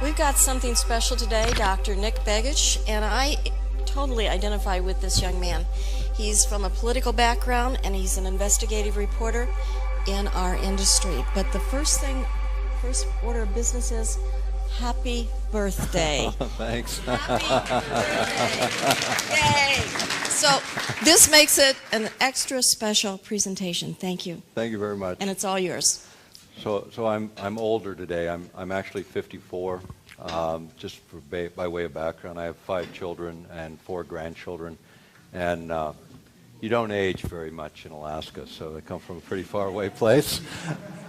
We've got something special today, Dr. Nick Begich, and I totally identify with this young man. He's from a political background, and he's an investigative reporter in our industry. But the first order of business is happy birthday. Thanks. Happy birthday. Yay. So this makes it an extra special presentation. Thank you. Thank you very much. And it's all yours. So I'm older today. I'm actually 54. Just by way of background, I have 5 children and 4 grandchildren, and you don't age very much in Alaska, so I come from a pretty far away place.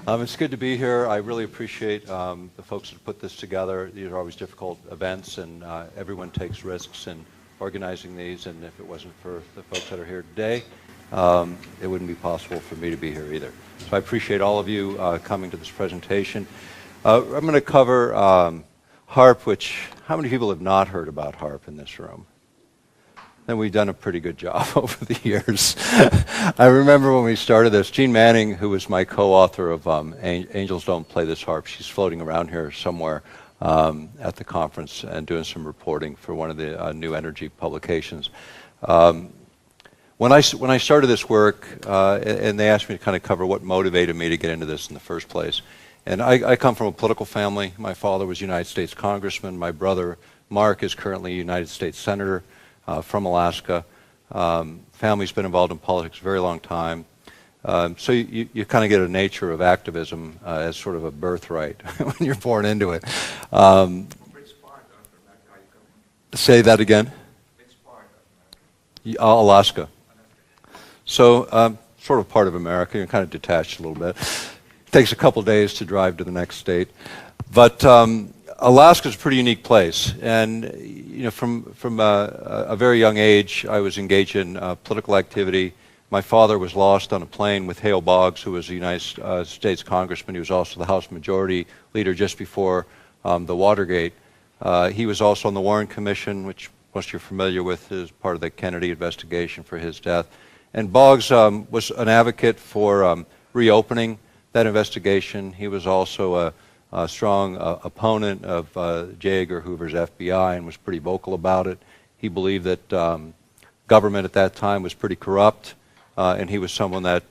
It's good to be here. I really appreciate the folks that put this together. These are always difficult events, and everyone takes risks in organizing these, and if it wasn't for the folks that are here today, it wouldn't be possible for me to be here either. So I appreciate all of you coming to this presentation. I'm going to cover HAARP, which, how many people have not heard about HAARP in this room? Then we've done a pretty good job over the years. I remember when we started this, Jean Manning, who was my co-author of Angels Don't Play This HAARP, she's floating around here somewhere at the conference and doing some reporting for one of the new energy publications. When I started this work, and they asked me to kind of cover what motivated me to get into this in the first place, and I come from a political family. My father was a United States Congressman. My brother, Mark, is currently a United States Senator from Alaska. Family's been involved in politics a very long time. So you kind of get a nature of activism as sort of a birthright when you're born into it. Say that again? Alaska. So sort of part of America. You're kind of detached a little bit. It takes a couple days to drive to the next state. But Alaska's a pretty unique place. And you know, from a very young age, I was engaged in political activity. My father was lost on a plane with Hale Boggs, who was a United States Congressman. He was also the House Majority Leader just before the Watergate. He was also on the Warren Commission, which most you're familiar with, is part of the Kennedy investigation for his death. And Boggs was an advocate for reopening that investigation. He was also a strong opponent of J. Edgar Hoover's FBI and was pretty vocal about it. He believed that government at that time was pretty corrupt, and he was someone that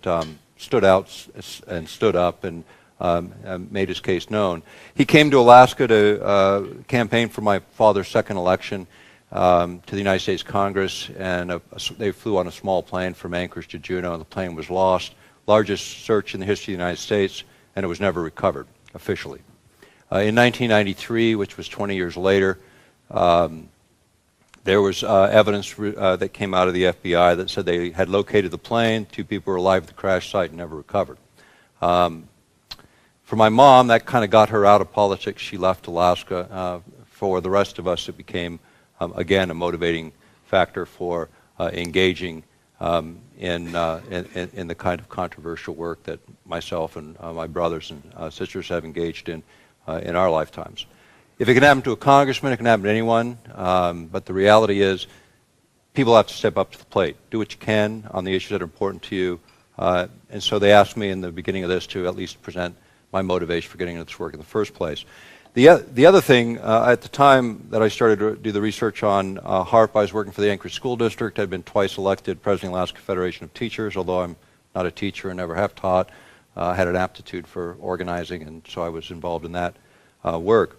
stood out and stood up and made his case known. He came to Alaska to campaign for my father's second election to the United States Congress, and they flew on a small plane from Anchorage to Juneau, and the plane was lost. Largest search in the history of the United States, and it was never recovered officially. In 1993, which was 20 years later, there was evidence that came out of the FBI that said they had located the plane. 2 people were alive at the crash site and never recovered. For my mom, that kind of got her out of politics. She left Alaska. For the rest of us, it became, again, a motivating factor for engaging in the kind of controversial work that myself and my brothers and sisters have engaged in our lifetimes. If it can happen to a congressman, it can happen to anyone, but the reality is people have to step up to the plate. Do what you can on the issues that are important to you. And so they asked me in the beginning of this to at least present my motivation for getting into this work in the first place. The other thing, at the time that I started to do the research on HAARP, I was working for the Anchorage School District. I'd been twice elected President of the Alaska Federation of Teachers, although I'm not a teacher and never have taught. I had an aptitude for organizing, and so I was involved in that work.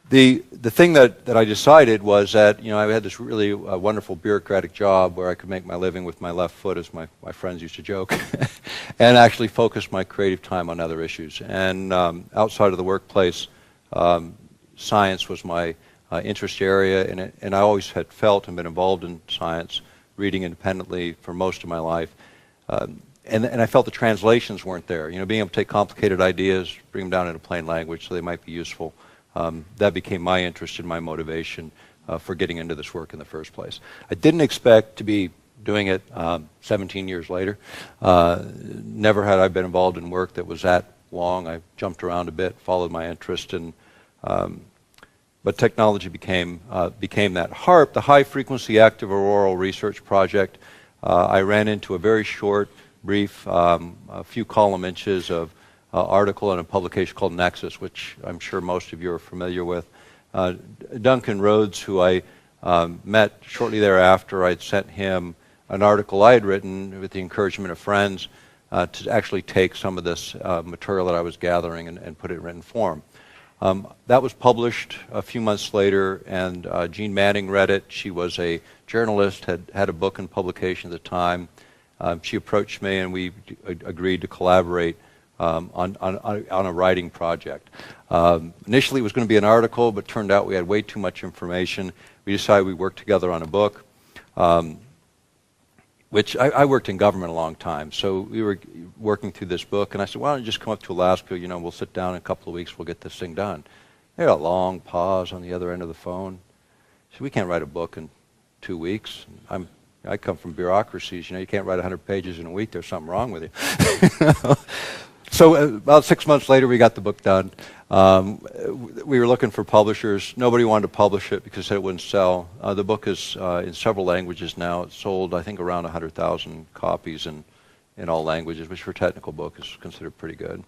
The thing that I decided was that, you know, I had this really wonderful bureaucratic job where I could make my living with my left foot, as my friends used to joke, and actually focus my creative time on other issues. And outside of the workplace, science was my interest area, and I always had felt and been involved in science, reading independently for most of my life. And I felt the translations weren't there. You know, being able to take complicated ideas, bring them down into plain language so they might be useful. That became my interest and my motivation for getting into this work in the first place. I didn't expect to be doing it 17 years later. Never had I been involved in work that was that long. I jumped around a bit, followed my interest, and but technology became that. HAARP, the High Frequency Active Auroral Research Project, I ran into a very short, brief, a few column inches of article in a publication called Nexus, which I'm sure most of you are familiar with. Duncan Rhodes, who I met shortly thereafter, I'd sent him an article I had written with the encouragement of friends to actually take some of this material that I was gathering and put it in written form. That was published a few months later, and Jean Manning read it. She was a journalist, had a book in publication at the time. She approached me, and we agreed to collaborate on a writing project. Initially, it was going to be an article, but turned out we had way too much information. We decided we'd work together on a book, which I worked in government a long time, so we were working through this book, and I said, why don't you just come up to Alaska, you know, we'll sit down in a couple of weeks, we'll get this thing done. They had a long pause on the other end of the phone. So we can't write a book in 2 weeks. I come from bureaucracies, you know, you can't write 100 pages in a week, there's something wrong with you. So about 6 months later, we got the book done. We were looking for publishers. Nobody wanted to publish it because it wouldn't sell. The book is in several languages now. It's sold, I think, around 100,000 copies in all languages, which for a technical book is considered pretty good.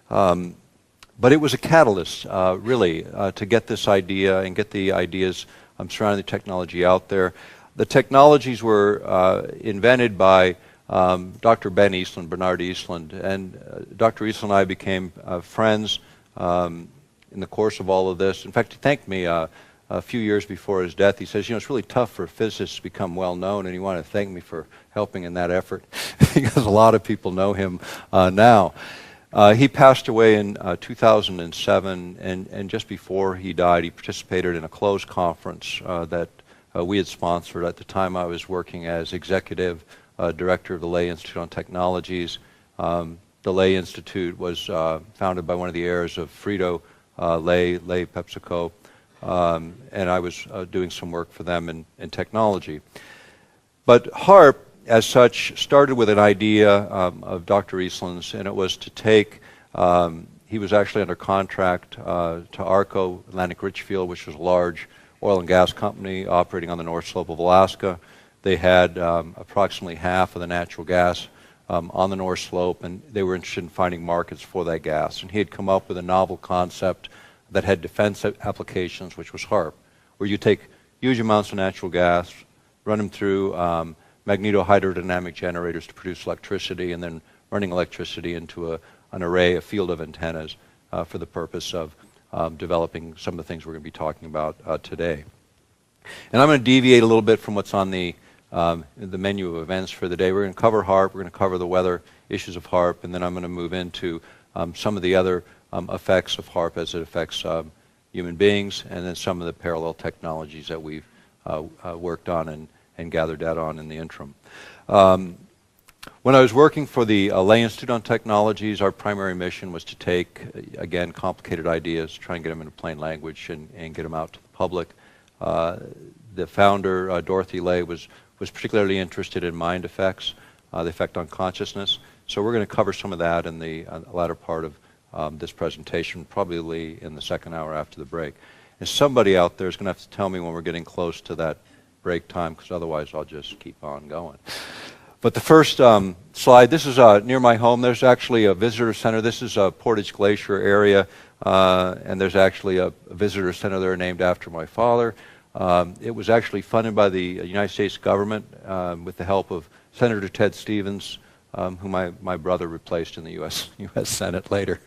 But it was a catalyst, really, to get this idea and get the ideas surrounding the technology out there. The technologies were invented by Dr. Bernard Eastland, and Dr. Eastland and I became friends in the course of all of this. In fact, he thanked me a few years before his death. He says, you know, it's really tough for physicists to become well known, and he wanted to thank me for helping in that effort because a lot of people know him now. He passed away in 2007, and just before he died, he participated in a closed conference that we had sponsored. At the time, I was working as executive director of the Lay Institute on Technologies. The Lay Institute was founded by one of the heirs of Frito Lay PepsiCo, and I was doing some work for them in technology. But HAARP, as such, started with an idea of Dr. Eastland's, and it was to take, he was actually under contract to ARCO, Atlantic Richfield, which was a large oil and gas company operating on the North Slope of Alaska. They had approximately half of the natural gas on the North Slope, and they were interested in finding markets for that gas. And he had come up with a novel concept that had defense applications, which was HAARP, where you take huge amounts of natural gas, run them through magnetohydrodynamic generators to produce electricity, and then running electricity into an array, a field of antennas for the purpose of developing some of the things we're going to be talking about today. And I'm going to deviate a little bit from what's on the menu of events for the day. We're going to cover HAARP, we're going to cover the weather issues of HAARP, and then I'm going to move into some of the other effects of HAARP as it affects human beings, and then some of the parallel technologies that we've worked on and gathered data on in the interim. When I was working for the Lay Institute on Technologies, our primary mission was to take, again, complicated ideas, try and get them into plain language and get them out to the public. The founder, Dorothy Lay, was particularly interested in mind effects, the effect on consciousness. So we're going to cover some of that in the latter part of this presentation, probably in the second hour after the break. And somebody out there is going to have to tell me when we're getting close to that break time, because otherwise I'll just keep on going. But the first slide, this is near my home. There's actually a visitor center. This is a Portage Glacier area, and there's actually a visitor center there named after my father. It was actually funded by the United States government with the help of Senator Ted Stevens, who my brother replaced in the U.S. Senate later.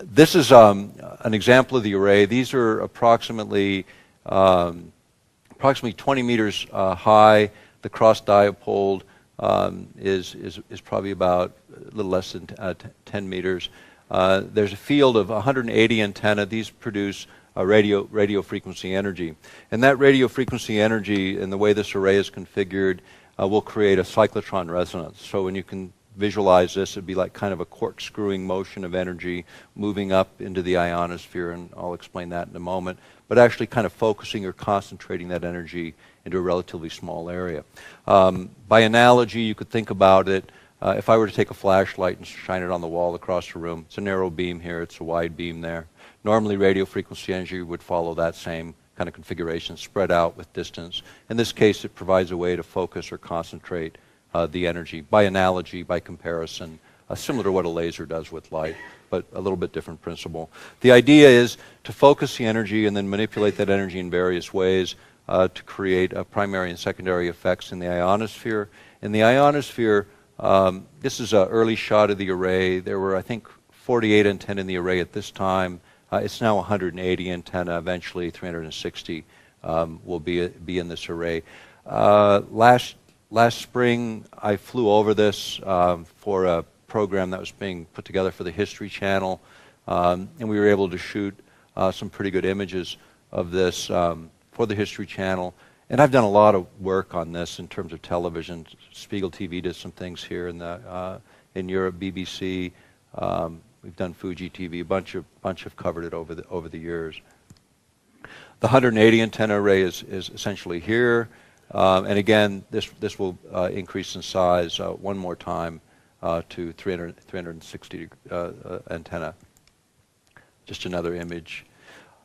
This is an example of the array. These are approximately 20 meters high. The cross dipole is probably about a little less than 10 meters. There's a field of 180 antennae. These produce radio frequency energy. And that radio frequency energy, and the way this array is configured, will create a cyclotron resonance. So when you can visualize this, it'd be like kind of a corkscrewing motion of energy moving up into the ionosphere, and I'll explain that in a moment, but actually kind of focusing or concentrating that energy into a relatively small area. By analogy, you could think about it, if I were to take a flashlight and shine it on the wall across the room, it's a narrow beam here, it's a wide beam there. Normally radio frequency energy would follow that same kind of configuration, spread out with distance. In this case, it provides a way to focus or concentrate the energy by analogy, by comparison, similar to what a laser does with light, but a little bit different principle. The idea is to focus the energy and then manipulate that energy in various ways to create primary and secondary effects in the ionosphere. In the ionosphere, this is an early shot of the array. There were, I think, 48 antennae in the array at this time. It's now 180 antennae. Eventually, 360 will be in this array. Last spring, I flew over this for a program that was being put together for the History Channel, and we were able to shoot some pretty good images of this for the History Channel. And I've done a lot of work on this in terms of television. Spiegel TV did some things here in Europe, BBC. We've done Fuji TV. A bunch have covered it over the years. The 180 antenna array is essentially here, and again, this will increase in size one more time to 360 antenna. Just another image.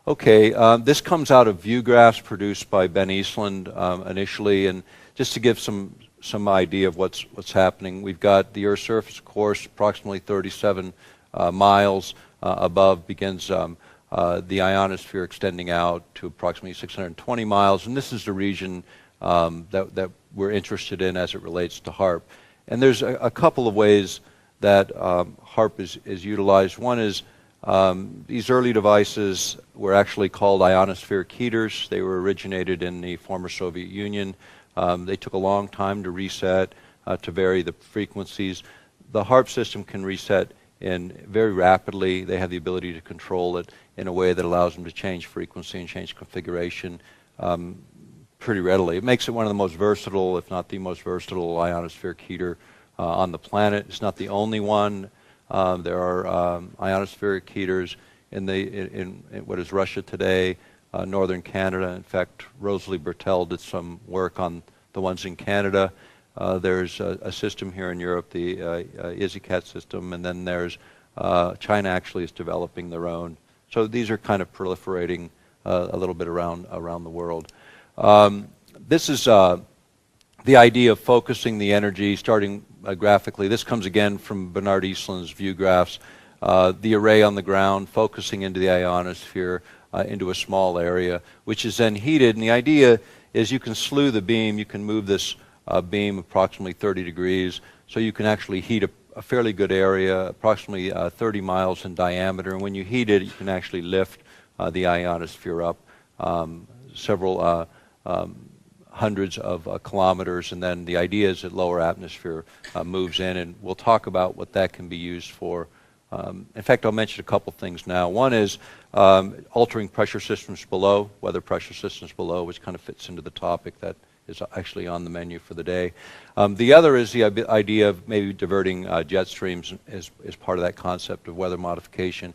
Okay, this comes out of view graphs produced by Ben Eastland initially, and just to give some idea of what's happening, we've got the Earth's surface course approximately 37 miles above begins the ionosphere extending out to approximately 620 miles, and this is the region that we're interested in as it relates to HAARP. And there's a couple of ways that HAARP is utilized. One is these early devices were actually called ionospheric heaters. They were originated in the former Soviet Union. They took a long time to reset, to vary the frequencies. The HAARP system can reset very rapidly. They have the iobility to control it in a way that allows them to change frequency and change configuration pretty readily. It makes it one of the most versatile, if not the most versatile, ionospheric heater on the planet. It's not the only one. There are ionospheric heaters in what is Russia today, northern Canada. In fact, Rosalie Bertel did some work on the ones in Canada. There's a system here in Europe, the EasyCat system, and then there's China actually is developing their own. So these are kind of proliferating a little bit around the world. This is the idea of focusing the energy, starting graphically. This comes again from Bernard Eastland's view graphs. The array on the ground, focusing into the ionosphere, into a small area, which is then heated. And the idea is you can slew the beam, you can move this beam approximately 30 degrees, so you can actually heat a fairly good area, approximately 30 miles in diameter. And when you heat it, you can actually lift the ionosphere up several hundreds of kilometers, and then the idea is that lower atmosphere moves in, and we'll talk about what that can be used for. In fact, I'll mention a couple things now. One is altering pressure systems below, weather pressure systems below, which kind of fits into the topic that is actually on the menu for the day. The other is the idea of maybe diverting jet streams as part of that concept of weather modification.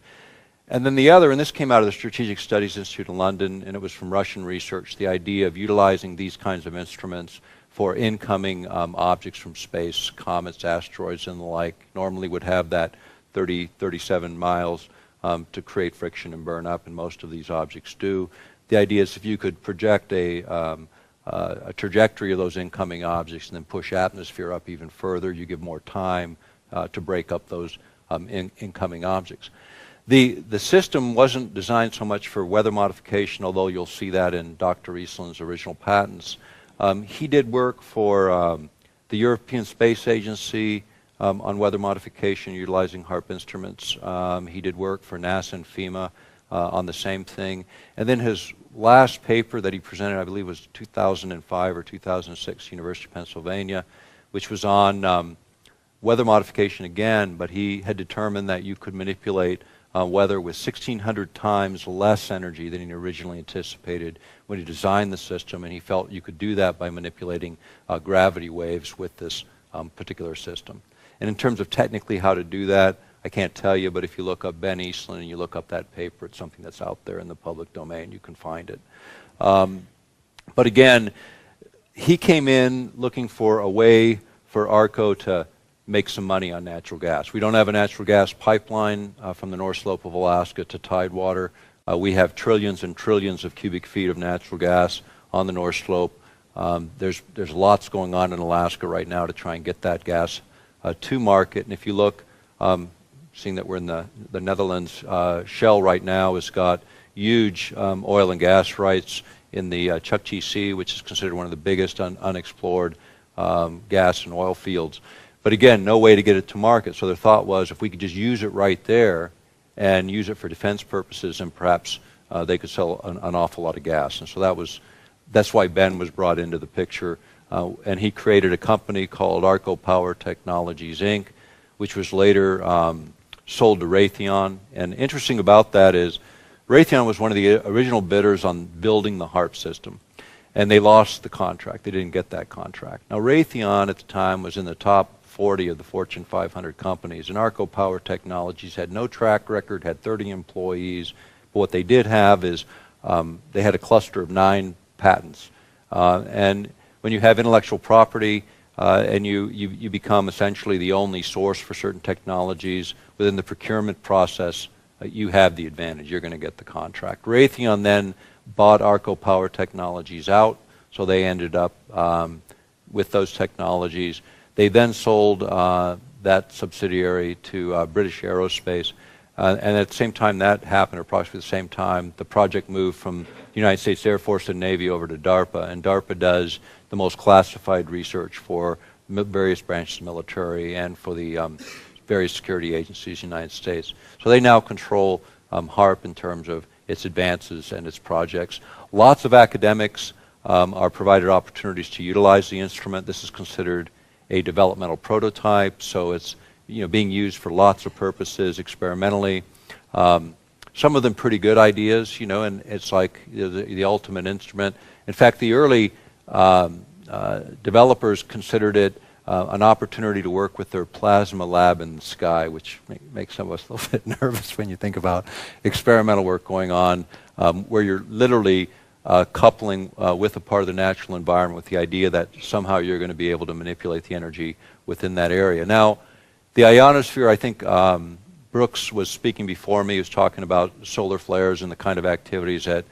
And then the other, and this came out of the Strategic Studies Institute in London, and it was from Russian research, the idea of utilizing these kinds of instruments for incoming objects from space, comets, asteroids, and the like. Normally would have that 37 miles to create friction and burn up, and most of these objects do. The idea is if you could project a trajectory of those incoming objects and then push atmosphere up even further, you give more time to break up those incoming objects. The system wasn't designed so much for weather modification, although you'll see that in Dr. Eastland's original patents. He did work for the European Space Agency on weather modification utilizing HAARP instruments. He did work for NASA and FEMA on the same thing. And then his last paper that he presented, I believe, was 2005 or 2006, University of Pennsylvania, which was on weather modification again, but he had determined that you could manipulate weather with 1,600 times less energy than he originally anticipated when he designed the system, and he felt you could do that by manipulating gravity waves with this particular system. And in terms of technically how to do that, I can't tell you, but if you look up Ben Eastland and you look up that paper, it's something that's out there in the public domain. You can find it. But again, he came in looking for a way for ARCO to make some money on natural gas. We don't have a natural gas pipeline from the North Slope of Alaska to Tidewater. We have trillions and trillions of cubic feet of natural gas on the North Slope. There's lots going on in Alaska right now to try and get that gas to market. And if you look seeing that we're in the Netherlands, Shell right now has got huge oil and gas rights in the Chukchi Sea, which is considered one of the biggest unexplored gas and oil fields. But again, no way to get it to market. So their thought was if we could just use it right there and use it for defense purposes, and perhaps they could sell an awful lot of gas. And so that's why Ben was brought into the picture. And he created a company called Arco Power Technologies, Inc., which was later sold to Raytheon. And interesting about that is Raytheon was one of the original bidders on building the HAARP system. And they lost the contract. They didn't get that contract. Now, Raytheon at the time was in the top 40 of the Fortune 500 companies. And Arco Power Technologies had no track record, had 30 employees. But what they did have is they had a cluster of 9 patents. And when you have intellectual property and you become essentially the only source for certain technologies within the procurement process, you have the advantage. You're going to get the contract. Raytheon then bought Arco Power Technologies out, so they ended up with those technologies. They then sold that subsidiary to British Aerospace, and at the same time that happened, or approximately the same time, the project moved from the United States Air Force and Navy over to DARPA, and DARPA does the most classified research for various branches of the military and for the various security agencies in the United States. So they now control HAARP in terms of its advances and its projects. Lots of academics are provided opportunities to utilize the instrument. This is considered a developmental prototype, so it's being used for lots of purposes experimentally. Some of them pretty good ideas, and it's like the ultimate instrument. In fact, the early developers considered it an opportunity to work with their plasma lab in the sky, which makes some of us a little bit nervous when you think about experimental work going on, where you're literally coupling with a part of the natural environment with the idea that somehow you're going to be able to manipulate the energy within that area. Now, the ionosphere, I think Brooks was speaking before me. He was talking about solar flares and the kind of activities that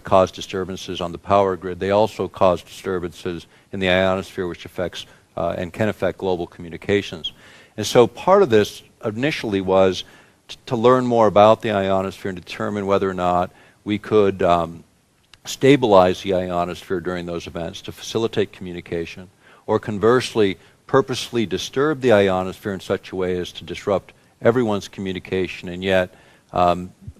cause disturbances on the power grid. They also cause disturbances in the ionosphere, which affects and can affect global communications. And so part of this initially was to learn more about the ionosphere and determine whether or not we could stabilize the ionosphere during those events to facilitate communication, or conversely, purposely disturb the ionosphere in such a way as to disrupt everyone's communication and yet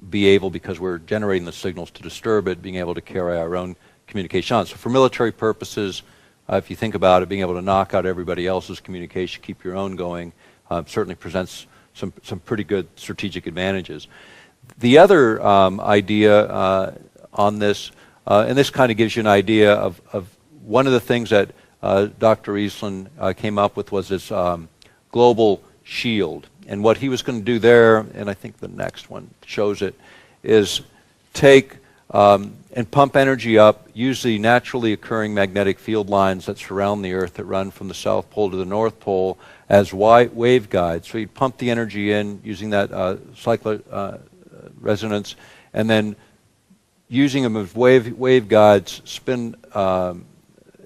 be able, because we're generating the signals to disturb it, being able to carry our own communication on. So for military purposes, if you think about it, being able to knock out everybody else's communication, keep your own going, certainly presents some pretty good strategic advantages. The other idea on this, and this kind of gives you an idea of one of the things that Dr. Eastland came up with was this global shield. And what he was going to do there, and I think the next one shows it, is take and pump energy up, use the naturally occurring magnetic field lines that surround the Earth that run from the South Pole to the North Pole as wave guides. So you'd pump the energy in using that cyclic resonance, and then using them as wave guides, spin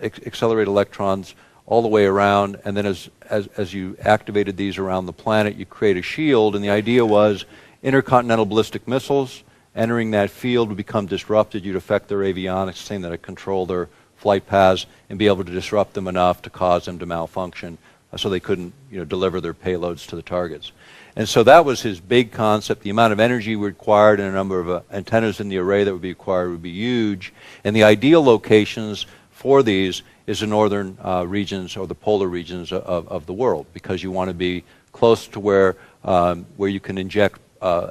accelerate electrons all the way around, and then as you activated these around the planet, you create a shield, and the idea was intercontinental ballistic missiles entering that field would become disrupted. You'd affect their avionics, saying that it controlled their flight paths, and be able to disrupt them enough to cause them to malfunction so they couldn't deliver their payloads to the targets. And so that was his big concept. The amount of energy required and a number of antennas in the array that would be required would be huge. And the ideal locations for these is the northern regions or the polar regions of the world, because you want to be close to where you can inject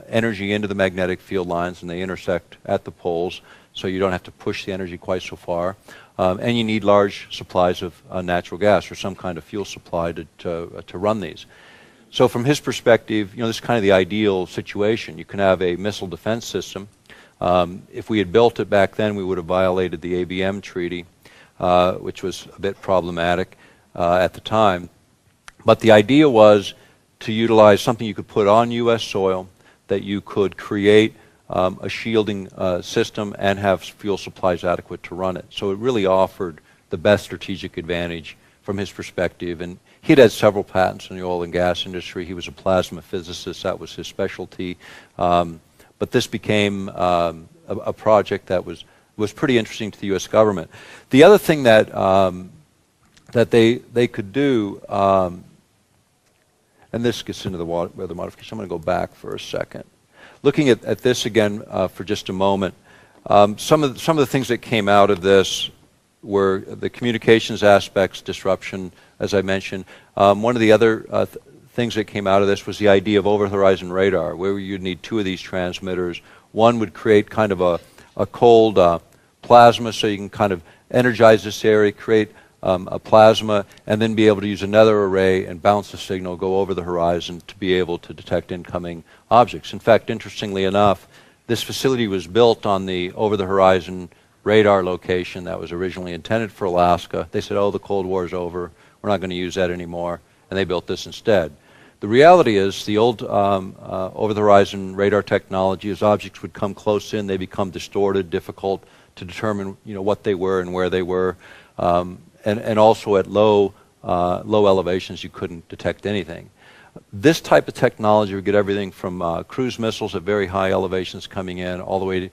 energy into the magnetic field lines, and they intersect at the poles, so you don't have to push the energy quite so far. And you need large supplies of natural gas or some kind of fuel supply to run these. So from his perspective, this is kind of the ideal situation. You can have a missile defense system. If we had built it back then, we would have violated the ABM treaty, which was a bit problematic at the time. But the idea was to utilize something you could put on U.S. soil, that you could create a shielding system and have fuel supplies adequate to run it. So it really offered the best strategic advantage from his perspective. And He'd had several patents in the oil and gas industry. He was a plasma physicist. That was his specialty. But this became a project that was pretty interesting to the U.S. government. The other thing that that they could do, and this gets into the weather modification. I'm going to go back for a second. Looking at this again for just a moment, some of the things that came out of this were the communications aspects, disruption, as I mentioned. One of the other things that came out of this was the idea of over-the-horizon radar, where you'd need two of these transmitters. One would create kind of a cold plasma, so you can kind of energize this area, create a plasma, and then be able to use another array and bounce the signal, go over the horizon to be able to detect incoming objects. In fact, interestingly enough, this facility was built on the over-the-horizon radar location that was originally intended for Alaska. They said, oh, the Cold War is over. We're not going to use that anymore. And they built this instead. The reality is the old over-the-horizon radar technology, as objects would come close in, they become distorted, difficult to determine what they were and where they were. And also at low elevations, you couldn't detect anything. This type of technology would get everything from cruise missiles at very high elevations coming in, all the way to,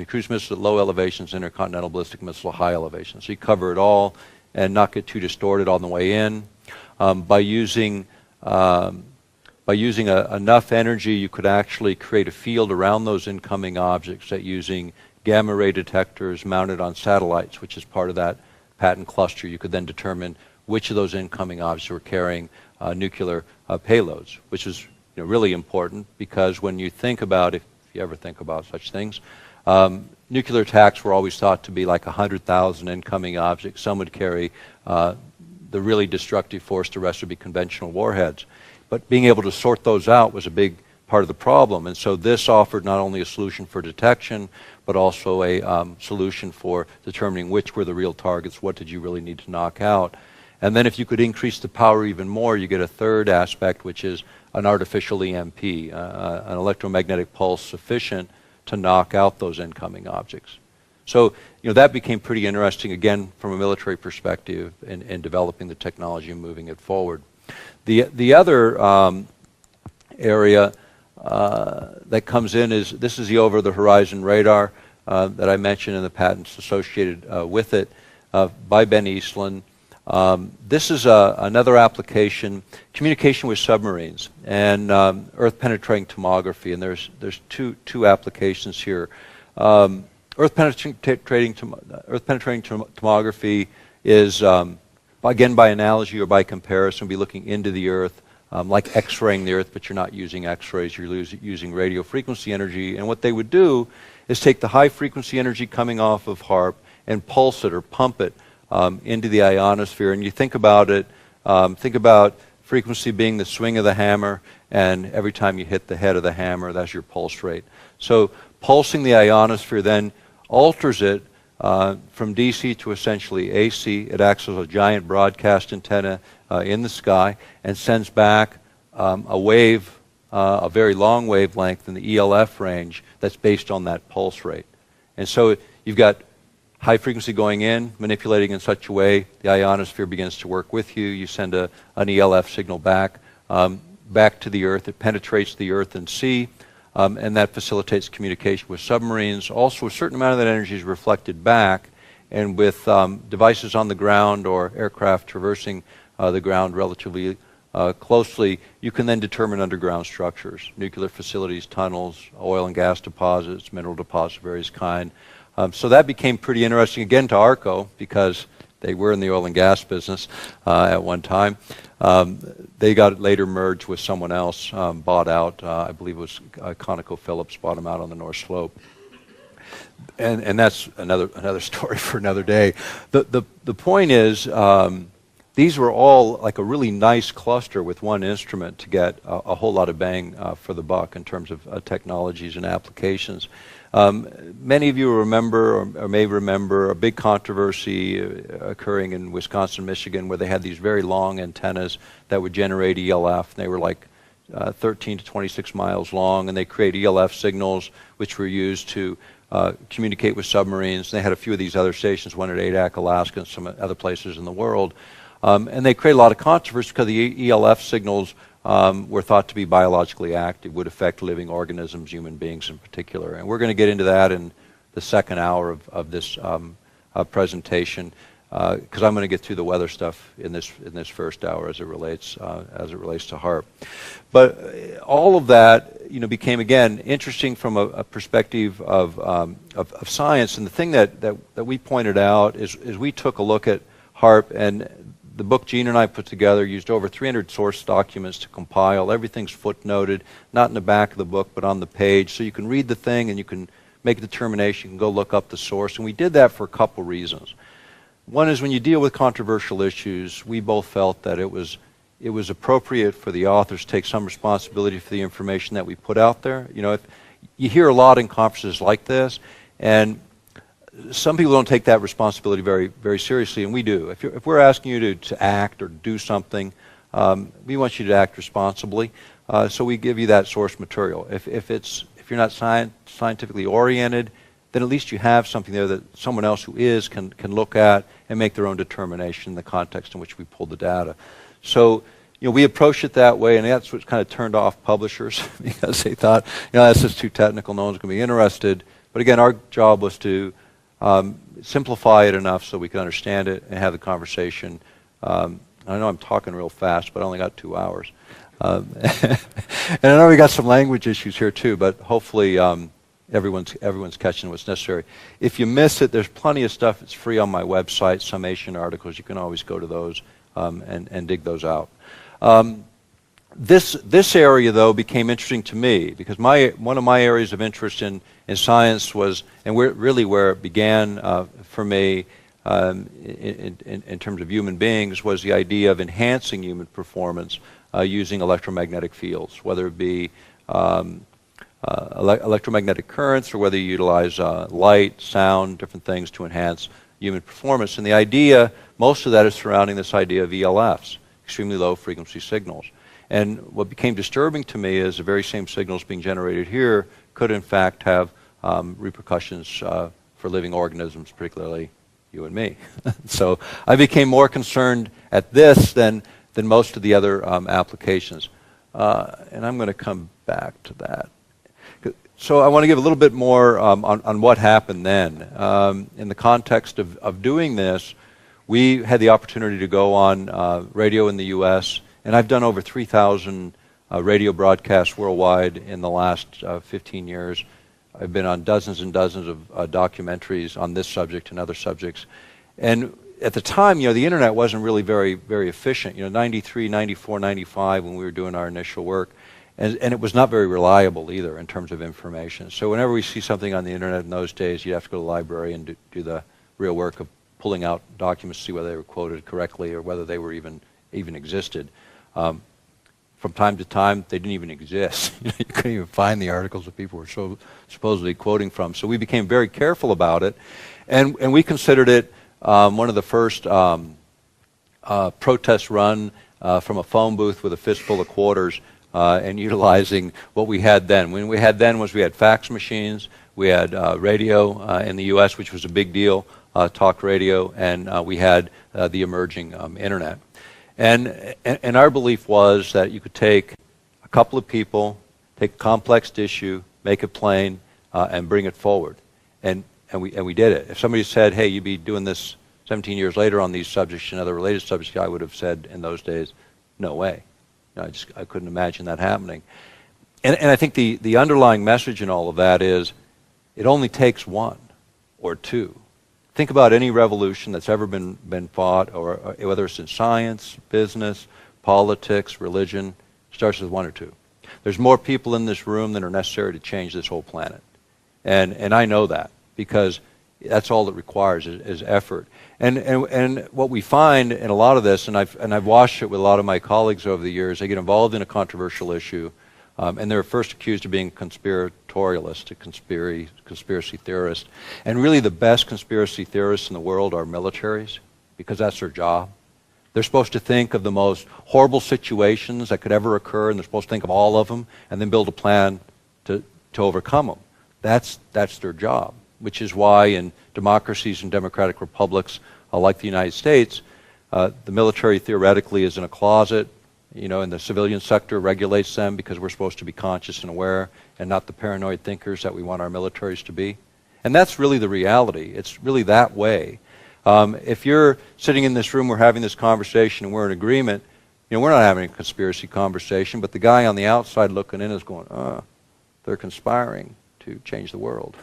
cruise missiles at low elevations, intercontinental ballistic missile at high elevations. So you cover it all and not get too distorted on the way in. By using enough energy, you could actually create a field around those incoming objects that using gamma ray detectors mounted on satellites, which is part of that patent cluster. You could then determine which of those incoming objects were carrying nuclear payloads, which is really important, because when you think about, if you ever think about such things, nuclear attacks were always thought to be like 100,000 incoming objects. Some would carry the really destructive force, the rest would be conventional warheads. But being able to sort those out was a big part of the problem. And so this offered not only a solution for detection, but also a solution for determining which were the real targets, what did you really need to knock out. And then if you could increase the power even more, you get a third aspect, which is an artificial EMP, an electromagnetic pulse sufficient to knock out those incoming objects. So that became pretty interesting, again, from a military perspective in developing the technology and moving it forward. The other area that comes in is, this is the over-the-horizon radar that I mentioned in the patents associated with it by Ben Eastland. This is another application, communication with submarines and earth-penetrating tomography, and there's two applications here. Earth-penetrating tomography is, again, by analogy or by comparison, be looking into the Earth, like X-raying the Earth, but you're not using X-rays, you're using radio frequency energy. And what they would do is take the high frequency energy coming off of HAARP and pulse it or pump it into the ionosphere. And you think about it, think about frequency being the swing of the hammer, and every time you hit the head of the hammer, that's your pulse rate. So pulsing the ionosphere then alters it from DC to essentially AC. It acts as a giant broadcast antenna in the sky and sends back a wave, a very long wavelength in the ELF range that's based on that pulse rate. And so you've got high frequency going in, manipulating in such a way the ionosphere begins to work with you. You send an ELF signal back to the Earth. It penetrates the Earth and sea, and that facilitates communication with submarines. Also, a certain amount of that energy is reflected back, and with devices on the ground or aircraft traversing the ground relatively closely, you can then determine underground structures, nuclear facilities, tunnels, oil and gas deposits, mineral deposits of various kinds. So that became pretty interesting, again, to ARCO, because they were in the oil and gas business at one time. They got later merged with someone else, bought out. I believe it was ConocoPhillips bought them out on the North Slope. And that's another story for another day. The point is, these were all like a really nice cluster with one instrument to get a whole lot of bang for the buck in terms of technologies and applications. Many of you remember or may remember a big controversy occurring in Wisconsin, Michigan, where they had these very long antennas that would generate ELF. They were like 13 to 26 miles long, and they create ELF signals which were used to communicate with submarines. And they had a few of these other stations, one at Adak, Alaska, and some other places in the world. And they create a lot of controversy because the ELF signals were thought to be biologically active, would affect living organisms, human beings in particular. And we're going to get into that in the second hour of this presentation, because I'm going to get through the weather stuff in this first hour as it relates to HAARP. But all of that, became again interesting from a perspective of science. And the thing that we pointed out is we took a look at HAARP, and the book Gene and I put together used over 300 source documents to compile. Everything's footnoted, not in the back of the book, but on the page, so you can read the thing and you can make a determination. You can go look up the source, and we did that for a couple reasons. One is when you deal with controversial issues, we both felt that it was appropriate for the authors to take some responsibility for the information that we put out there. If you hear a lot in conferences like this, and some people don't take that responsibility very, very seriously, and we do. If we're asking you to act or do something, we want you to act responsibly. So we give you that source material. If you're not scientifically oriented, then at least you have something there that someone else who is can look at and make their own determination in the context in which we pulled the data. So, we approached it that way, and that's what kind of turned off publishers because they thought, that's just too technical, no one's going to be interested. But again, our job was to simplify it enough so we could understand it and have the conversation. I know I'm talking real fast, but I only got 2 hours. And I know we got some language issues here too, but hopefully everyone's catching what's necessary. If you miss it, there's plenty of stuff that's free on my website, summation articles. You can always go to those and dig those out. This area, though, became interesting to me because one of my areas of interest in science was, and really where it began for me in terms of human beings, was the idea of enhancing human performance using electromagnetic fields, whether it be electromagnetic currents or whether you utilize light, sound, different things to enhance human performance. And the idea, most of that is surrounding this idea of ELFs, extremely low frequency signals. And what became disturbing to me is the very same signals being generated here could in fact have repercussions for living organisms, particularly you and me. So I became more concerned at this than most of the other applications. And I'm going to come back to that. So I want to give a little bit more on what happened then. In the context of doing this, we had the opportunity to go on radio in the U.S., and I've done over 3,000 radio broadcasts worldwide in the last 15 years. I've been on dozens and dozens of documentaries on this subject and other subjects. And at the time, the internet wasn't really very, very efficient. 93, 94, 95 when we were doing our initial work. And it was not very reliable either in terms of information. So whenever we see something on the internet in those days, you have to go to the library and do the real work of pulling out documents to see whether they were quoted correctly or whether they were even existed. From time to time, they didn't even exist. You couldn't even find the articles that people were supposedly quoting from. So we became very careful about it, and we considered it one of the first protests run from a phone booth with a fistful of quarters and utilizing what we had then. When we had then was we had fax machines, we had radio in the U.S., which was a big deal, talk radio, and we had the emerging internet. And our belief was that you could take a couple of people, take a complex issue, make it plain, and bring it forward. And we did it. If somebody said, hey, you'd be doing this 17 years later on these subjects and other related subjects, I would have said in those days, no way. I couldn't imagine that happening. And I think the underlying message in all of that is it only takes one or two. Think about any revolution that's ever been fought, or whether it's in science, business, politics, religion, starts with one or two. There's more people in this room than are necessary to change this whole planet. And I know that because that's all it requires is effort. And what we find in a lot of this, and I've watched it with a lot of my colleagues over the years, they get involved in a controversial issue, and they're first accused of being conspiratorialist, a conspiracy theorist. And really the best conspiracy theorists in the world are militaries, because that's their job. They're supposed to think of the most horrible situations that could ever occur, and they're supposed to think of all of them, and then build a plan to overcome them. That's their job, which is why in democracies and democratic republics like the United States, The military theoretically is in a closet, you know, and the civilian sector regulates them because we're supposed to be conscious and aware and not the paranoid thinkers that we want our militaries to be. And that's really the reality. It's really that way. If you're sitting in this room, we're having this conversation and we're in agreement, you know, we're not having a conspiracy conversation, but the guy on the outside looking in is going, they're conspiring to change the world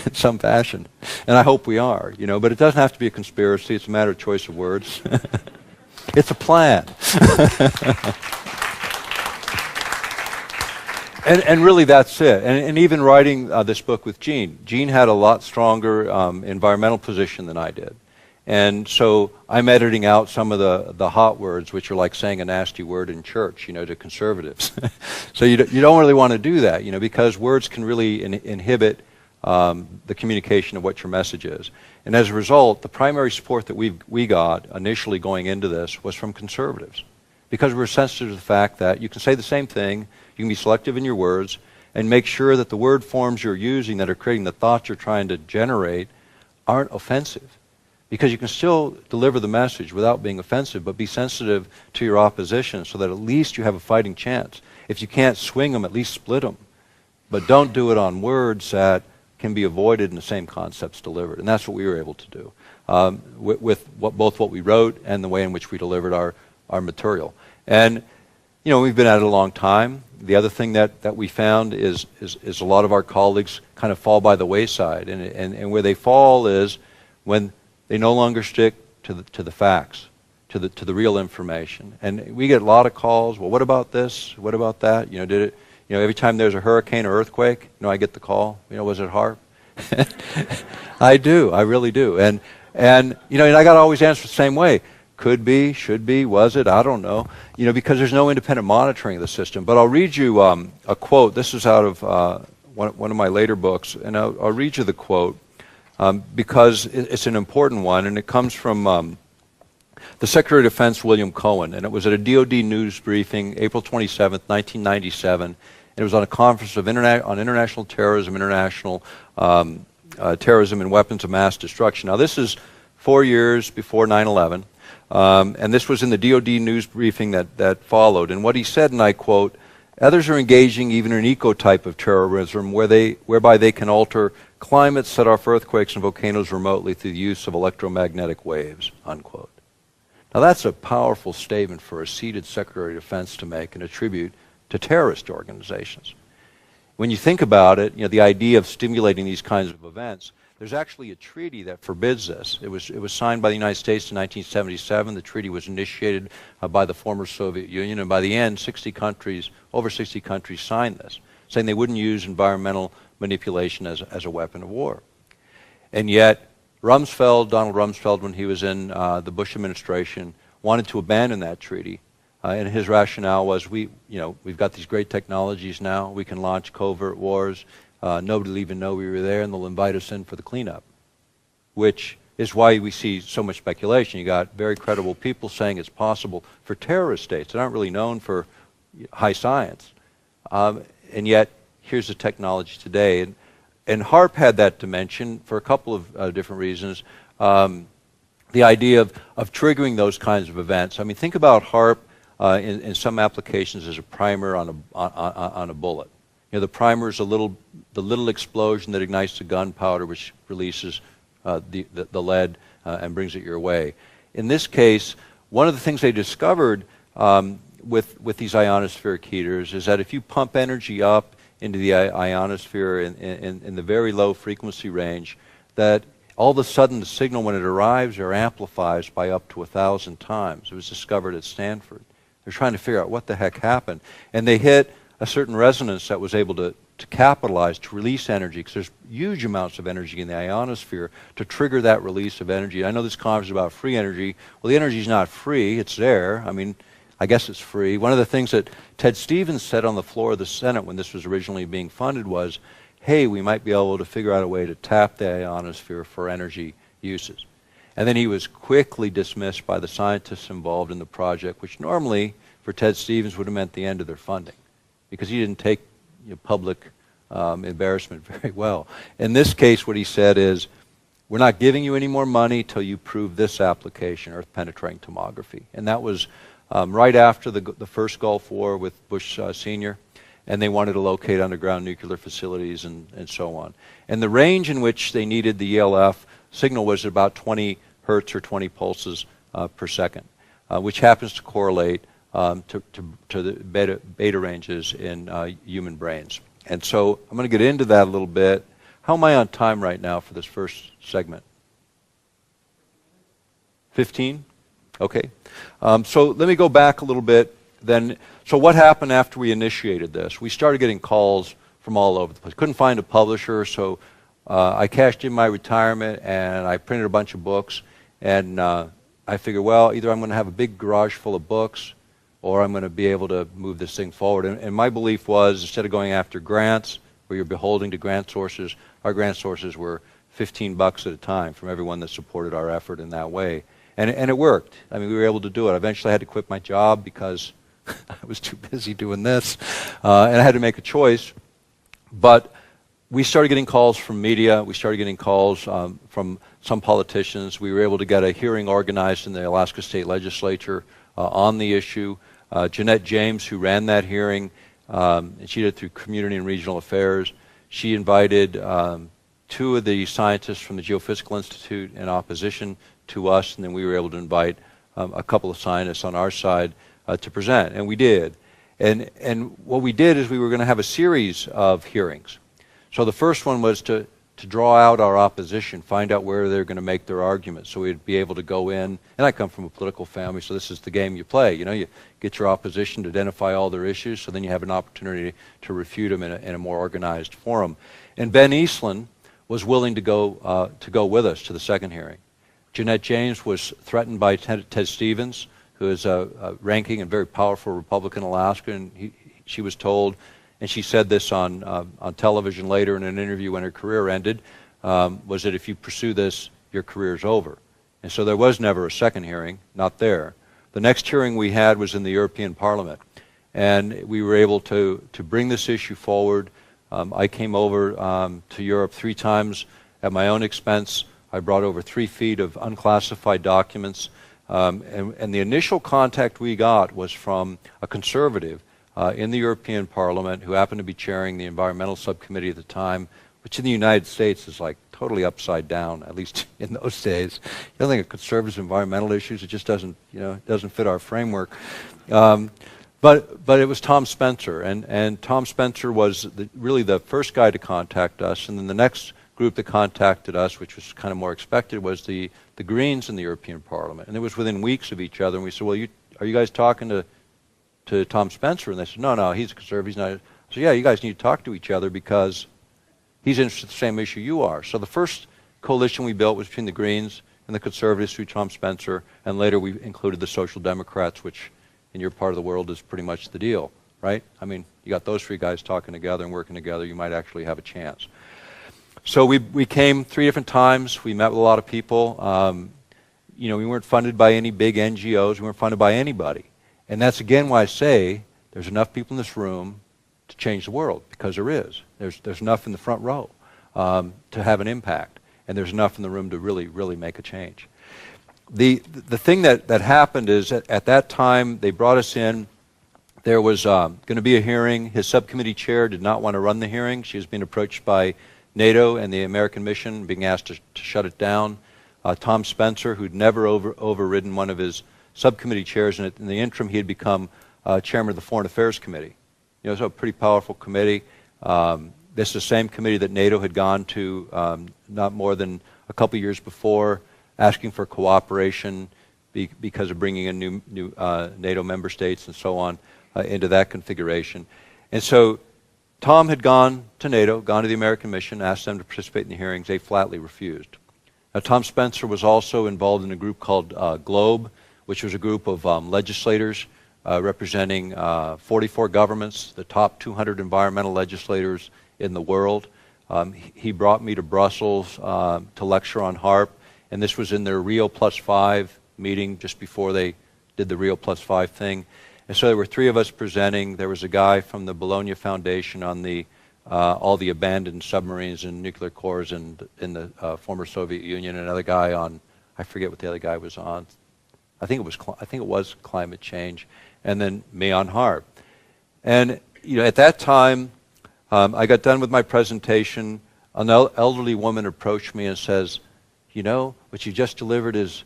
in some fashion. And I hope we are, you know, but it doesn't have to be a conspiracy. It's a matter of choice of words. It's a plan. And really that's it. And even writing this book with Gene had a lot stronger environmental position than I did. And so I'm editing out some of the hot words, which are like saying a nasty word in church, you know, to conservatives. So you don't really want to do that, you know, because words can really inhibit the communication of what your message is. And as a result, the primary support that we got initially going into this was from conservatives, because we're sensitive to the fact that you can say the same thing, you can be selective in your words, and make sure that the word forms you're using that are creating the thoughts you're trying to generate aren't offensive. Because you can still deliver the message without being offensive, but be sensitive to your opposition so that at least you have a fighting chance. If you can't swing them, at least split them. But don't do it on words that can be avoided and the same concepts delivered. And that's what we were able to do with both what we wrote and the way in which we delivered our material. And, you know, we've been at it a long time. The other thing that we found is a lot of our colleagues kind of fall by the wayside. And where they fall is when they no longer stick to the facts, to the real information. And we get a lot of calls. Well, what about this? What about that? You know, every time there's a hurricane or earthquake, you know, I get the call. You know, was it HAARP? I do. I really do. And you know, and I got to always answer the same way. Could be, should be, was it? I don't know. You know, because there's no independent monitoring of the system. But I'll read you a quote. This is out of one of my later books, and I'll read you the quote. Because it's an important one, and it comes from the Secretary of Defense, William Cohen, and it was at a DoD news briefing, April 27th, 1997. And it was on a conference on international terrorism, terrorism and weapons of mass destruction. Now, this is 4 years before 9/11, and this was in the DoD news briefing that followed. And what he said, and I quote, "Others are engaging even in an eco-type of terrorism whereby they can alter climates, set off earthquakes and volcanoes remotely through the use of electromagnetic waves," unquote. Now that's a powerful statement for a seated Secretary of Defense to make and attribute to terrorist organizations. When you think about it, you know, the idea of stimulating these kinds of events, there's actually a treaty that forbids this. It was signed by the United States in 1977. The treaty was initiated by the former Soviet Union, and by the end, over 60 countries signed this, saying they wouldn't use environmental manipulation as a weapon of war. And yet, Donald Rumsfeld, when he was in the Bush administration, wanted to abandon that treaty. And his rationale was, we've got these great technologies now. We can launch covert wars. Nobody will even know we were there, and they'll invite us in for the cleanup, which is why we see so much speculation. You got very credible people saying it's possible for terrorist states that aren't really known for high science. And yet, here's the technology today. And HAARP had that dimension for a couple of different reasons. The idea of triggering those kinds of events. I mean, think about HAARP in some applications as a primer on a bullet. You know, the primer is the little explosion that ignites the gunpowder, which releases the lead and brings it your way. In this case, one of the things they discovered with these ionospheric heaters is that if you pump energy up into the ionosphere in the very low frequency range, that all of a sudden the signal when it arrives or amplifies by up to 1,000 times. It was discovered at Stanford. They're trying to figure out what the heck happened. And they hit a certain resonance that was able to capitalize, to release energy, because there's huge amounts of energy in the ionosphere to trigger that release of energy. I know this conference is about free energy. Well, the energy is not free. It's there. I mean, I guess it's free. One of the things that Ted Stevens said on the floor of the Senate when this was originally being funded was, hey, we might be able to figure out a way to tap the ionosphere for energy uses. And then he was quickly dismissed by the scientists involved in the project, which normally for Ted Stevens would have meant the end of their funding, because he didn't take public embarrassment very well. In this case, what he said is, we're not giving you any more money till you prove this application, earth penetrating tomography. And that was right after the first Gulf War with Bush Sr., and they wanted to locate underground nuclear facilities and so on. And the range in which they needed the ELF signal was about 20 hertz or 20 pulses per second, which happens to correlate to the beta ranges in human brains. And so I'm going to get into that a little bit. How am I on time right now for this first segment? 15? Okay. So let me go back a little bit then. So what happened after we initiated this? We started getting calls from all over the place. Couldn't find a publisher, so I cashed in my retirement and I printed a bunch of books. And I figured, well, either I'm going to have a big garage full of books or I'm going to be able to move this thing forward. And my belief was, instead of going after grants, where you're beholding to grant sources, our grant sources were $15 at a time from everyone that supported our effort in that way. And it worked. I mean, we were able to do it. Eventually I had to quit my job because I was too busy doing this, and I had to make a choice. But we started getting calls from media. We started getting calls from some politicians. We were able to get a hearing organized in the Alaska State Legislature on the issue. Jeanette James, who ran that hearing, and she did it through Community and Regional Affairs, she invited 2 of the scientists from the Geophysical Institute in opposition to us, and then we were able to invite a couple of scientists on our side to present, and we did. And what we did is we were going to have a series of hearings. So the first one was to draw out our opposition, find out where they're going to make their arguments, so we'd be able to go in. And I come from a political family, so this is the game you play. You know, you get your opposition to identify all their issues, so then you have an opportunity to refute them in a more organized forum. And Ben Eastland was willing to go with us to the second hearing. Jeanette James was threatened by Ted Stevens, who is a ranking and very powerful Republican in Alaska, and she was told, and she said this on television later in an interview when her career ended, was that if you pursue this, your career's over. And so there was never a second hearing, not there. The next hearing we had was in the European Parliament, and we were able to bring this issue forward. I came over to Europe 3 times at my own expense. I brought over 3 feet of unclassified documents. And the initial contact we got was from a conservative in the European Parliament who happened to be chairing the environmental subcommittee at the time, which in the United States is like totally upside down, at least in those days. You don't think of conservatives' environmental issues, it just doesn't, doesn't fit our framework. But it was Tom Spencer, and Tom Spencer was really the first guy to contact us, and then the next group that contacted us, which was kind of more expected, was the Greens in the European Parliament. And it was within weeks of each other, and we said, well, are you guys talking to Tom Spencer? And they said, no, he's a conservative, he's not. So yeah, you guys need to talk to each other because he's interested in the same issue you are. So the first coalition we built was between the Greens and the Conservatives through Tom Spencer, and later we included the Social Democrats, which in your part of the world is pretty much the deal, right? I mean, you got those 3 guys talking together and working together, you might actually have a chance. So we came 3 different times. We met with a lot of people. We weren't funded by any big NGOs. We weren't funded by anybody. And that's again why I say there's enough people in this room to change the world, because there is. There's enough in the front row to have an impact, and there's enough in the room to really, really make a change. The thing that happened is at that time they brought us in. There was going to be a hearing. His subcommittee chair did not want to run the hearing. She was being approached by NATO and the American mission, being asked to shut it down. Tom Spencer, who'd never overridden one of his subcommittee chairs, and in the interim he had become chairman of the Foreign Affairs Committee. So a pretty powerful committee. This is the same committee that NATO had gone to not more than a couple years before, asking for cooperation because of bringing in new NATO member states and so on into that configuration. And so Tom had gone to NATO, gone to the American mission, asked them to participate in the hearings. They flatly refused. Now, Tom Spencer was also involved in a group called GLOBE, which was a group of legislators representing 44 governments, the top 200 environmental legislators in the world. He brought me to Brussels to lecture on HAARP, and this was in their Rio +5 meeting just before they did the Rio +5 thing. And so there were 3 of us presenting. There was a guy from the Bologna Foundation on the all the abandoned submarines and nuclear cores in the former Soviet Union. Another guy on, I forget what the other guy was on. I think it was climate change, and then me on HAARP. And at that time, I got done with my presentation. An elderly woman approached me and says, what you just delivered is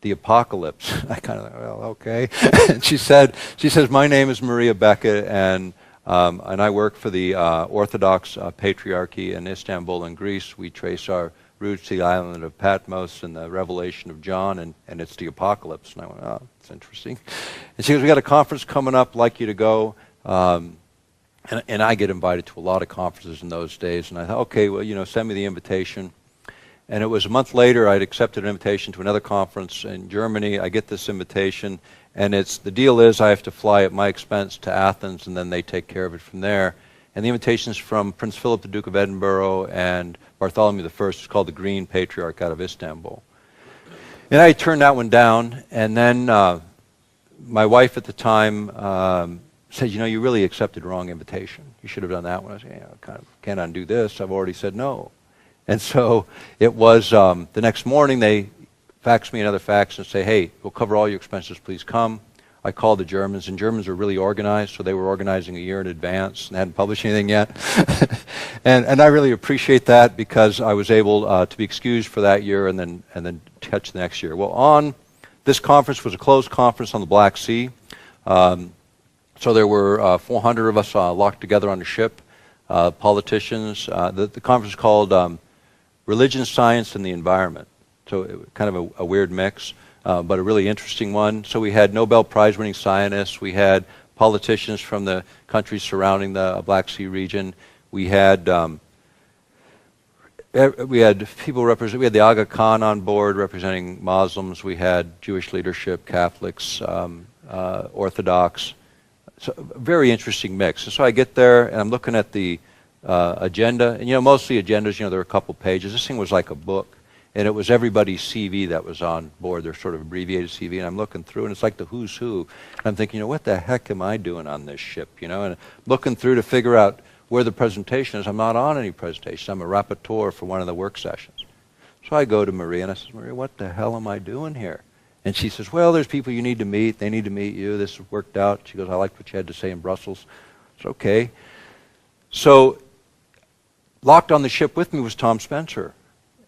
the apocalypse. I kind of, well, okay. And she says, my name is Maria Beckett, and I work for the Orthodox Patriarchy in Istanbul in Greece. We trace our roots to the island of Patmos and the revelation of John, and it's the apocalypse. And I went, oh, that's interesting. And she goes, we got a conference coming up, like you to go. And I get invited to a lot of conferences in those days. And I thought, okay, well, send me the invitation. And it was a month later, I'd accepted an invitation to another conference in Germany. I get this invitation, and the deal is I have to fly at my expense to Athens, and then they take care of it from there. And the invitation is from Prince Philip, the Duke of Edinburgh, and Bartholomew I. It's called the Green Patriarch out of Istanbul. And I turned that one down, and then my wife at the time said, you really accepted the wrong invitation. You should have done that one. I said, I kind of can't undo this. I've already said no. And so it was the next morning they faxed me another fax and say, hey, we'll cover all your expenses, please come. I called the Germans, and Germans were really organized, so they were organizing a year in advance and hadn't published anything yet. and I really appreciate that because I was able to be excused for that year and then catch the next year. Well, this conference was a closed conference on the Black Sea. So there were 400 of us locked together on a ship, politicians. The conference was called Religion, Science, and the Environment. So it was kind of a weird mix, but a really interesting one. So we had Nobel Prize-winning scientists. We had politicians from the countries surrounding the Black Sea region. We had people represent. We had the Aga Khan on board representing Muslims. We had Jewish leadership, Catholics, Orthodox. So a very interesting mix. And so I get there, and I'm looking at the agenda. And, mostly agendas, there are a couple pages. This thing was like a book, and it was everybody's CV that was on board, their sort of abbreviated CV. And I'm looking through, and it's like the who's who. And I'm thinking, what the heck am I doing on this ship, And looking through to figure out where the presentation is. I'm not on any presentation. I'm a rapporteur for one of the work sessions. So I go to Maria, and I said, Maria, what the hell am I doing here? And she says, well, there's people you need to meet. They need to meet you. This has worked out. She goes, I liked what you had to say in Brussels. It's okay. So locked on the ship with me was Tom Spencer.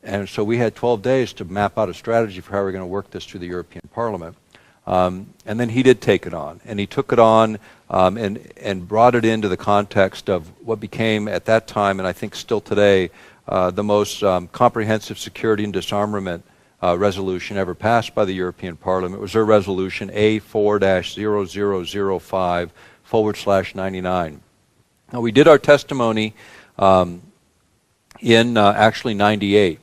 And so we had 12 days to map out a strategy for how we're going to work this through the European Parliament. And then he did take it on. And he took it on and brought it into the context of what became at that time, and I think still today, the most comprehensive security and disarmament resolution ever passed by the European Parliament. It was their resolution A4-0005/99. Now, we did our testimony in actually 98.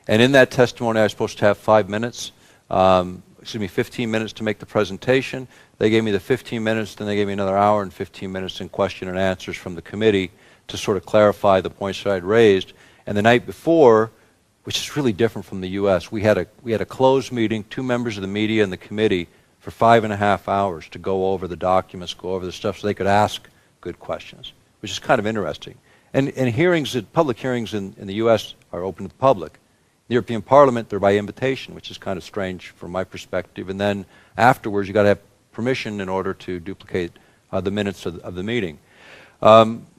And in that testimony, I was supposed to have 5 minutes, 15 minutes to make the presentation. They gave me the 15 minutes, then they gave me another hour and 15 minutes in question and answers from the committee to sort of clarify the points that I'd raised. And the night before, which is really different from the U.S., we had a closed meeting, 2 members of the media and the committee, for 5.5 hours to go over the documents, go over the stuff so they could ask good questions, which is kind of interesting. And hearings, public hearings in the U.S. are open to the public. The European Parliament, they're by invitation, which is kind of strange from my perspective. And then afterwards, you've got to have permission in order to duplicate the minutes of the meeting.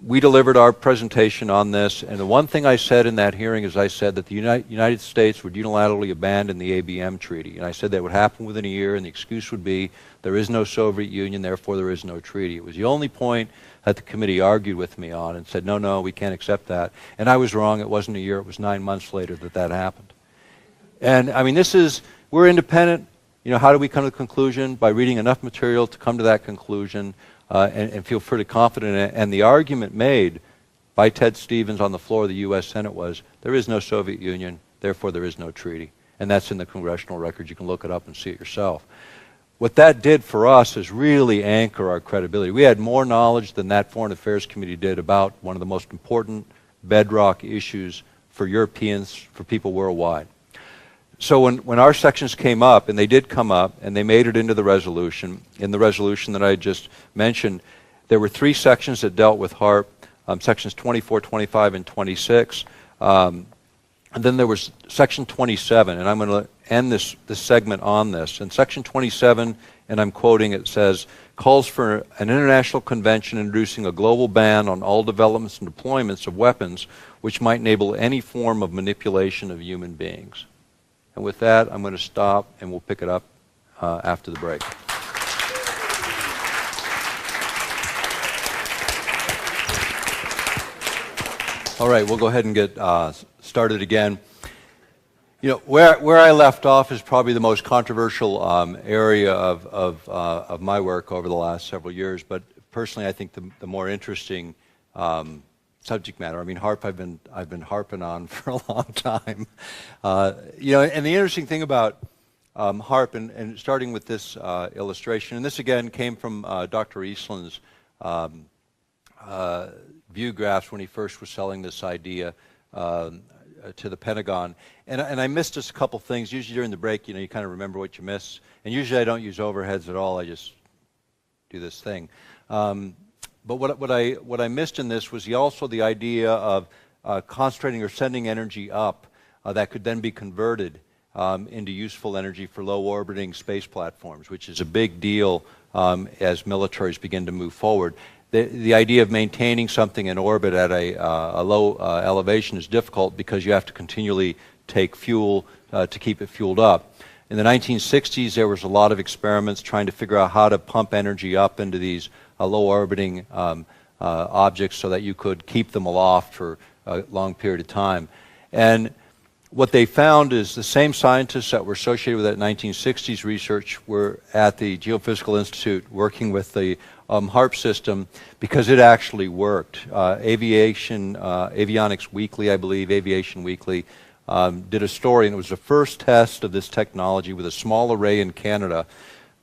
We delivered our presentation on this, and the one thing I said in that hearing is I said that the United States would unilaterally abandon the ABM treaty. And I said that would happen within a year, and the excuse would be there is no Soviet Union, therefore there is no treaty. It was the only point that the committee argued with me on and said, no, we can't accept that. And I was wrong. It wasn't a year. It was 9 months later that happened. And, I mean, we're independent. How do we come to the conclusion? By reading enough material to come to that conclusion and feel pretty confident in it. And the argument made by Ted Stevens on the floor of the U.S. Senate was, there is no Soviet Union, therefore there is no treaty. And that's in the congressional record. You can look it up and see it yourself. What that did for us is really anchor our credibility. We had more knowledge than that Foreign Affairs Committee did about one of the most important bedrock issues for Europeans, for people worldwide. So when our sections came up, and they did come up, and they made it into the resolution, in the resolution that I just mentioned, there were 3 sections that dealt with HAARP. sections 24, 25, and 26. And then there was section 27, and I'm going to end this segment on this. In section 27, and I'm quoting, it says, calls for an international convention introducing a global ban on all developments and deployments of weapons which might enable any form of manipulation of human beings. And with that, I'm going to stop, and we'll pick it up after the break. All right, we'll go ahead and get started again. You know, where I left off is probably the most controversial area of my work over the last several years, but personally I think the more interesting subject matter. I mean, HAARP I've been harping on for a long time. You know, and the interesting thing about HAARP, and starting with this illustration, and this again came from Dr. Eastland's view graphs when he first was selling this idea to the Pentagon. And I missed just a couple things. Usually during the break, you know, you kind of remember what you miss. And usually I don't use overheads at all. I just do this thing. But what I missed in this was also the idea of concentrating or sending energy up that could then be converted into useful energy for low-orbiting space platforms, which is a big deal as militaries begin to move forward. The idea of maintaining something in orbit at a low elevation is difficult because you have to continually take fuel to keep it fueled up. In the 1960s, there was a lot of experiments trying to figure out how to pump energy up into these low-orbiting objects so that you could keep them aloft for a long period of time. And what they found is the same scientists that were associated with that 1960s research were at the Geophysical Institute working with the HAARP system because it actually worked. Avionics Weekly, I believe, Aviation Weekly, did a story, and it was the first test of this technology with a small array in Canada.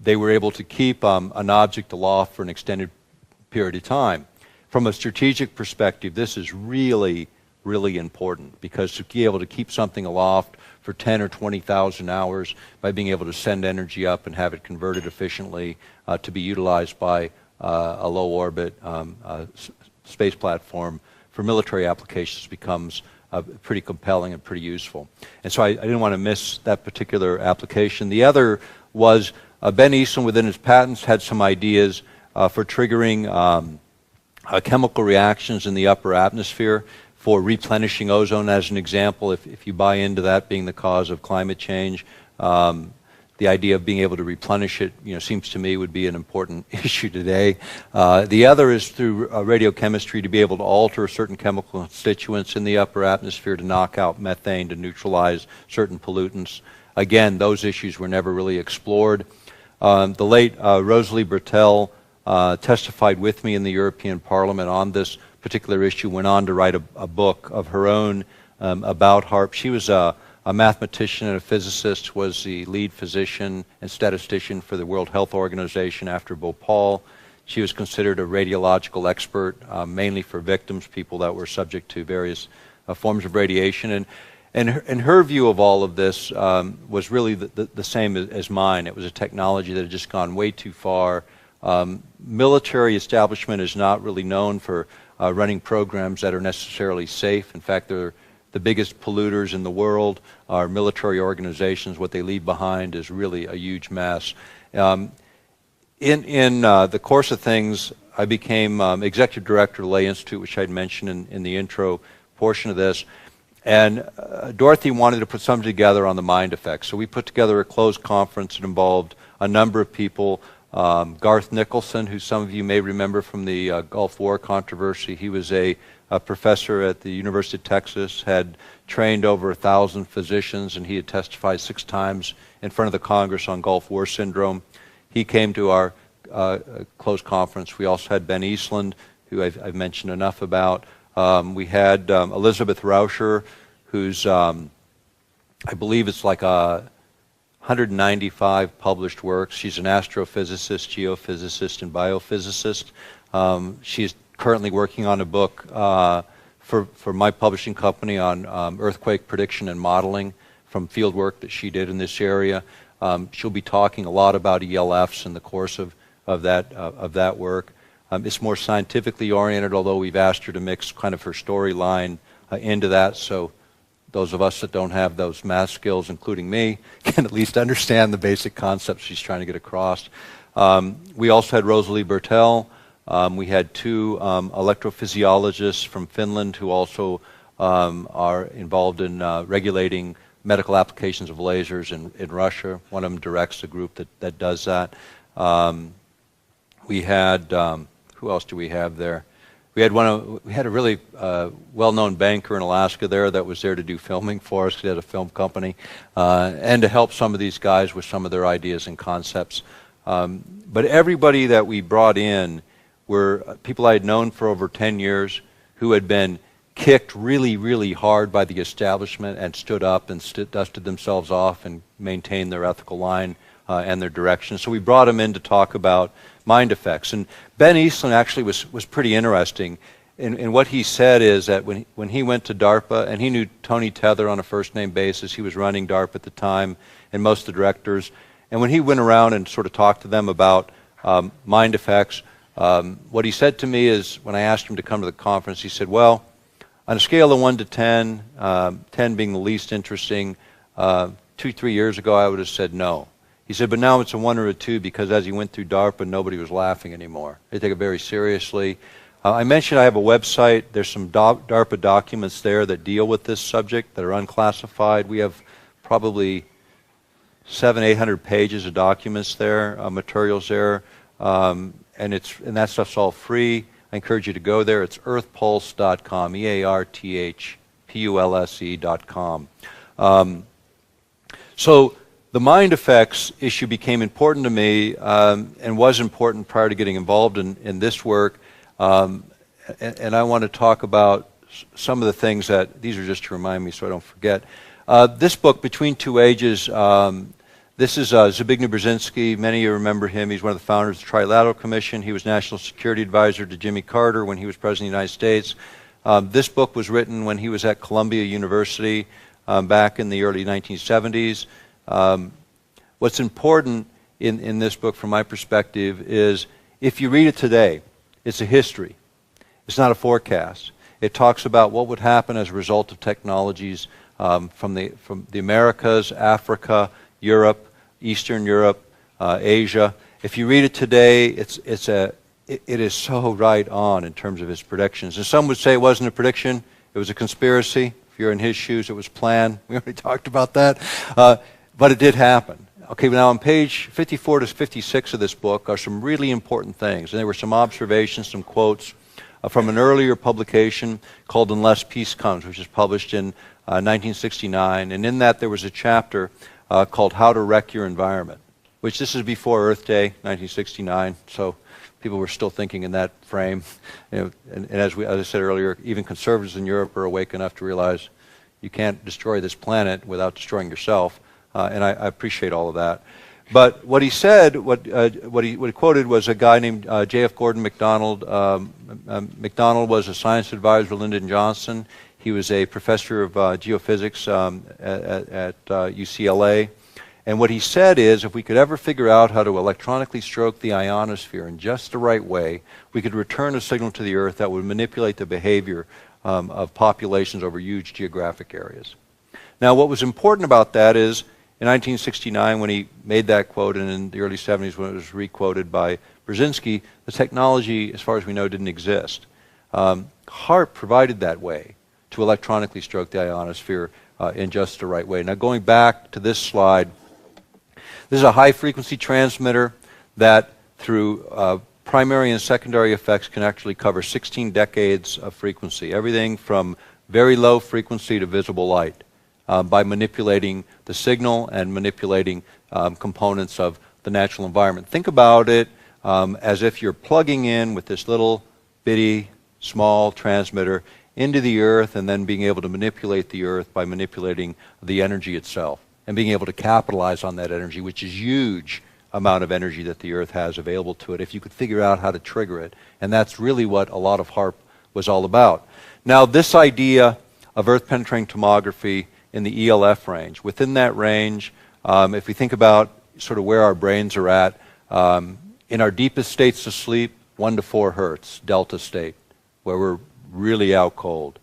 They were able to keep an object aloft for an extended period of time. From a strategic perspective, this is really important, because to be able to keep something aloft for 10 or 20,000 hours by being able to send energy up and have it converted efficiently to be utilized by a low orbit space platform for military applications becomes pretty compelling and pretty useful. And so I didn't want to miss that particular application. The other was Ben Eastland, within his patents, had some ideas for triggering chemical reactions in the upper atmosphere for replenishing ozone, as an example. If you buy into that being the cause of climate change, the idea of being able to replenish it, you know, seems to me would be an important issue today. The other is through radiochemistry to be able to alter certain chemical constituents in the upper atmosphere to knock out methane, to neutralize certain pollutants. Again, those issues were never really explored. The late Rosalie Bertell testified with me in the European Parliament on this particular issue, went on to write a book of her own about HAARP. She was a mathematician and a physicist, was the lead physician and statistician for the World Health Organization after Bhopal. She was considered a radiological expert, mainly for victims, people that were subject to various forms of radiation. And her view of all of this was really the same as mine. It was a technology that had just gone way too far. Military establishment is not really known for running programs that are necessarily safe. In fact, they're the biggest polluters in the world. Our military organizations, what they leave behind is really a huge mess. In the course of things, I became executive director of the Lay Institute, which I'd mentioned in the intro portion of this. And Dorothy wanted to put something together on the mind effects. So we put together a closed conference that involved a number of people. Garth Nicholson, who some of you may remember from the Gulf War controversy. He was a professor at the University of Texas, had trained over 1,000 physicians, and he had testified 6 times in front of the Congress on Gulf War syndrome. He came to our closed conference. We also had Ben Eastland, who I've mentioned enough about. We had Elizabeth Rauscher, who's, I believe it's like 195 published works. She's an astrophysicist, geophysicist, and biophysicist. She's currently working on a book for my publishing company on earthquake prediction and modeling from field work that she did in this area. She'll be talking a lot about ELFs in the course of that work. It's more scientifically oriented, although we've asked her to mix kind of her storyline into that, so those of us that don't have those math skills, including me, can at least understand the basic concepts she's trying to get across. We also had Rosalie Bertel. We had two electrophysiologists from Finland who also are involved in regulating medical applications of lasers in Russia. One of them directs the group that does that. We had, who else do we have there? We had a really well-known banker in Alaska there that was there to do filming for us. He had a film company, and to help some of these guys with some of their ideas and concepts. But everybody that we brought in were people I had known for over 10 years who had been kicked really, really hard by the establishment and stood up and dusted themselves off and maintained their ethical line and their direction. So we brought them in to talk about mind effects. And Ben Eastland actually was pretty interesting. And what he said is that when he went to DARPA, and he knew Tony Tether on a first-name basis, he was running DARPA at the time, and most of the directors. And when he went around and sort of talked to them about mind effects, what he said to me is, when I asked him to come to the conference, he said, well, on a scale of 1 to 10, 10 being the least interesting, 2-3 years ago I would have said no. He said, but now it's a 1 or a 2 because as he went through DARPA, nobody was laughing anymore. They take it very seriously. I mentioned I have a website. There's some DARPA documents there that deal with this subject that are unclassified. We have probably 700-800 pages of documents there, materials there, and that stuff's all free. I encourage you to go there. It's earthpulse.com, EARTHPULSE.com. So the mind effects issue became important to me and was important prior to getting involved in this work. And I want to talk about some of the things that, these are just to remind me so I don't forget. This book, Between Two Ages, this is Zbigniew Brzezinski. Many of you remember him. He's one of the founders of the Trilateral Commission. He was National Security Advisor to Jimmy Carter when he was President of the United States. This book was written when he was at Columbia University back in the early 1970s. What's important in this book from my perspective is if you read it today, it's a history. It's not a forecast. It talks about what would happen as a result of technologies from the Americas, Africa, Europe, Eastern Europe, Asia. If you read it today, it is so right on in terms of its predictions. And some would say it wasn't a prediction, it was a conspiracy. If you're in his shoes, it was planned. We already talked about that. But it did happen. Okay, now on page 54 to 56 of this book are some really important things. And there were some observations, some quotes from an earlier publication called Unless Peace Comes, which was published in 1969. And in that there was a chapter called How to Wreck Your Environment, which this is before Earth Day, 1969. So people were still thinking in that frame. And as I said earlier, even conservatives in Europe are awake enough to realize you can't destroy this planet without destroying yourself. And I appreciate all of that. But what he said, what he quoted was a guy named J.F. Gordon MacDonald. MacDonald was a science advisor to Lyndon Johnson. He was a professor of geophysics at UCLA. And what he said is, if we could ever figure out how to electronically stroke the ionosphere in just the right way, we could return a signal to the Earth that would manipulate the behavior of populations over huge geographic areas. Now, what was important about that is, in 1969, when he made that quote, and in the early 70s when it was re-quoted by Brzezinski, the technology, as far as we know, didn't exist. HAARP provided that way to electronically stroke the ionosphere in just the right way. Now, going back to this slide, this is a high-frequency transmitter that, through primary and secondary effects, can actually cover 16 decades of frequency, everything from very low frequency to visible light. By manipulating the signal and manipulating components of the natural environment. Think about it as if you're plugging in with this little bitty small transmitter into the Earth and then being able to manipulate the Earth by manipulating the energy itself and being able to capitalize on that energy, which is huge amount of energy that the Earth has available to it if you could figure out how to trigger it. And that's really what a lot of HAARP was all about. Now, this idea of Earth-penetrating tomography in the ELF range. Within that range, if we think about sort of where our brains are at, in our deepest states of sleep, 1 to 4 hertz, delta state, where we're really out cold.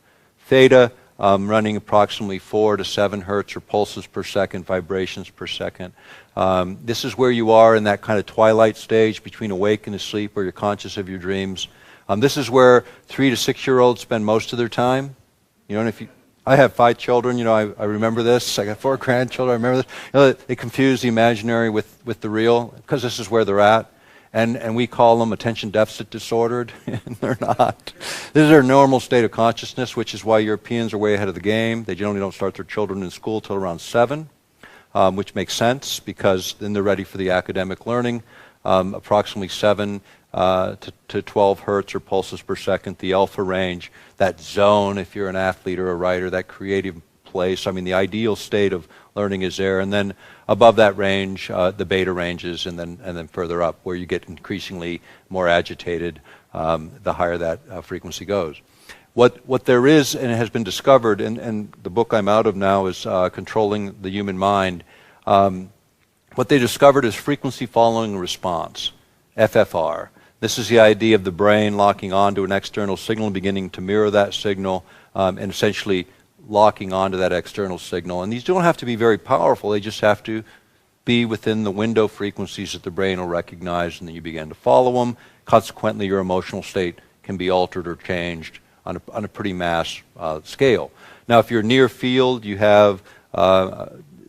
Theta, running approximately 4 to 7 hertz or pulses per second, vibrations per second. This is where you are in that kind of twilight stage between awake and asleep, where you're conscious of your dreams. This is where 3 to 6-year-olds spend most of their time. You know, and if you, I have 5 children, you know, I remember this. I got 4 grandchildren, I remember this. You know, they confuse the imaginary with the real, because this is where they're at. And we call them attention deficit disordered, and they're not. This is their normal state of consciousness, which is why Europeans are way ahead of the game. They generally don't start their children in school till around 7, which makes sense, because then they're ready for the academic learning. Approximately 7 to 12 hertz or pulses per second, the alpha range, that zone, if you're an athlete or a writer, that creative place. I mean, the ideal state of learning is there. And then above that range, the beta ranges, and then further up, where you get increasingly more agitated, the higher that frequency goes. What there is, and it has been discovered, and the book I'm out of now is Controlling the Human Mind. What they discovered is frequency following response, FFR. This is the idea of the brain locking onto an external signal and beginning to mirror that signal, and essentially locking onto that external signal. And these don't have to be very powerful, they just have to be within the window frequencies that the brain will recognize, and then you begin to follow them. Consequently, your emotional state can be altered or changed on a pretty mass scale. Now, if you're near field, you have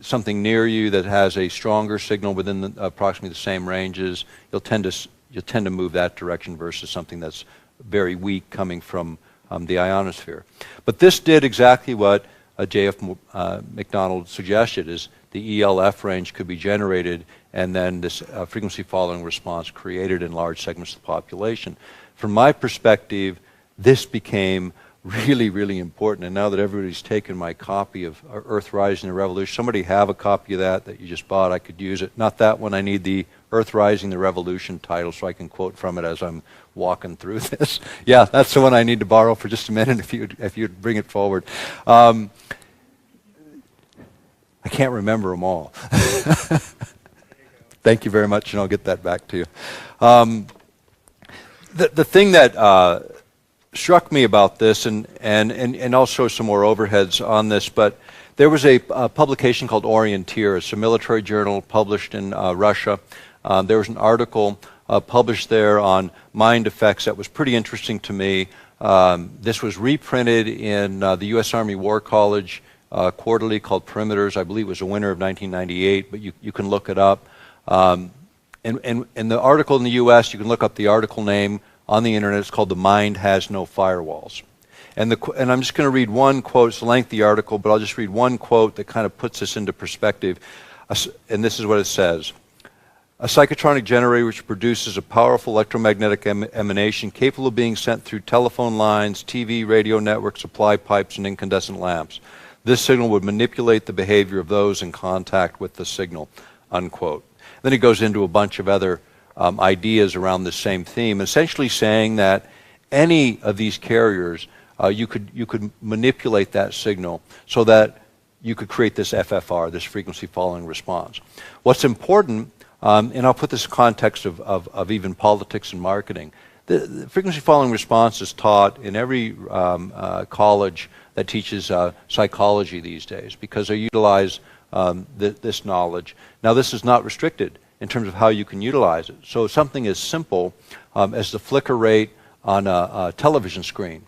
something near you that has a stronger signal within approximately the same ranges, you'll tend to move that direction versus something that's very weak coming from the ionosphere. But this did exactly what J.F. McDonald suggested, is the ELF range could be generated, and then this frequency following response created in large segments of the population. From my perspective, this became really, really important. And now that everybody's taken my copy of Earth Rising the Revolution, somebody have a copy of that you just bought, I could use it. Not that one, I need the Earth Rising the Revolution title so I can quote from it as I'm walking through this. Yeah, that's the one I need to borrow for just a minute if you'd bring it forward. I can't remember them all. Thank you very much, and I'll get that back to you. The thing that struck me about this, and I'll show some more overheads on this, but there was a publication called Orienteer. It's a military journal published in Russia. There was an article published there on mind effects that was pretty interesting to me. This was reprinted in the U.S. Army War College quarterly called Perimeters. I believe it was a winter of 1998, but you can look it up. And the article in the U.S., you can look up the article name on the internet. It's called "The Mind Has No Firewalls." And I'm just going to read one quote. It's a lengthy article, but I'll just read one quote that kind of puts this into perspective. And this is what it says. A psychotronic generator which produces a powerful electromagnetic emanation capable of being sent through telephone lines, TV, radio networks, supply pipes, and incandescent lamps. This signal would manipulate the behavior of those in contact with the signal, unquote. Then it goes into a bunch of other ideas around the same theme, essentially saying that any of these carriers, you could manipulate that signal so that you could create this FFR, this frequency following response. What's important, and I'll put this in context of even politics and marketing, the frequency following response is taught in every college that teaches psychology these days, because they utilize this knowledge. Now, this is not restricted in terms of how you can utilize it. So something as simple as the flicker rate on a television screen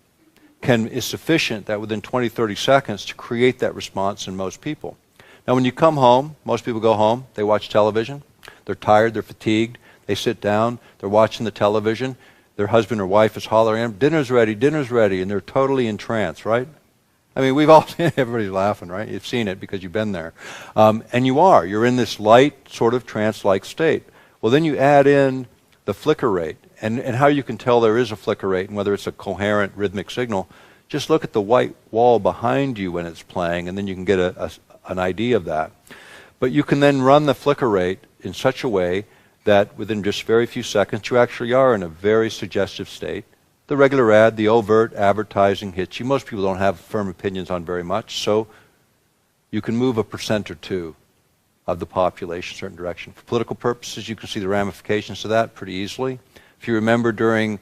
is sufficient that within 20, 30 seconds to create that response in most people. Now, when you come home, most people go home, they watch television, they're tired, they're fatigued, they sit down, they're watching the television, their husband or wife is hollering, dinner's ready, and they're totally entranced, right? I mean, we've all seen it, everybody's laughing, right? You've seen it because you've been there. And you're in this light, sort of trance-like state. Well, then you add in the flicker rate, and how you can tell there is a flicker rate, and whether it's a coherent rhythmic signal, just look at the white wall behind you when it's playing, and then you can get an idea of that. But you can then run the flicker rate in such a way that within just very few seconds, you actually are in a very suggestive state. The regular ad, the overt advertising hits you. Most people don't have firm opinions on very much, so you can move 1% or 2% of the population in a certain direction. For political purposes, you can see the ramifications of that pretty easily. If you remember during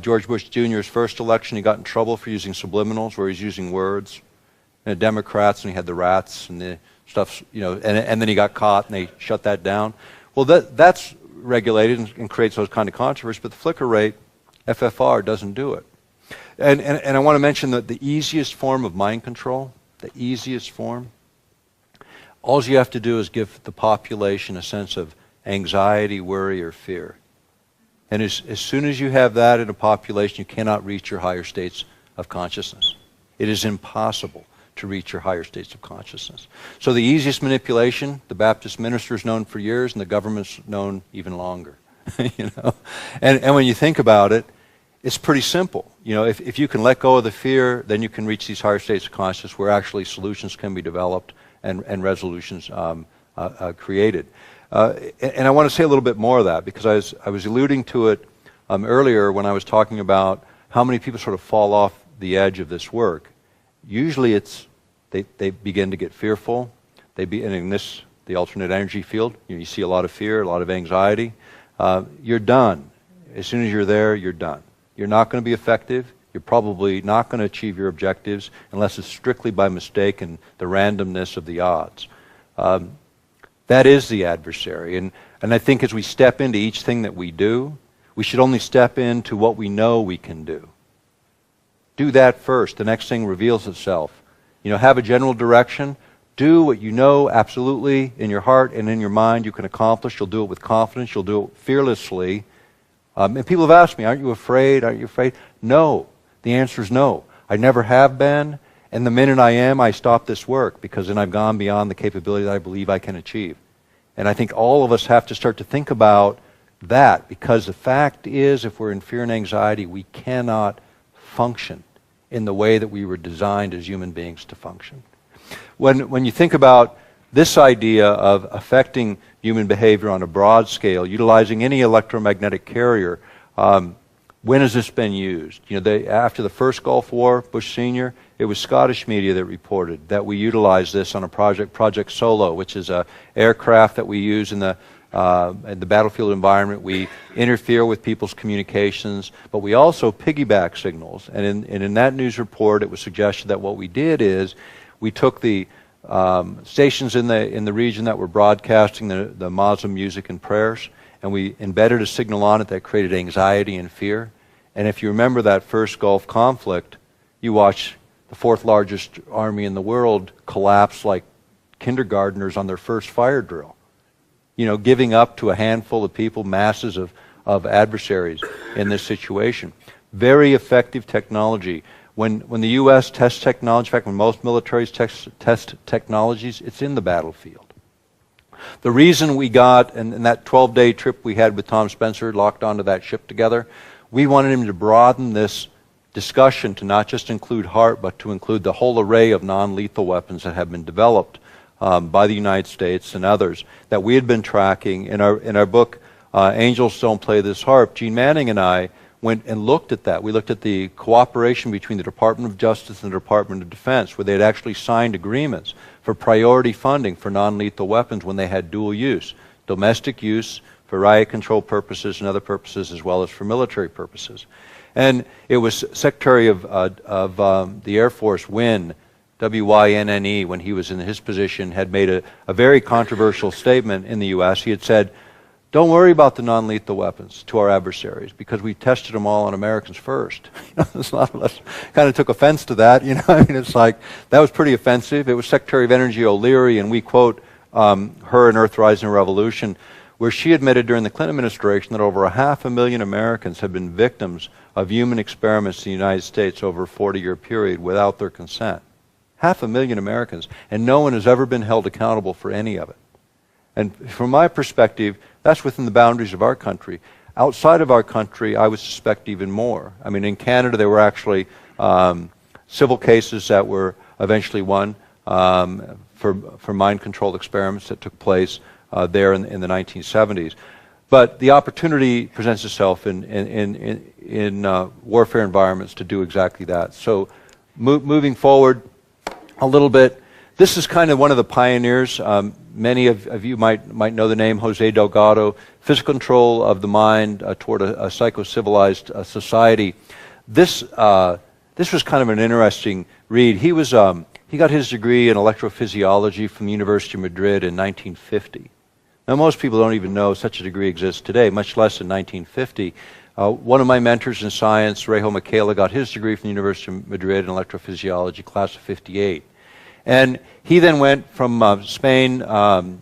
George Bush Jr.'s first election, he got in trouble for using subliminals, where he's using words. And the Democrats, and he had the rats and the stuff, you know, and then he got caught and they shut that down. Well, that's regulated and creates those kind of controversies, but the flicker rate, FFR, doesn't do it. And I want to mention that the easiest form of mind control, the easiest form, all you have to do is give the population a sense of anxiety, worry, or fear. And as soon as you have that in a population, you cannot reach your higher states of consciousness. It is impossible to reach your higher states of consciousness. So the easiest manipulation, the Baptist minister's known for years, and the government's known even longer. You know? And when you think about it, it's pretty simple. You know, if you can let go of the fear, then you can reach these higher states of consciousness where actually solutions can be developed and resolutions created. And I want to say a little bit more of that, because I was alluding to it earlier when I was talking about how many people sort of fall off the edge of this work. Usually it's they begin to get fearful. And in this, the alternate energy field, you see a lot of fear, a lot of anxiety. You're done. As soon as you're there, you're done. You're not going to be effective. You're probably not going to achieve your objectives unless it's strictly by mistake and the randomness of the odds. That is the adversary. And I think as we step into each thing that we do, we should only step into what we know we can do. Do that first. The next thing reveals itself. You know, have a general direction. Do what you know absolutely in your heart and in your mind you can accomplish. You'll do it with confidence. You'll do it fearlessly. And people have asked me, aren't you afraid? Aren't you afraid? No. The answer is no. I never have been. And the minute I am, I stop this work, because then I've gone beyond the capability that I believe I can achieve. And I think all of us have to start to think about that, because the fact is, if we're in fear and anxiety, we cannot function in the way that we were designed as human beings to function. When you think about this idea of affecting human behavior on a broad scale, utilizing any electromagnetic carrier, when has this been used? You know, after the first Gulf War, Bush Sr., it was Scottish media that reported that we utilized this on a Project Solo, which is an aircraft that we use in the battlefield environment. We interfere with people's communications, but we also piggyback signals. And in that news report, it was suggested that what we did is we took the stations in the region that were broadcasting the Muslim music and prayers, and we embedded a signal on it that created anxiety and fear. And if you remember that first Gulf conflict, you watch the fourth largest army in the world collapse like kindergartners on their first fire drill. You know, giving up to a handful of people, masses of adversaries in this situation. Very effective technology. When the U.S. tests technology, in fact, when most militaries test technologies, it's in the battlefield. The reason we got, in that 12-day trip we had with Tom Spencer, locked onto that ship together, we wanted him to broaden this discussion to not just include HAARP, but to include the whole array of non-lethal weapons that have been developed by the United States and others that we had been tracking. In our book, Angels Don't Play This HAARP, Gene Manning and I went and looked at that. We looked at the cooperation between the Department of Justice and the Department of Defense, where they had actually signed agreements for priority funding for non-lethal weapons when they had dual use, domestic use for riot control purposes and other purposes, as well as for military purposes. And it was Secretary of the Air Force Wynne, W-Y-N-N-E, when he was in his position, had made a very controversial statement in the U.S. He had said, don't worry about the non-lethal weapons to our adversaries, because we tested them all on Americans first. A lot of us kind of took offense to that. You know, I mean, it's like, that was pretty offensive. It was Secretary of Energy O'Leary, and we quote her in Earthrise and Revolution, where she admitted during the Clinton administration that over 500,000 Americans have been victims of human experiments in the United States over a 40-year period without their consent. 500,000 Americans, and no one has ever been held accountable for any of it. And from my perspective, that's within the boundaries of our country. Outside of our country, I would suspect even more. I mean, in Canada, there were actually civil cases that were eventually won for mind control experiments that took place there in the 1970s. But the opportunity presents itself in warfare environments to do exactly that. So moving forward a little bit, this is kind of one of the pioneers. Many of you might know the name Jose Delgado, Physical Control of the Mind Toward a Psycho-Civilized Society. This was kind of an interesting read. He got his degree in electrophysiology from the University of Madrid in 1950. Now, most people don't even know such a degree exists today, much less in 1950. One of my mentors in science, Rejo Michaela, got his degree from the University of Madrid in electrophysiology, class of 58. And he then went from Spain to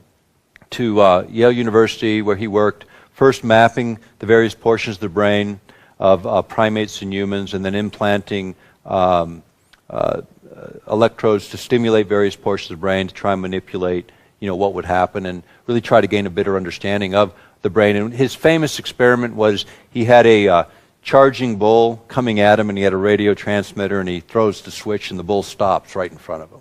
Yale University, where he worked first mapping the various portions of the brain of primates and humans, and then implanting electrodes to stimulate various portions of the brain to try and manipulate, what would happen, and really try to gain a better understanding of the brain. And his famous experiment was he had a charging bull coming at him, and he had a radio transmitter, and he throws the switch, and the bull stops right in front of him.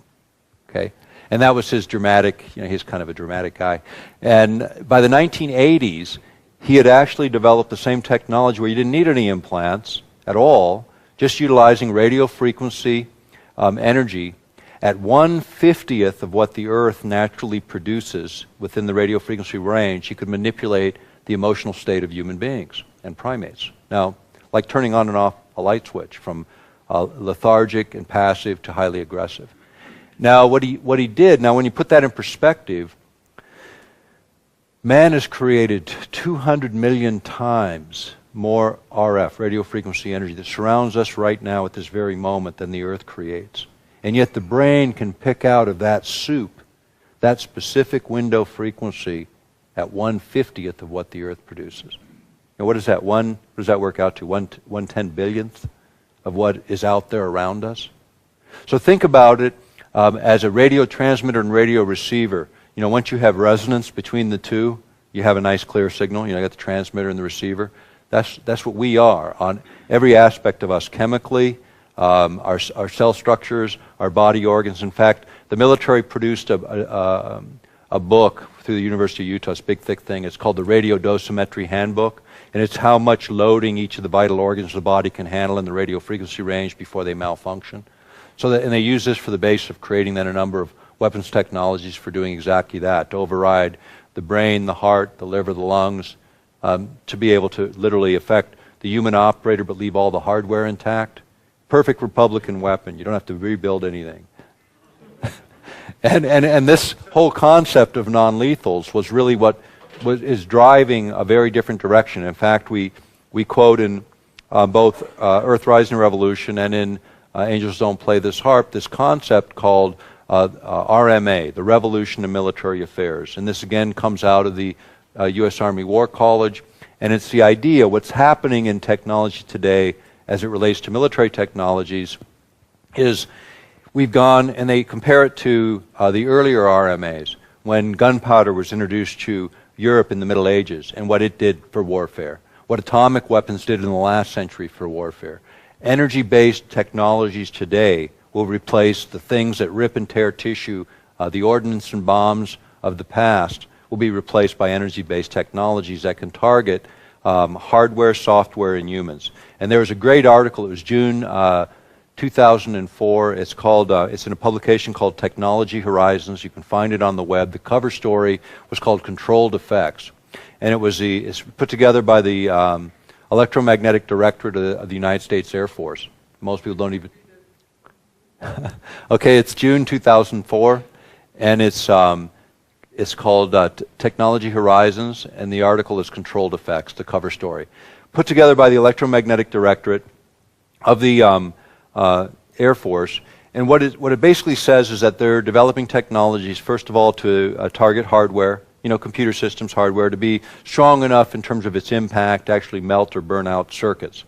Okay, and that was his dramatic. He's kind of a dramatic guy. And by the 1980s, he had actually developed the same technology where you didn't need any implants at all, just utilizing radio frequency energy at 1/50th of what the Earth naturally produces within the radio frequency range. You could manipulate the emotional state of human beings and primates. Now, like turning on and off a light switch from lethargic and passive to highly aggressive. Now, what he did, now when you put that in perspective, man has created 200 million times more RF, radio frequency energy, that surrounds us right now at this very moment than the Earth creates. And yet the brain can pick out of that soup that specific window frequency at 1/50th of what the Earth produces. And what is that? What does that work out to? 1/10 billionth of what is out there around us? So think about it as a radio transmitter and radio receiver. Once you have resonance between the two, you have a nice clear signal. You got the transmitter and the receiver. That's what we are on every aspect of us, chemically, our cell structures, our body organs. In fact, the military produced a book through the University of Utah, this big thick thing. It's called the Radio Dosimetry Handbook, and it's how much loading each of the vital organs of the body can handle in the radio frequency range before they malfunction. And they use this for the base of creating then a number of weapons technologies for doing exactly that, to override the brain, the heart, the liver, the lungs, to be able to literally affect the human operator but leave all the hardware intact. Perfect Republican weapon. You don't have to rebuild anything. and this whole concept of non-lethals was really what is driving a very different direction. In fact, we quote in both Earthrise and Revolution and in Angels Don't Play This HAARP, this concept called RMA, the Revolution in Military Affairs. And this again comes out of the U.S. Army War College. And it's the idea, what's happening in technology today as it relates to military technologies is we've gone, and they compare it to the earlier RMAs, when gunpowder was introduced to Europe in the Middle Ages and what it did for warfare, what atomic weapons did in the last century for warfare. Energy-based technologies today will replace the things that rip and tear tissue. The ordnance and bombs of the past will be replaced by energy-based technologies that can target hardware, software, and humans. And there was a great article, it was June 2004. It's called, it's in a publication called Technology Horizons. You can find it on the web. The cover story was called Controlled Effects. And it's put together by the Electromagnetic Directorate of the United States Air Force. Most people don't even... Okay, it's June 2004, and it's called Technology Horizons, and the article is Controlled Effects, the cover story. Put together by the Electromagnetic Directorate of the Air Force. And what it basically says is that they're developing technologies, first of all, to target hardware, computer systems hardware, to be strong enough in terms of its impact to actually melt or burn out circuits.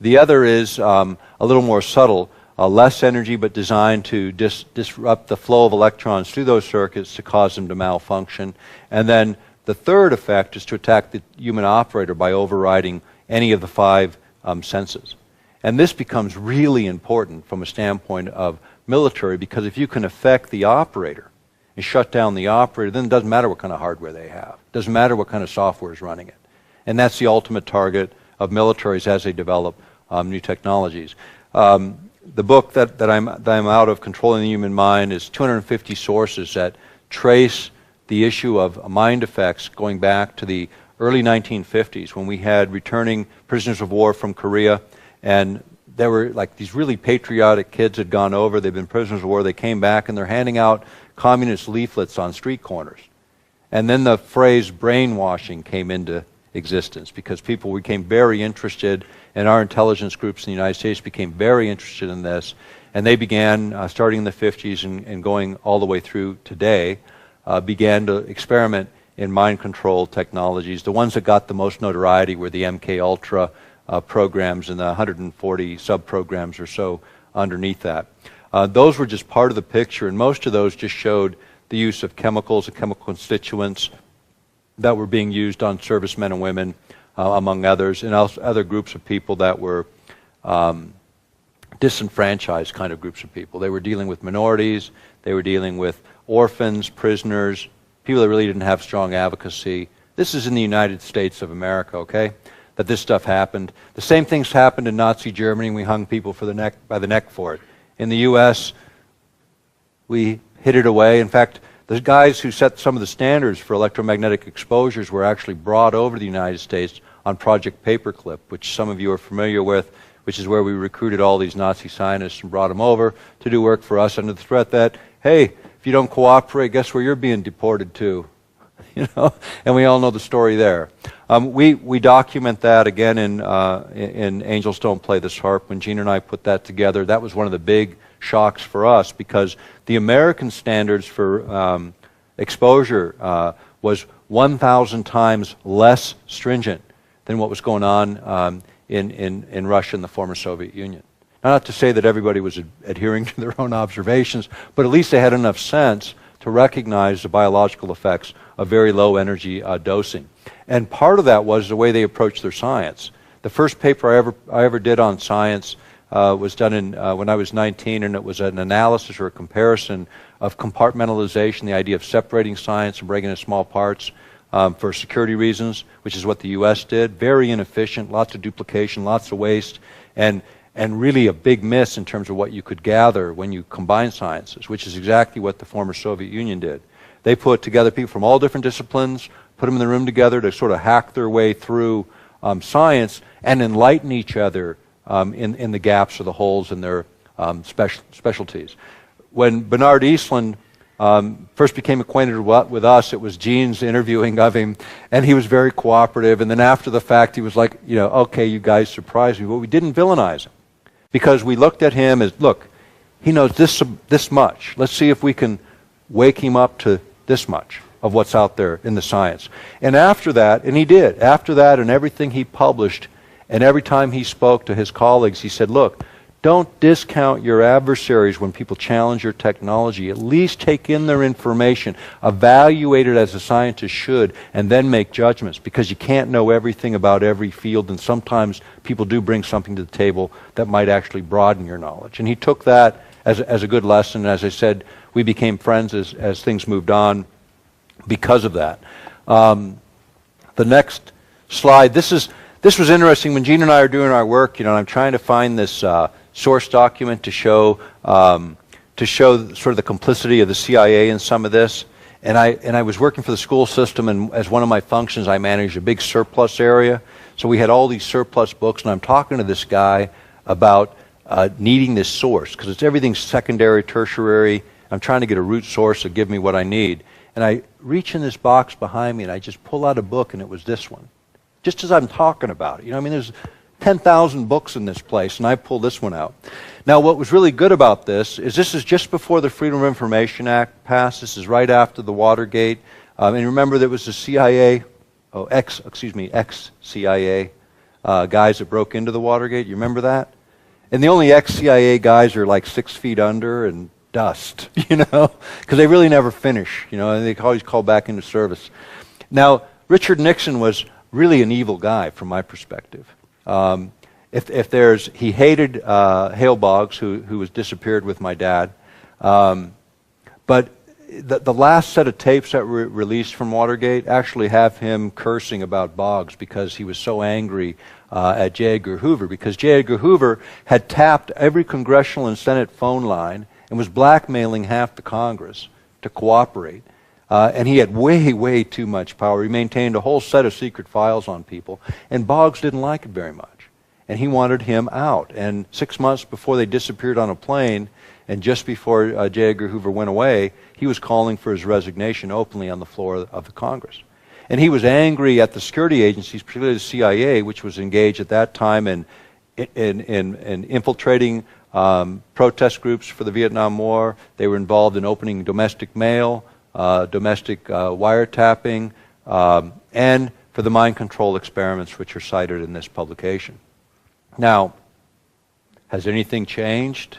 The other is a little more subtle, less energy but designed to disrupt the flow of electrons through those circuits to cause them to malfunction. And then the third effect is to attack the human operator by overriding any of the 5 senses. And this becomes really important from a standpoint of military, because if you can affect the operator and shut down the operator, then it doesn't matter what kind of hardware they have. It doesn't matter what kind of software is running it. And that's the ultimate target of militaries as they develop new technologies. The book that I'm out of, Controlling the Human Mind, is 250 sources that trace the issue of mind effects going back to the early 1950s when we had returning prisoners of war from Korea, and there were like these really patriotic kids had gone over, they'd been prisoners of war, they came back and they're handing out communist leaflets on street corners. And then the phrase brainwashing came into existence because people became very interested, and our intelligence groups in the United States became very interested in this, and they began, starting in the 50s and going all the way through today, began to experiment in mind control technologies. The ones that got the most notoriety were the MK Ultra programs and the 140 sub-programs or so underneath that. Those were just part of the picture, and most of those just showed the use of chemicals and chemical constituents that were being used on servicemen and women, among others, and also other groups of people that were disenfranchised kind of groups of people. They were dealing with minorities, they were dealing with orphans, prisoners, people that really didn't have strong advocacy. This is in the United States of America, okay, that this stuff happened. The same things happened in Nazi Germany, and we hung people by the neck for it. In the U.S., we hid it away. In fact, the guys who set some of the standards for electromagnetic exposures were actually brought over to the United States on Project Paperclip, which some of you are familiar with, which is where we recruited all these Nazi scientists and brought them over to do work for us under the threat that, hey, if you don't cooperate, guess where you're being deported to? You know, and we all know the story there. We document that again in Angels Don't Play This Harp. When Gene and I put that together, that was one of the big shocks for us because the American standards for exposure was 1,000 times less stringent than what was going on in Russia and the former Soviet Union. Now, not to say that everybody was adhering to their own observations, but at least they had enough sense to recognize the biological effects of very low energy dosing. And part of that was the way they approached their science. The first paper I ever did on science was done when I was 19, and it was an analysis or a comparison of compartmentalization, the idea of separating science and breaking it into small parts for security reasons, which is what the U.S. did. Very inefficient, lots of duplication, lots of waste, and really a big miss in terms of what you could gather when you combine sciences, which is exactly what the former Soviet Union did. They put together people from all different disciplines, put them in the room together to sort of hack their way through science and enlighten each other in the gaps or the holes in their specialties. When Bernard Eastland first became acquainted with us, it was Gene's interviewing of him, and he was very cooperative, and then after the fact he was like, you know, okay, you guys surprised me, but we didn't villainize him because we looked at him as, look, he knows this much. Let's see if we can wake him up to this much of what's out there in the science. And after that, and he did, after that and everything he published, and every time he spoke to his colleagues, he said, look, don't discount your adversaries when people challenge your technology. At least take in their information, evaluate it as a scientist should, and then make judgments, because you can't know everything about every field, and sometimes people do bring something to the table that might actually broaden your knowledge. And he took that as a good lesson. As I said, we became friends as things moved on because of that. The next slide, this was interesting. When Gene and I are doing our work, you know, I'm trying to find this source document to show sort of the complicity of the CIA in some of this. And I was working for the school system, and as one of my functions, I managed a big surplus area. So we had all these surplus books, and I'm talking to this guy about needing this source, because it's everything secondary, tertiary. I'm trying to get a root source to give me what I need. And I reach in this box behind me, and I just pull out a book, and it was this one. Just as I'm talking about it. You know, I mean, there's 10,000 books in this place, and I pulled this one out. Now, what was really good about this is just before the Freedom of Information Act passed. This is right after the Watergate. And remember, there was the CIA, ex-CIA guys that broke into the Watergate. You remember that? And the only ex-CIA guys are like 6 feet under and dust, you know, because they really never finish, you know, and they always call back into service. Now, Richard Nixon was really an evil guy from my perspective. He hated Hale Boggs, who was disappeared with my dad. But the last set of tapes that were released from Watergate actually have him cursing about Boggs because he was so angry at J. Edgar Hoover, because J. Edgar Hoover had tapped every congressional and Senate phone line and was blackmailing half the Congress to cooperate. And he had way, way too much power. He maintained a whole set of secret files on people, and Boggs didn't like it very much. And he wanted him out. And 6 months before they disappeared on a plane, and just before J. Edgar Hoover went away, he was calling for his resignation openly on the floor of the Congress. And he was angry at the security agencies, particularly the CIA, which was engaged at that time in infiltrating protest groups for the Vietnam War. They were involved in opening domestic mail, domestic wiretapping, and for the mind control experiments which are cited in this publication. Now, has anything changed?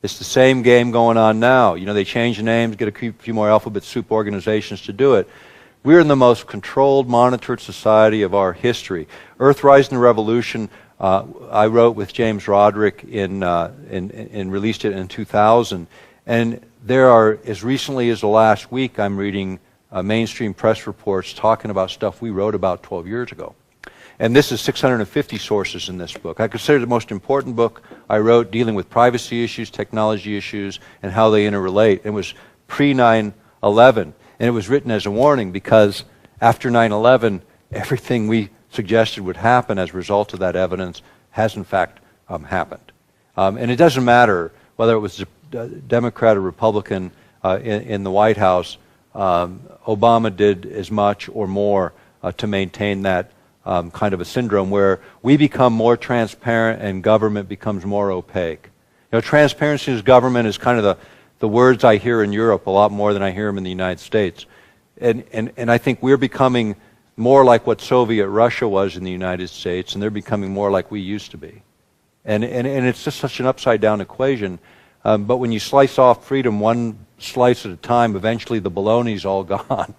It's the same game going on now. You know, they change the names, get a few more alphabet soup organizations to do it. We're in the most controlled, monitored society of our history. Earthrise and the Revolution, I wrote with James Roderick and released it in 2000. And there are, as recently as the last week, I'm reading mainstream press reports talking about stuff we wrote about 12 years ago. And this is 650 sources in this book. I consider it the most important book I wrote dealing with privacy issues, technology issues, and how they interrelate. It was pre-9/11, and it was written as a warning because after 9/11, everything we suggested would happen as a result of that evidence has in fact happened. And it doesn't matter whether it was a Democrat or Republican in the White House, Obama did as much or more to maintain that kind of a syndrome where we become more transparent and government becomes more opaque. You know, transparency in government is kind of the words I hear in Europe a lot more than I hear them in the United States. And I think we're becoming more like what Soviet Russia was in the United States, and they're becoming more like we used to be. And it's just such an upside-down equation. But when you slice off freedom one slice at a time, eventually the baloney's all gone.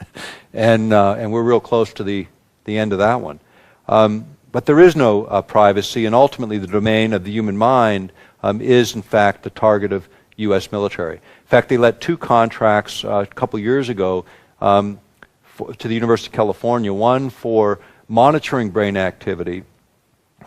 And we're real close to the end of that one. But there is no privacy, and ultimately the domain of the human mind is, in fact, the target of U.S. military. In fact, they let 2 contracts a couple years ago to the University of California, one for monitoring brain activity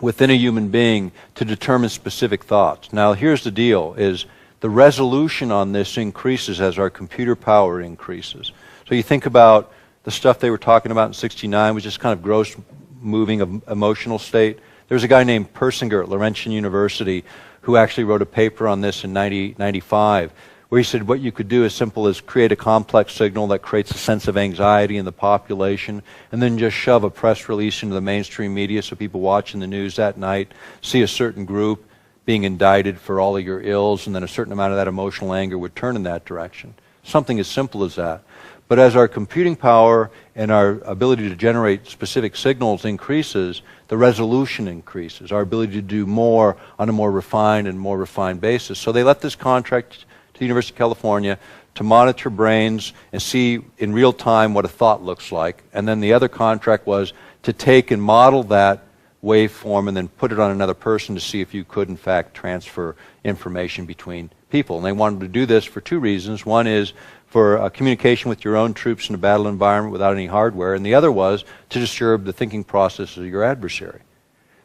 within a human being to determine specific thoughts. Now, here's the deal, is the resolution on this increases as our computer power increases. So you think about the stuff they were talking about in '69 was just kind of gross moving of emotional state. There's a guy named Persinger at Laurentian University who actually wrote a paper on this in 1995, where he said what you could do as simple as create a complex signal that creates a sense of anxiety in the population, and then just shove a press release into the mainstream media so people watching the news that night see a certain group being indicted for all of your ills, and then a certain amount of that emotional anger would turn in that direction. Something as simple as that. But as our computing power and our ability to generate specific signals increases, the resolution increases, our ability to do more on a more refined basis. So they let this contract to the University of California to monitor brains and see in real time what a thought looks like. And then the other contract was to take and model that waveform and then put it on another person to see if you could in fact transfer information between people. And they wanted to do this for 2 reasons. One is for communication with your own troops in a battle environment without any hardware, and the other was to disturb the thinking process of your adversary.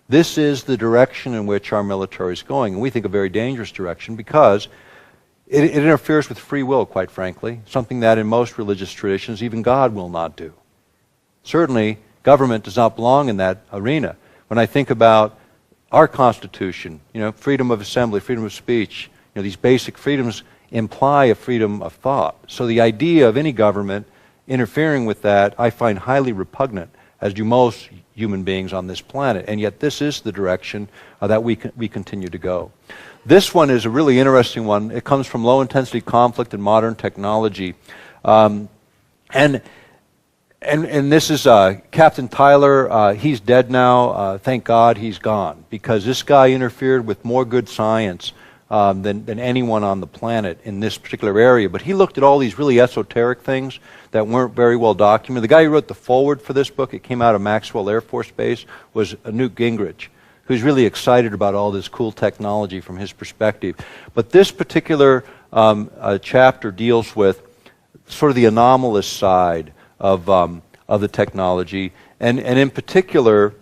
This is the direction in which our military is going, and we think a very dangerous direction because it interferes with free will, quite frankly, something that in most religious traditions even God will not do. Certainly, government does not belong in that arena. When I think about our Constitution, you know, freedom of assembly, freedom of speech, you know, these basic freedoms imply a freedom of thought. So the idea of any government interfering with that I find highly repugnant, as do most human beings on this planet. And yet this is the direction that we continue to go. This one is a really interesting one. It comes from low-intensity conflict and modern technology. And this is Captain Tyler. He's dead now. Thank God he's gone, because this guy interfered with more good science than anyone on the planet in this particular area. But he looked at all these really esoteric things that weren't very well documented. The guy who wrote the foreword for this book, it came out of Maxwell Air Force Base, was Newt Gingrich, who's really excited about all this cool technology from his perspective. But this particular chapter deals with sort of the anomalous side of the technology. And in particular,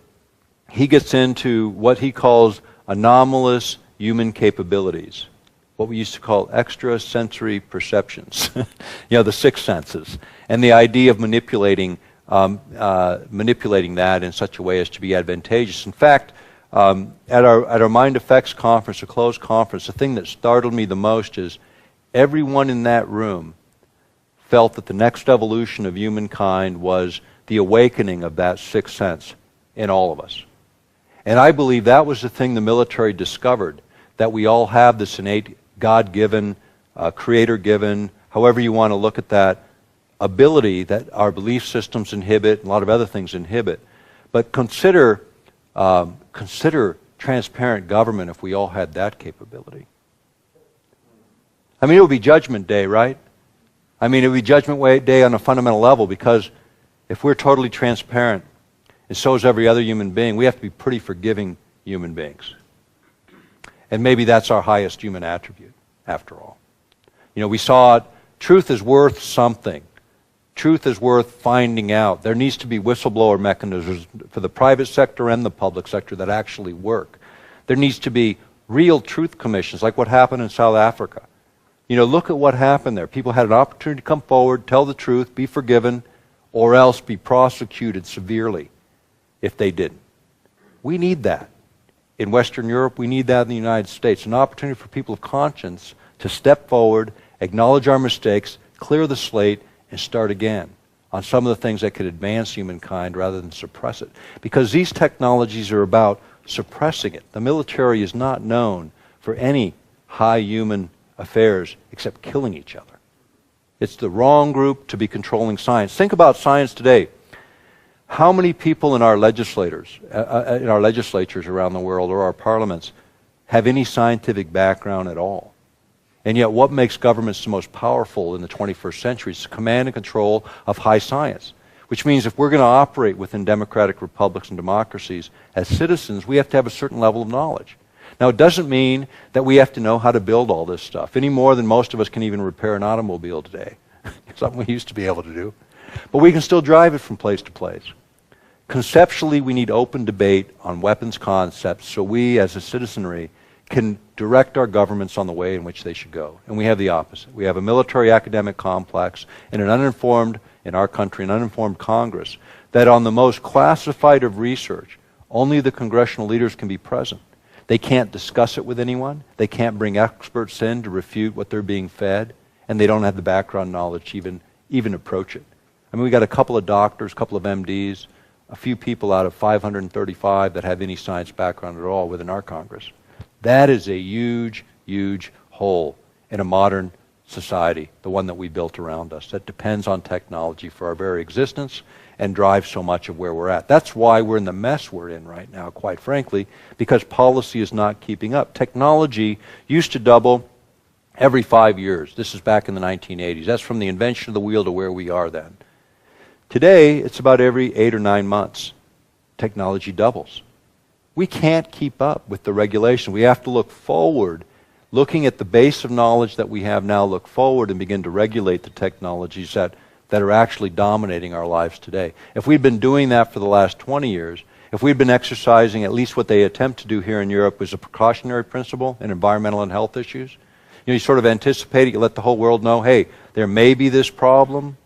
he gets into what he calls anomalous human capabilities, what we used to call extrasensory perceptions, you know, the 6 senses. and the idea of manipulating that in such a way as to be advantageous. In fact, at our Mind Effects conference, a closed conference, the thing that startled me the most is everyone in that room felt that the next evolution of humankind was the awakening of that sixth sense in all of us. And I believe that was the thing the military discovered, that we all have this innate God-given, creator-given, however you want to look at that, ability that our belief systems inhibit and a lot of other things inhibit. But consider transparent government if we all had that capability. I mean, it would be Judgment Day, right? I mean, it would be Judgment Day on a fundamental level, because if we're totally transparent, and so is every other human being, we have to be pretty forgiving human beings. And maybe that's our highest human attribute, after all. You know, we saw it, truth is worth something. Truth is worth finding out. There needs to be whistleblower mechanisms for the private sector and the public sector that actually work. There needs to be real truth commissions, like what happened in South Africa. You know, look at what happened there. People had an opportunity to come forward, tell the truth, be forgiven, or else be prosecuted severely if they didn't. We need that. In Western Europe, we need that in the United States. An opportunity for people of conscience to step forward, acknowledge our mistakes, clear the slate, and start again on some of the things that could advance humankind rather than suppress it. Because these technologies are about suppressing it. The military is not known for any high human affairs except killing each other. It's the wrong group to be controlling science. Think about science today. How many people in our legislatures around the world, or our parliaments, have any scientific background at all? And yet what makes governments the most powerful in the 21st century is the command and control of high science. Which means if we're going to operate within democratic republics and democracies as citizens, we have to have a certain level of knowledge. Now, it doesn't mean that we have to know how to build all this stuff, any more than most of us can even repair an automobile today. Something we used to be able to do. But we can still drive it from place to place. Conceptually, we need open debate on weapons concepts so we, as a citizenry, can direct our governments on the way in which they should go. And we have the opposite. We have a military academic complex and in our country, an uninformed Congress, that on the most classified of research, only the congressional leaders can be present. They can't discuss it with anyone. They can't bring experts in to refute what they're being fed, and they don't have the background knowledge to even approach it. I mean, we got a couple of doctors, a couple of MDs, a few people out of 535 that have any science background at all within our Congress. That is a huge, huge hole in a modern society, the one that we built around us, that depends on technology for our very existence and drives so much of where we're at. That's why we're in the mess we're in right now, quite frankly, because policy is not keeping up. Technology used to double every 5 years. This is back in the 1980s. That's from the invention of the wheel to where we are then. Today, it's about every 8 or 9 months. Technology doubles. We can't keep up with the regulation. We have to look forward, looking at the base of knowledge that we have now, look forward and begin to regulate the technologies that are actually dominating our lives today. If we'd been doing that for the last 20 years, if we'd been exercising at least what they attempt to do here in Europe as a precautionary principle in environmental and health issues, you sort of anticipate it, you let the whole world know, hey, there may be this problem,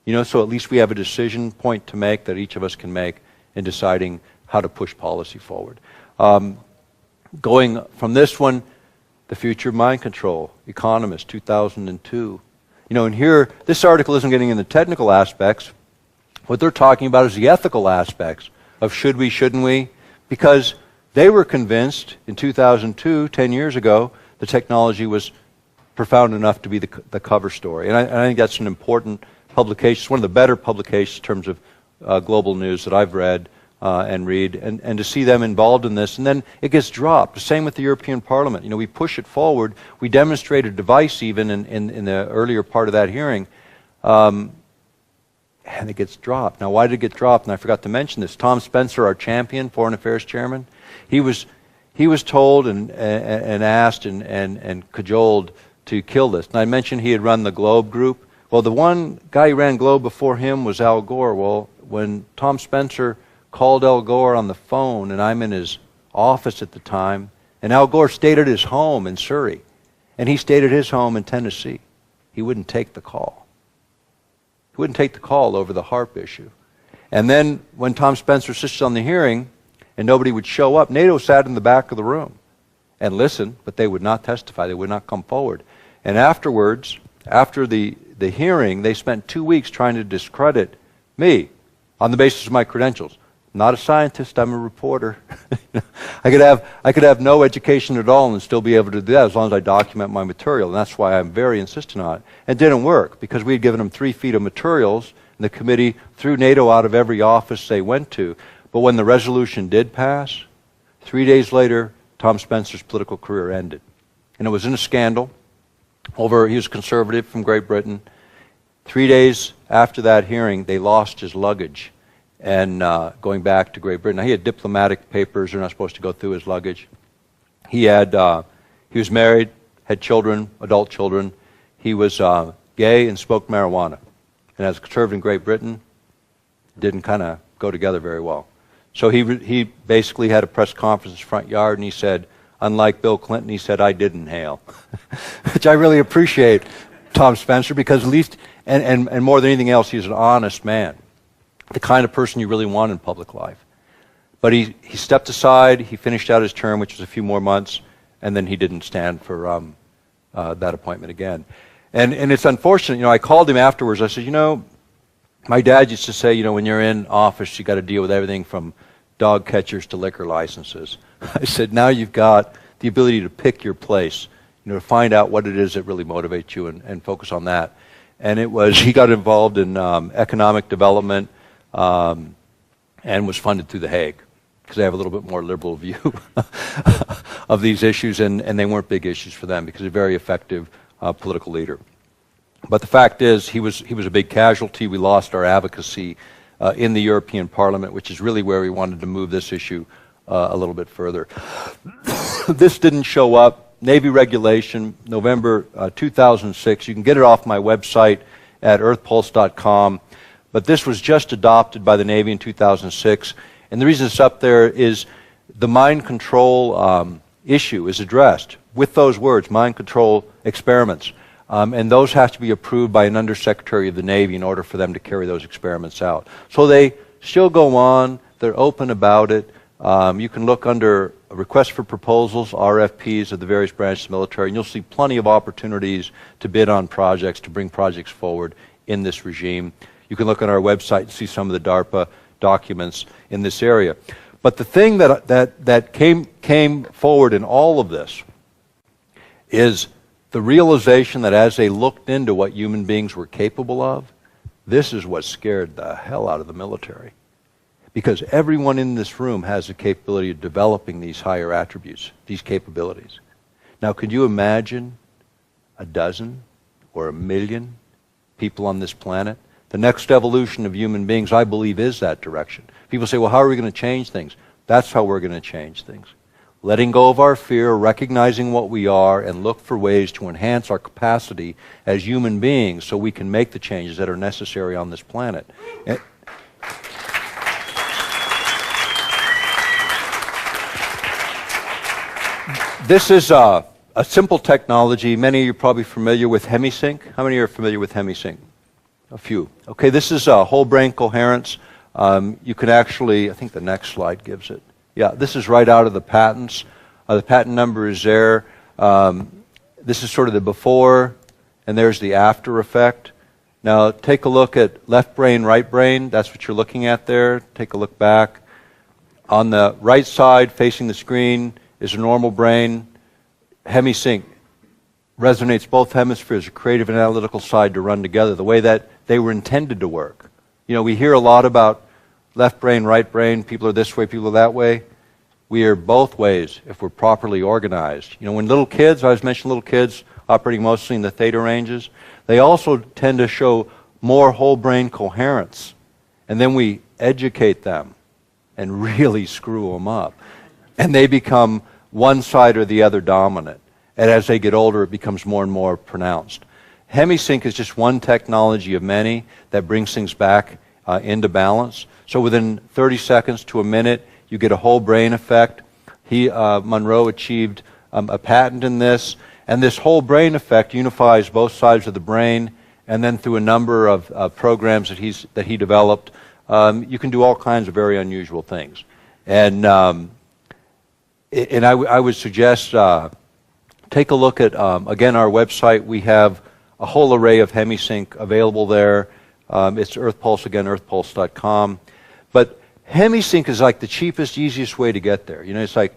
so at least we have a decision point to make that each of us can make in deciding how to push policy forward. Going from this one, The Future of Mind Control, Economist, 2002. And here, this article isn't getting into technical aspects. What they're talking about is the ethical aspects of should we, shouldn't we? Because they were convinced in 2002, 10 years ago, the technology was profound enough to be the cover story. And I think that's an important publication. It's one of the better publications in terms of global news that I've read and read, and to see them involved in this. And then it gets dropped. The same with the European Parliament. We push it forward. We demonstrate a device even in the earlier part of that hearing, and it gets dropped. Now, why did it get dropped? And I forgot to mention this. Tom Spencer, our champion, Foreign Affairs Chairman, he was told and asked and cajoled to kill this. And I mentioned he had run the Globe group. Well, the one guy who ran Globe before him was Al Gore. Well, when Tom Spencer called Al Gore on the phone, and I'm in his office at the time, and Al Gore stayed at his home in Surrey, and he stayed at his home in Tennessee. He wouldn't take the call. He wouldn't take the call over the HAARP issue. And then when Tom Spencer insisted on the hearing and nobody would show up, NATO sat in the back of the room and listened, but they would not testify. They would not come forward. And afterwards, after the hearing, they spent 2 weeks trying to discredit me on the basis of my credentials. I'm not a scientist, I'm a reporter. I could have no education at all and still be able to do that as long as I document my material. And that's why I'm very insistent on it. It didn't work because we had given them 3 feet of materials and the committee threw NATO out of every office they went to. But when the resolution did pass, 3 days later, Tom Spencer's political career ended. And it was in a scandal over, he was conservative from Great Britain. 3 days after that hearing, they lost his luggage and going back to Great Britain. Now, he had diplomatic papers. They're not supposed to go through his luggage. He was married, had children, adult children. He was gay and smoked marijuana. And as a conservative in Great Britain, it didn't kind of go together very well. So he basically had a press conference in his front yard, and he said, unlike Bill Clinton, he said, I did inhale. Which I really appreciate Tom Spencer, because at least, and more than anything else, he's an honest man. The kind of person you really want in public life. But he stepped aside, he finished out his term, which was a few more months, and then he didn't stand for that appointment again. And it's unfortunate, I called him afterwards, I said, my dad used to say, when you're in office, you got to deal with everything from dog catchers to liquor licenses. I said, now you've got the ability to pick your place, to find out what it is that really motivates you and focus on that. And he got involved in economic development and was funded through The Hague because they have a little bit more liberal view of these issues, and they weren't big issues for them because he's a very effective political leader. But the fact is, he was a big casualty. We lost our advocacy in the European Parliament, which is really where we wanted to move this issue a little bit further. This didn't show up. Navy regulation, November 2006. You can get it off my website at earthpulse.com. But this was just adopted by the Navy in 2006. And the reason it's up there is the mind control issue is addressed with those words, mind control experiments. And those have to be approved by an undersecretary of the Navy in order for them to carry those experiments out. So they still go on. They're open about it. You can look under requests for proposals, RFPs of the various branches of the military, and you'll see plenty of opportunities to bid on projects, to bring projects forward in this regime. You can look on our website and see some of the DARPA documents in this area. But the thing that came forward in all of this is the realization that as they looked into what human beings were capable of, this is what scared the hell out of the military. Because everyone in this room has the capability of developing these higher attributes, these capabilities. Now, could you imagine a dozen or a million people on this planet? The next evolution of human beings, I believe, is that direction. People say, well, how are we going to change things? That's how we're going to change things. Letting go of our fear, recognizing what we are, and look for ways to enhance our capacity as human beings so we can make the changes that are necessary on this planet. This is a simple technology. Many of you are probably familiar with HemiSync. How many are familiar with HemiSync? A few. Okay, this is whole brain coherence. You can actually, I think the next slide gives it. Yeah, this is right out of the patents. The patent number is there. This is sort of the before, and there's the after effect. Now take a look at left brain, right brain. That's what you're looking at there. Take a look back. On the right side, facing the screen, is a normal brain. HemiSync resonates both hemispheres, the creative and analytical side, to run together the way that they were intended to work. We hear a lot about left brain, right brain, people are this way, people are that way. We are both ways if we're properly organized. When little kids, I was mentioning little kids operating mostly in the theta ranges, they also tend to show more whole brain coherence. And then we educate them and really screw them up. And they become one side or the other dominant. And as they get older, it becomes more and more pronounced. HemiSync is just one technology of many that brings things back into balance. So within 30 seconds to a minute, you get a whole brain effect. Monroe achieved a patent in this. And this whole brain effect unifies both sides of the brain and then through a number of programs that he developed, you can do all kinds of very unusual things. And I would suggest take a look at, again, our website. We have a whole array of HemiSync available there. It's EarthPulse, again, earthpulse.com. But HemiSync is like the cheapest, easiest way to get there. You know, it's like,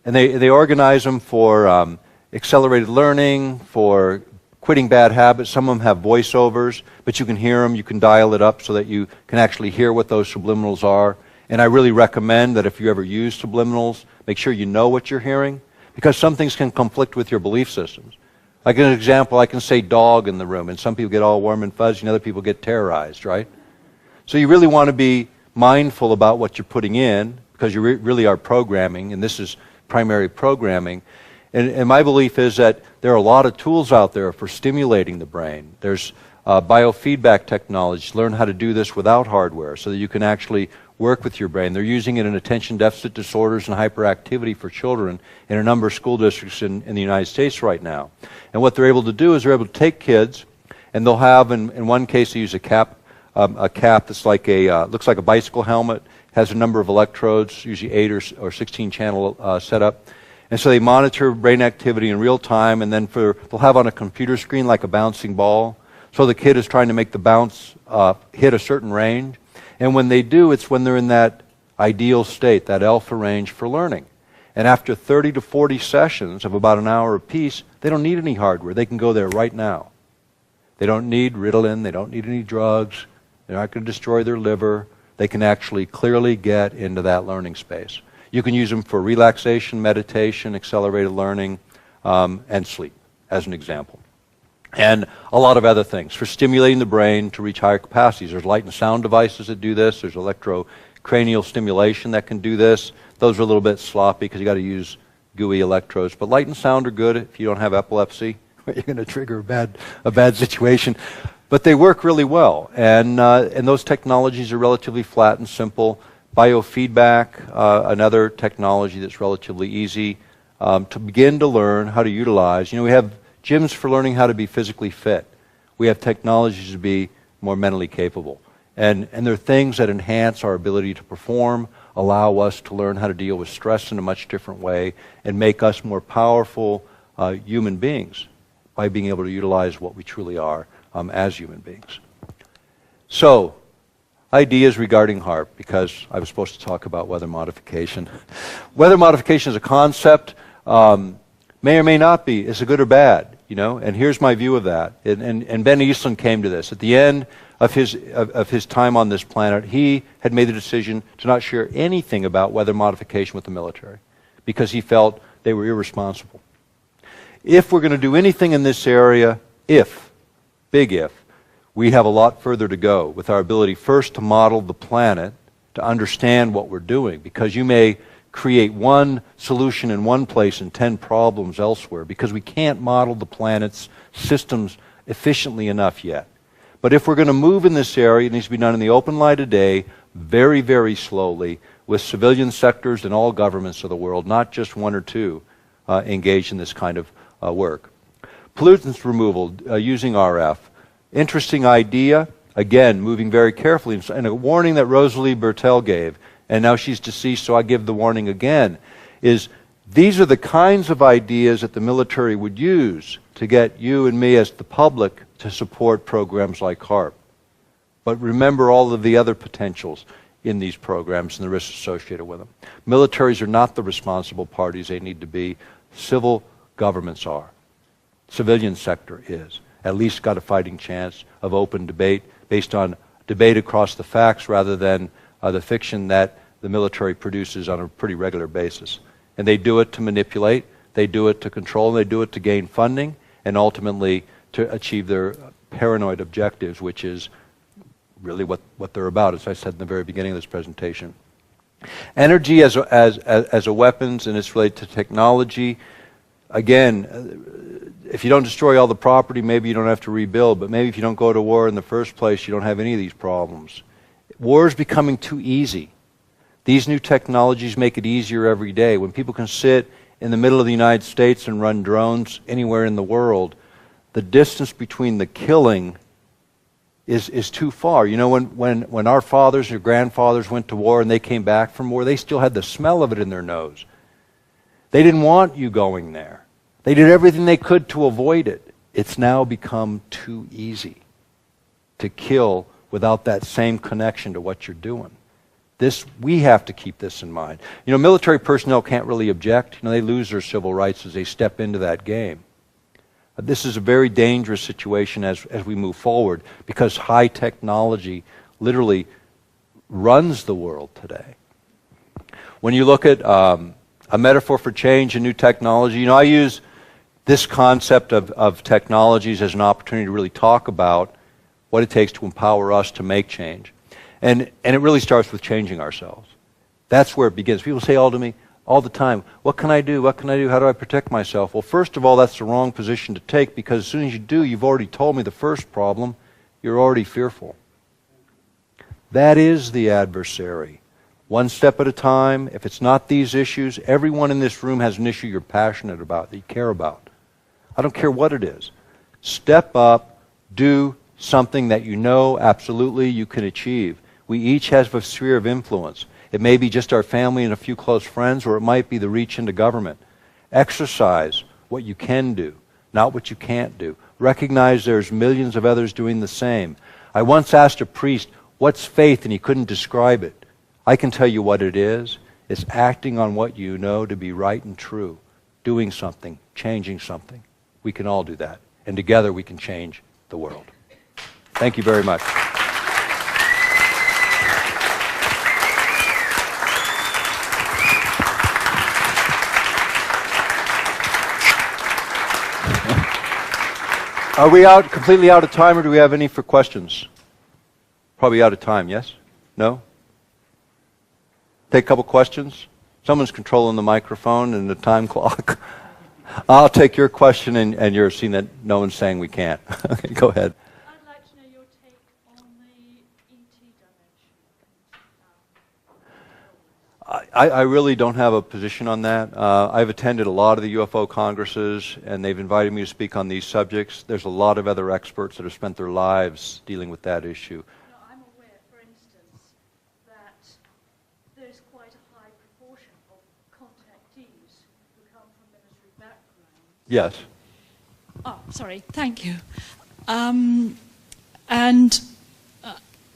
and they organize them for accelerated learning, for quitting bad habits. Some of them have voiceovers, but you can hear them. You can dial it up so that you can actually hear what those subliminals are. And I really recommend that if you ever use subliminals, make sure you know what you're hearing, because some things can conflict with your belief systems. Like an example, I can say dog in the room, and some people get all warm and fuzzy, and other people get terrorized, right? So you really want to be mindful about what you're putting in, because you really are programming, and this is primary programming. And my belief is that there are a lot of tools out there for stimulating the brain. There's biofeedback technology. Learn how to do this without hardware so that you can actually work with your brain. They're using it in attention deficit disorders and hyperactivity for children in a number of school districts in the United States right now. And what they're able to do is they're able to take kids, and they'll have, in one case, they use a cap that's like looks like a bicycle helmet, has a number of electrodes, usually 8 or 16 channel setup. And so they monitor brain activity in real time, and then they'll have on a computer screen like a bouncing ball. So the kid is trying to make the bounce hit a certain range. And when they do, it's when they're in that ideal state, that alpha range for learning. And after 30 to 40 sessions of about an hour apiece, they don't need any hardware. They can go there right now. They don't need Ritalin. They don't need any drugs. They're not going to destroy their liver. They can actually clearly get into that learning space. You can use them for relaxation, meditation, accelerated learning, and sleep, as an example. And a lot of other things for stimulating the brain to reach higher capacities. There's light and sound devices that do this. There's electrocranial stimulation that can do this. Those are a little bit sloppy because you got to use gooey electrodes. But light and sound are good if you don't have epilepsy. You're going to trigger a bad situation. But they work really well. And those technologies are relatively flat and simple. Biofeedback, another technology that's relatively easy to begin to learn how to utilize. You know, we have gyms for learning how to be physically fit. We have technologies to be more mentally capable. And there are things that enhance our ability to perform, allow us to learn how to deal with stress in a much different way, and make us more powerful human beings by being able to utilize what we truly are as human beings. So, ideas regarding HAARP, because I was supposed to talk about weather modification. Weather modification is a concept, may or may not be. Is it good or bad? You know, and here's my view of that. And Ben Eastland came to this. At the end of his time on this planet, he had made the decision to not share anything about weather modification with the military because he felt they were irresponsible. If we're going to do anything in this area, big if, we have a lot further to go with our ability first to model the planet, to understand what we're doing, because you may create one solution in one place and 10 problems elsewhere because we can't model the planet's systems efficiently enough yet. But if we're going to move in this area, it needs to be done in the open light of day, very, very slowly, with civilian sectors and all governments of the world, not just one or two, engaged in this kind of work. Pollutants removal using RF. Interesting idea, again, moving very carefully. And a warning that Rosalie Bertel gave, and now she's deceased, so I give the warning again, is these are the kinds of ideas that the military would use to get you and me as the public to support programs like HAARP. But remember all of the other potentials in these programs and the risks associated with them. Militaries are not the responsible parties they need to be. Civil governments are. Civilian sector is. At least got a fighting chance of open debate based on debate across the facts rather than the fiction that the military produces on a pretty regular basis. And they do it to manipulate, they do it to control, and they do it to gain funding, and ultimately to achieve their paranoid objectives, which is really what they're about, as I said in the very beginning of this presentation. Energy as a weapons, and it's related to technology. Again, if you don't destroy all the property, maybe you don't have to rebuild, but maybe if you don't go to war in the first place, you don't have any of these problems. War is becoming too easy. These new technologies make it easier every day. When people can sit in the middle of the United States and run drones anywhere in the world, the distance between the killing is too far. You know, when our fathers or grandfathers went to war and they came back from war, they still had the smell of it in their nose. They didn't want you going there. They did everything they could to avoid it. It's now become too easy to kill without that same connection to what you're doing. We have to keep this in mind. You know, military personnel can't really object. You know, they lose their civil rights as they step into that game. This is a very dangerous situation as we move forward, because high technology literally runs the world today. When you look at a metaphor for change and new technology, you know, I use this concept of technologies as an opportunity to really talk about what it takes to empower us to make change. And it really starts with changing ourselves. That's where it begins. People say all to me all the time, what can I do? What can I do? How do I protect myself? Well, first of all, that's the wrong position to take, because as soon as you do, you've already told me the first problem. You're already fearful. That is the adversary. One step at a time. If it's not these issues, everyone in this room has an issue you're passionate about, that you care about. I don't care what it is. Step up, do something that you know absolutely you can achieve. We each have a sphere of influence. It may be just our family and a few close friends, or it might be the reach into government. Exercise what you can do, not what you can't do. Recognize there's millions of others doing the same. I once asked a priest, what's faith? And he couldn't describe it. I can tell you what it is. It's acting on what you know to be right and true. Doing something, changing something. We can all do that. And together we can change the world. Thank you very much. Are we completely out of time, or do we have any for questions? Probably out of time, yes? No? Take a couple questions? Someone's controlling the microphone and the time clock. I'll take your question, and you're seeing that no one's saying we can't. Okay, go ahead. I'd like to know your take on the ET dimension. I really don't have a position on that. I've attended a lot of the UFO congresses, and they've invited me to speak on these subjects. There's a lot of other experts that have spent their lives dealing with that issue. No, I'm aware, for instance, that there's quite a high proportion of contactees who come from military backgrounds. Yes. Oh, sorry, thank you. And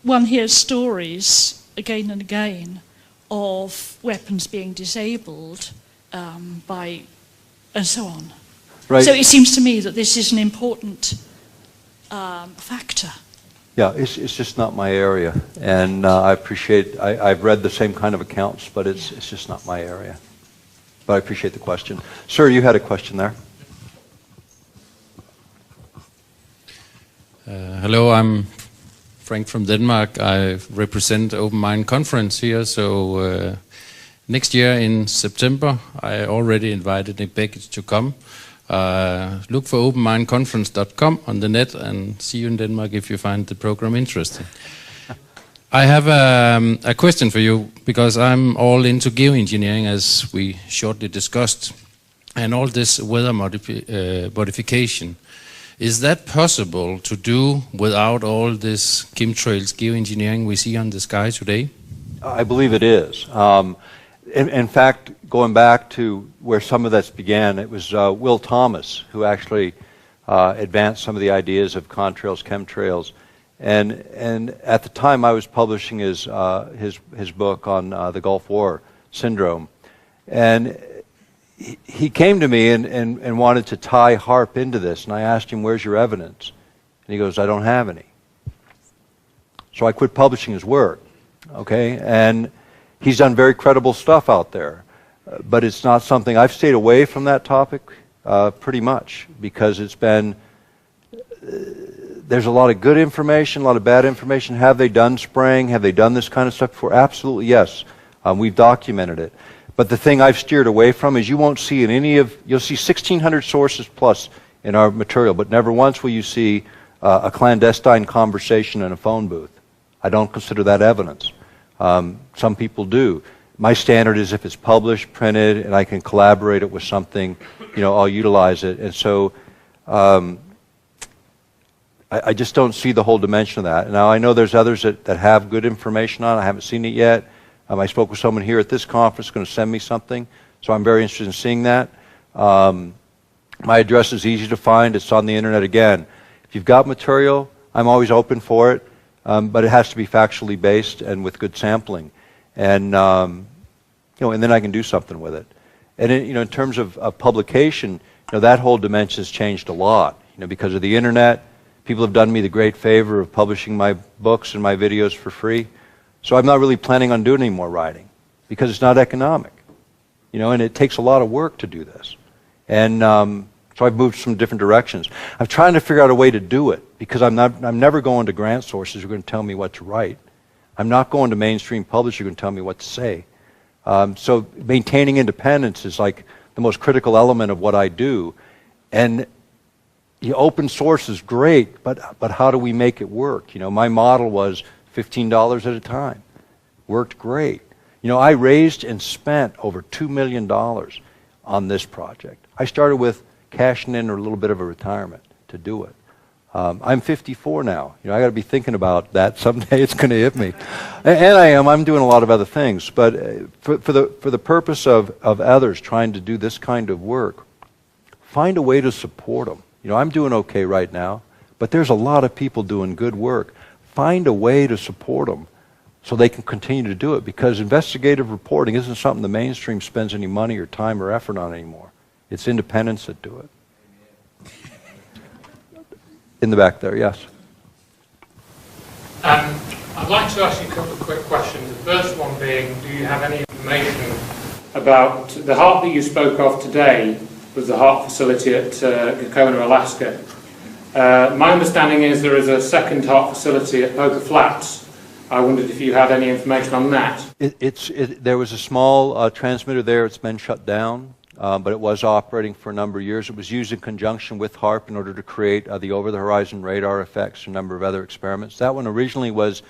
one hears stories again and again of weapons being disabled by, and so on. Right. So it seems to me that this is an important factor. Yeah, it's just not my area, and I appreciate. I've read the same kind of accounts, but it's just not my area. But I appreciate the question, sir. You had a question there. Hello, I'm Frank from Denmark. I represent Open Mind Conference here. So next year in September, I already invited Nick Begich to come. Look for openmindconference.com on the net and see you in Denmark if you find the program interesting. I have a question for you, because I'm all into geoengineering, as we shortly discussed, and all this weather modification. Is that possible to do without all this chemtrails geoengineering we see on the sky today? I believe it is. In fact, going back to where some of this began, it was Will Thomas who actually advanced some of the ideas of contrails, chemtrails, and at the time I was publishing his book on the Gulf War syndrome, and he came to me and wanted to tie HAARP into this, and I asked him, where's your evidence? And he goes, I don't have any. So I quit publishing his work, okay? And he's done very credible stuff out there, but it's not something, I've stayed away from that topic pretty much, because it's been, there's a lot of good information, a lot of bad information. Have they done spraying? Have they done this kind of stuff before? Absolutely, yes. We've documented it. But the thing I've steered away from is you won't see in any of, you'll see 1,600 sources plus in our material, but never once will you see a clandestine conversation in a phone booth. I don't consider that evidence. Some people do. My standard is if it's published, printed, and I can collaborate it with something, you know, I'll utilize it. And so I just don't see the whole dimension of that. Now, I know there's others that have good information on it. I haven't seen it yet. I spoke with someone here at this conference going to send me something, so I'm very interested in seeing that. My address is easy to find. It's on the internet again. If you've got material, I'm always open for it, but it has to be factually based and with good sampling. And, and then I can do something with it. And in terms of publication, that whole dimension has changed a lot. Because of the internet, people have done me the great favor of publishing my books and my videos for free. So I'm not really planning on doing any more writing because it's not economic. And it takes a lot of work to do this. And so I've moved some different directions. I'm trying to figure out a way to do it because I'm never going to grant sources who are going to tell me what to write. I'm not going to mainstream publishers who are going to tell me what to say. So maintaining independence is like the most critical element of what I do. And open source is great, but how do we make it work? My model was $15 at a time. Worked great. I raised and spent over $2 million on this project. I started with cashing in or a little bit of a retirement to do it. I'm 54 now. I got to be thinking about that someday. It's going to hit me, and I'm doing a lot of other things. But for the purpose of others trying to do this kind of work, find a way to support them. I'm doing okay right now, but there's a lot of people doing good work. Find a way to support them so they can continue to do it, because investigative reporting isn't something the mainstream spends any money or time or effort on anymore. It's independents that do it. In the back there, yes. I'd like to ask you a couple of quick questions. The first one being, do you have any information about the HAARP that you spoke of today was the HAARP facility at Gacona, Alaska. My understanding is there is a second HAARP facility at Poker Flats. I wondered if you had any information on that. There was a small transmitter there. It's been shut down, but it was operating for a number of years. It was used in conjunction with HAARP in order to create the over-the-horizon radar effects and a number of other experiments. That one originally was,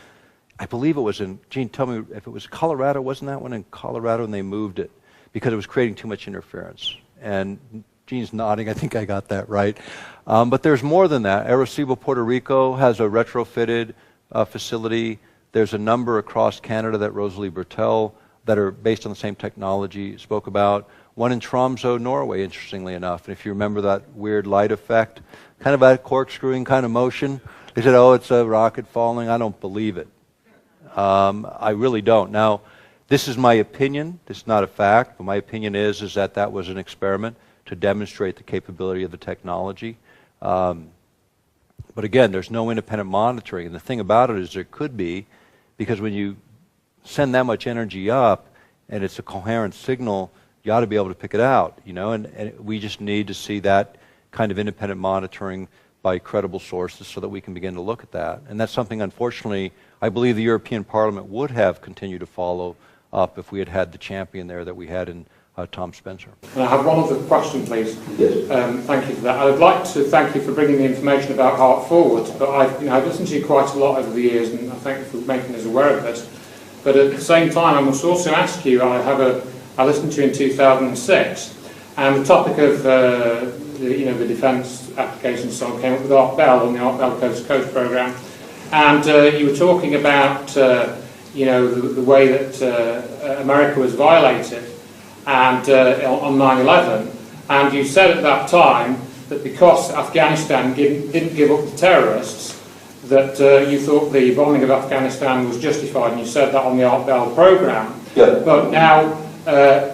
I believe it was in, Gene, tell me if it was Colorado. Wasn't that one in Colorado, and they moved it because it was creating too much interference? And Gene's nodding. I think I got that right. But there's more than that. Arecibo, Puerto Rico has a retrofitted facility. There's a number across Canada that Rosalie Bertel that are based on the same technology spoke about. One in Tromsø, Norway, interestingly enough. And if you remember that weird light effect, kind of that corkscrewing kind of motion, they said, oh, it's a rocket falling. I don't believe it. I really don't. Now, this is my opinion. This is not a fact, but my opinion is that that was an experiment to demonstrate the capability of the technology. But again, there's no independent monitoring. And the thing about it is there could be, because when you send that much energy up and it's a coherent signal, you ought to be able to pick it out, and we just need to see that kind of independent monitoring by credible sources so that we can begin to look at that. And that's something, unfortunately, I believe the European Parliament would have continued to follow up if we had had the champion there that we had in Tom Spencer. And I have one other question, please. Yes. Thank you for that. I would like to thank you for bringing the information about HAARP forward, but I've listened to you quite a lot over the years, and I thank you for making us aware of this. But at the same time, I must also ask you, I listened to you in 2006, and the topic of the defence application song came up with ARP Bell and the ARP Bell Coast to Coast programme, and you were talking about the way that America was violated, and on 9/11, and you said at that time that because Afghanistan didn't give up the terrorists, that you thought the bombing of Afghanistan was justified, and you said that on the ARP Bell programme. Yeah. But now,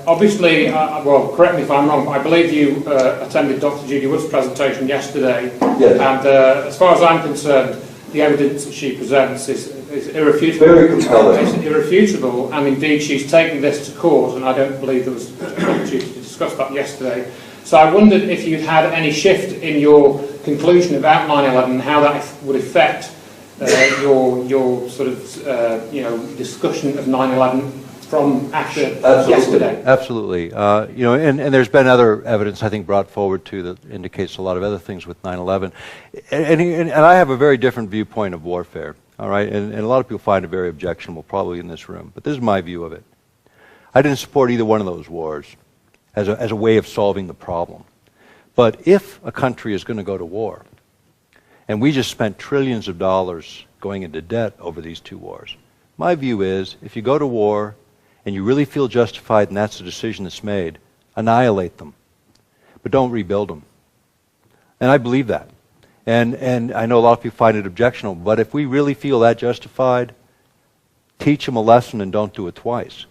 obviously, well, correct me if I'm wrong, but I believe you attended Dr. Judy Wood's presentation yesterday, yes. And as far as I'm concerned, the evidence that she presents is irrefutable. Very compelling. It's irrefutable, and indeed she's taken this to court, and I don't believe there was an opportunity to discuss that yesterday. So I wondered if you'd had any shift in your conclusion about 9/11 and how that would affect your sort of discussion of 9/11 from after yesterday. Absolutely. And there's been other evidence, I think, brought forward too that indicates a lot of other things with 9/11. And I have a very different viewpoint of warfare, all right? And a lot of people find it very objectionable, probably in this room. But this is my view of it. I didn't support either one of those wars as a way of solving the problem. But if a country is going to go to war, And we just spent trillions of dollars going into debt over these 2 wars. My view is, if you go to war and you really feel justified and that's the decision that's made, annihilate them. But don't rebuild them. And I believe that. And I know a lot of people find it objectionable, but if we really feel that justified, teach them a lesson and don't do it twice.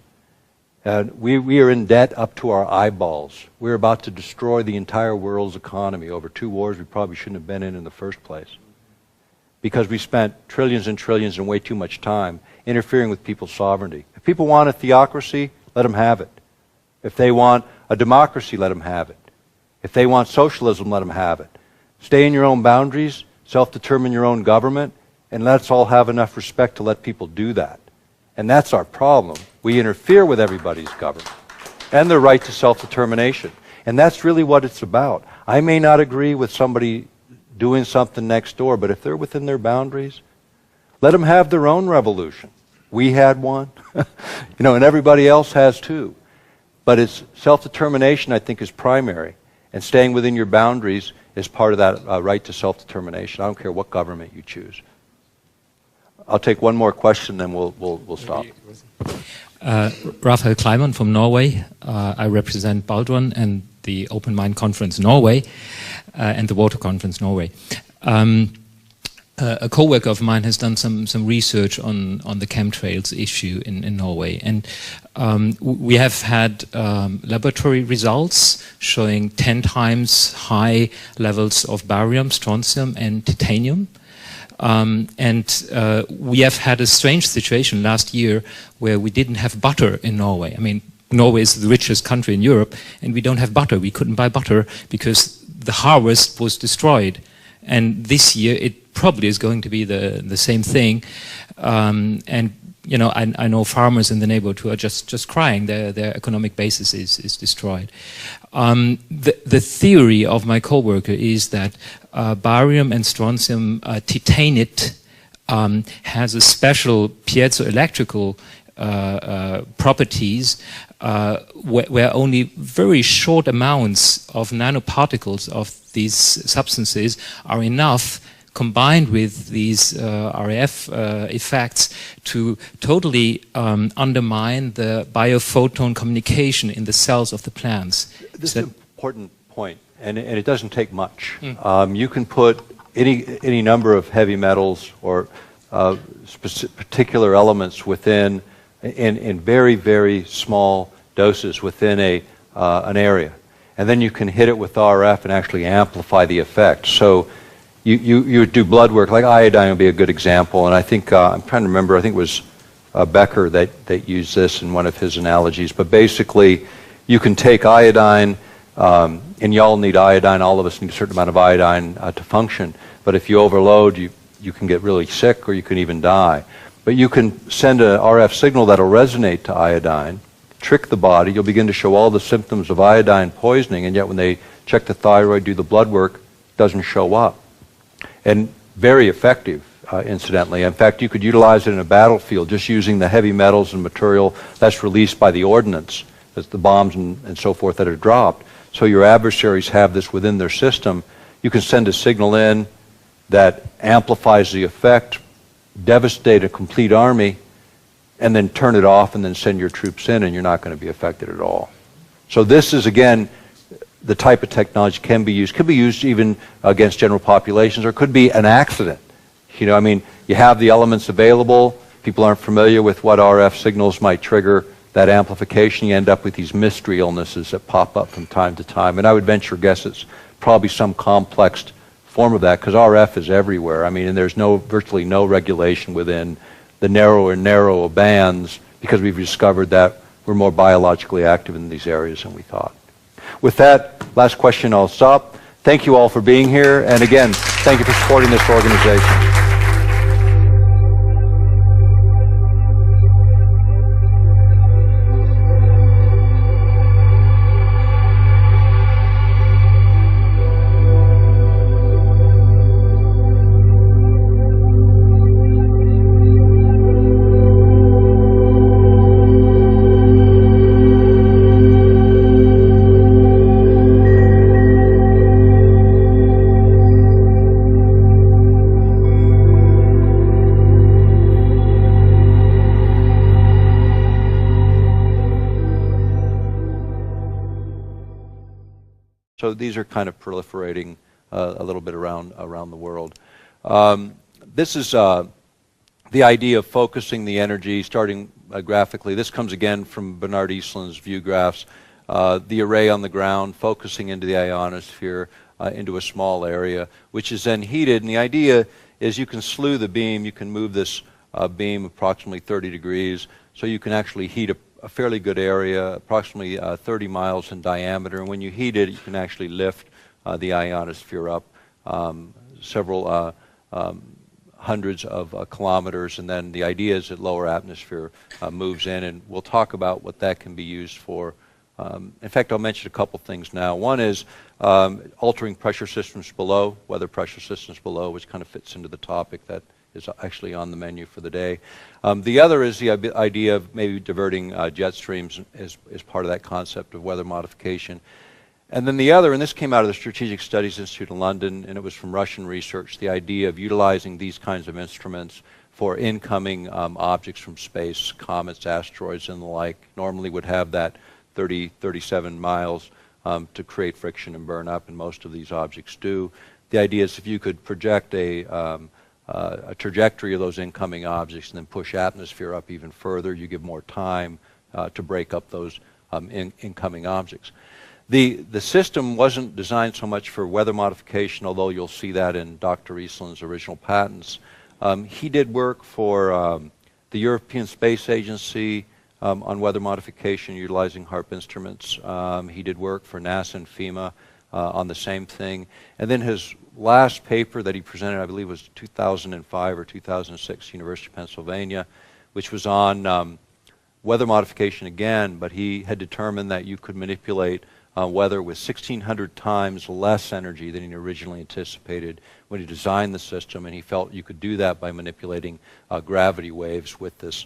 We are in debt up to our eyeballs. We're about to destroy the entire world's economy over 2 wars we probably shouldn't have been in the first place. Because we spent trillions and trillions and way too much time interfering with people's sovereignty. If people want a theocracy, let them have it. If they want a democracy, let them have it. If they want socialism, let them have it. Stay in your own boundaries, self-determine your own government, and let's all have enough respect to let people do that. And that's our problem. We interfere with everybody's government and their right to self-determination. And that's really what it's about. I may not agree with somebody doing something next door, but if they're within their boundaries, let them have their own revolution. We had one, and everybody else has too. But it's self-determination, I think, is primary. And staying within your boundaries is part of that right to self-determination. I don't care what government you choose. I'll take one more question, then we'll stop. Raphael Kleiman from Norway. I represent Baldwin and the Open Mind Conference Norway and the Water Conference Norway. A co-worker of mine has done some research on the chemtrails issue in Norway, and we have had laboratory results showing 10 times high levels of barium, strontium, and titanium. We have had a strange situation last year where we didn't have butter in Norway. I mean, Norway is the richest country in Europe, and we don't have butter. We couldn't buy butter because the harvest was destroyed. And this year, it probably is going to be the same thing. I know farmers in the neighborhood who are just crying. Their economic basis is destroyed. The theory of my coworker is that barium and strontium titanate has a special piezoelectrical properties where only very short amounts of nanoparticles of these substances are enough, combined with these RF effects, to totally undermine the biophoton communication in the cells of the plants. This is an important point, and it doesn't take much. You can put any number of heavy metals or particular elements within, in very, very small doses within an area. And then you can hit it with RF and actually amplify the effect. So you do blood work, like iodine would be a good example, and I think, I'm trying to remember, I think it was Becker that used this in one of his analogies, but basically you can take iodine, and you all need iodine, all of us need a certain amount of iodine to function, but if you overload, you can get really sick or you can even die. But you can send an RF signal that'll resonate to iodine, trick the body, you'll begin to show all the symptoms of iodine poisoning, and yet when they check the thyroid, do the blood work, it doesn't show up. And very effective, incidentally. In fact, you could utilize it in a battlefield just using the heavy metals and material that's released by the ordnance, that's the bombs and so forth that are dropped. So your adversaries have this within their system. You can send a signal in that amplifies the effect, devastate a complete army, and then turn it off and then send your troops in, and you're not going to be affected at all. So this is, again, the type of technology can be used. Could be used even against general populations, or could be an accident. I mean, you have the elements available. People aren't familiar with what RF signals might trigger that amplification. You end up with these mystery illnesses that pop up from time to time. And I would venture guess it's probably some complex form of that, because RF is everywhere. I mean, and there's virtually no regulation within the narrower and narrower bands, because we've discovered that we're more biologically active in these areas than we thought. With that, last question, I'll stop. Thank you all for being here, and again, thank you for supporting this organization. So these are kind of proliferating a little bit around the world. This is the idea of focusing the energy, starting graphically. This comes again from Bernard Eastland's view graphs. The array on the ground, focusing into the ionosphere, into a small area, which is then heated. And the idea is you can slew the beam, you can move this beam approximately 30 degrees, so you can actually heat a fairly good area, approximately 30 miles in diameter. And when you heat it, you can actually lift the ionosphere up several hundreds of kilometers, and then the idea is that lower atmosphere moves in, and we'll talk about what that can be used for. In fact, I'll mention a couple things now. One is altering pressure systems below, weather pressure systems below, which kind of fits into the topic that is actually on the menu for the day. The other is the idea of maybe diverting jet streams as part of that concept of weather modification. And then the other, and this came out of the Strategic Studies Institute in London, and it was from Russian research, the idea of utilizing these kinds of instruments for incoming objects from space, comets, asteroids, and the like. Normally would have that 37 miles to create friction and burn up, and most of these objects do. The idea is if you could project a trajectory of those incoming objects and then push atmosphere up even further, you give more time to break up those incoming objects. The system wasn't designed so much for weather modification, although you'll see that in Dr. Eastland's original patents. He did work for the European Space Agency on weather modification utilizing HAARP instruments. He did work for NASA and FEMA on the same thing. And then his last paper that he presented, I believe, was 2005 or 2006, University of Pennsylvania, which was on weather modification again, but he had determined that you could manipulate weather with 1,600 times less energy than he originally anticipated when he designed the system, and he felt you could do that by manipulating gravity waves with this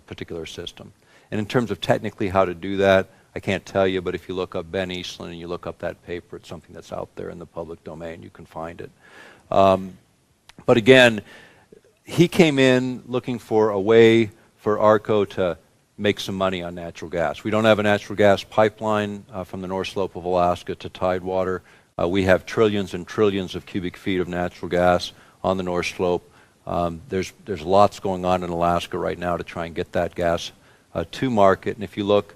particular system. And in terms of technically how to do that, I can't tell you, but if you look up Ben Eastland and you look up that paper, it's something that's out there in the public domain. You can find it. But again, he came in looking for a way for ARCO to make some money on natural gas. We don't have a natural gas pipeline from the North Slope of Alaska to Tidewater. We have trillions and trillions of cubic feet of natural gas on the North Slope. There's lots going on in Alaska right now to try and get that gas to market. And if you look,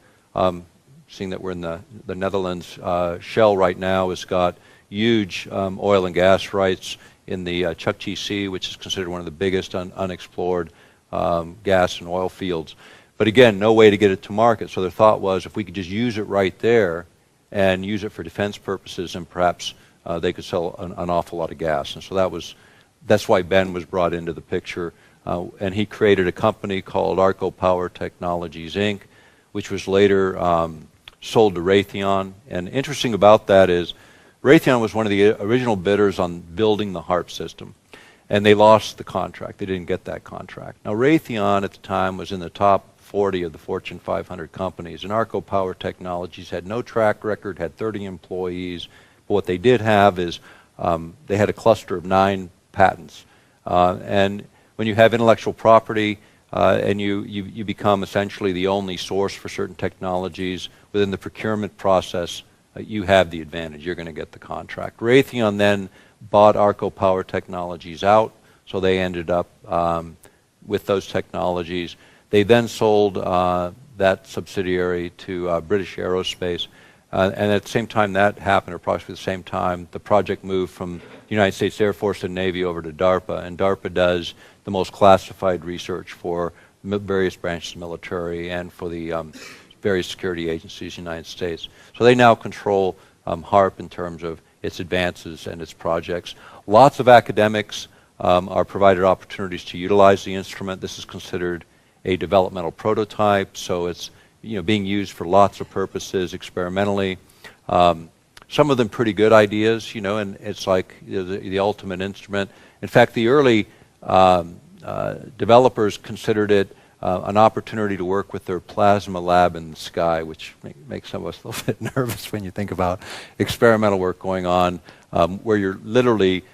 seeing that we're in the Netherlands, Shell right now has got huge oil and gas rights in the Chukchi Sea, which is considered one of the biggest unexplored gas and oil fields. But again, no way to get it to market. So their thought was if we could just use it right there and use it for defense purposes, and perhaps they could sell an awful lot of gas. And so that's why Ben was brought into the picture. And he created a company called ARCO Power Technologies, Inc., which was later sold to Raytheon. And interesting about that is Raytheon was one of the original bidders on building the HAARP system. And they lost the contract. They didn't get that contract. Now, Raytheon at the time was in the top 40 of the Fortune 500 companies, and ARCO Power Technologies had no track record, had 30 employees. But what they did have is they had a cluster of 9 patents. And when you have intellectual property and you become essentially the only source for certain technologies within the procurement process, you have the advantage. You're going to get the contract. Raytheon then bought ARCO Power Technologies out, so they ended up with those technologies. They then sold that subsidiary to British Aerospace, and at the same time that happened, approximately the same time, the project moved from the United States Air Force and Navy over to DARPA, and DARPA does the most classified research for various branches of the military and for the various security agencies in the United States. So they now control HAARP in terms of its advances and its projects. Lots of academics are provided opportunities to utilize the instrument. This is considered a developmental prototype, so it's being used for lots of purposes experimentally. Some of them pretty good ideas, and it's like the ultimate instrument. In fact, the early developers considered it an opportunity to work with their plasma lab in the sky, which makes some of us a little bit nervous when you think about experimental work going on where you're literally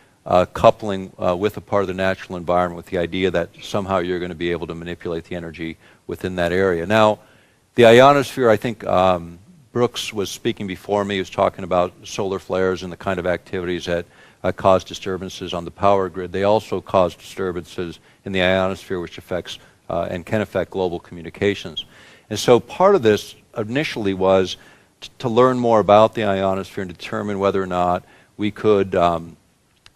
coupling with a part of the natural environment with the idea that somehow you're going to be able to manipulate the energy within that area. Now, the ionosphere, I think Brooks was speaking before me. He was talking about solar flares and the kind of activities that cause disturbances on the power grid. They also cause disturbances in the ionosphere, which affects and can affect global communications. And so part of this initially was to learn more about the ionosphere and determine whether or not we could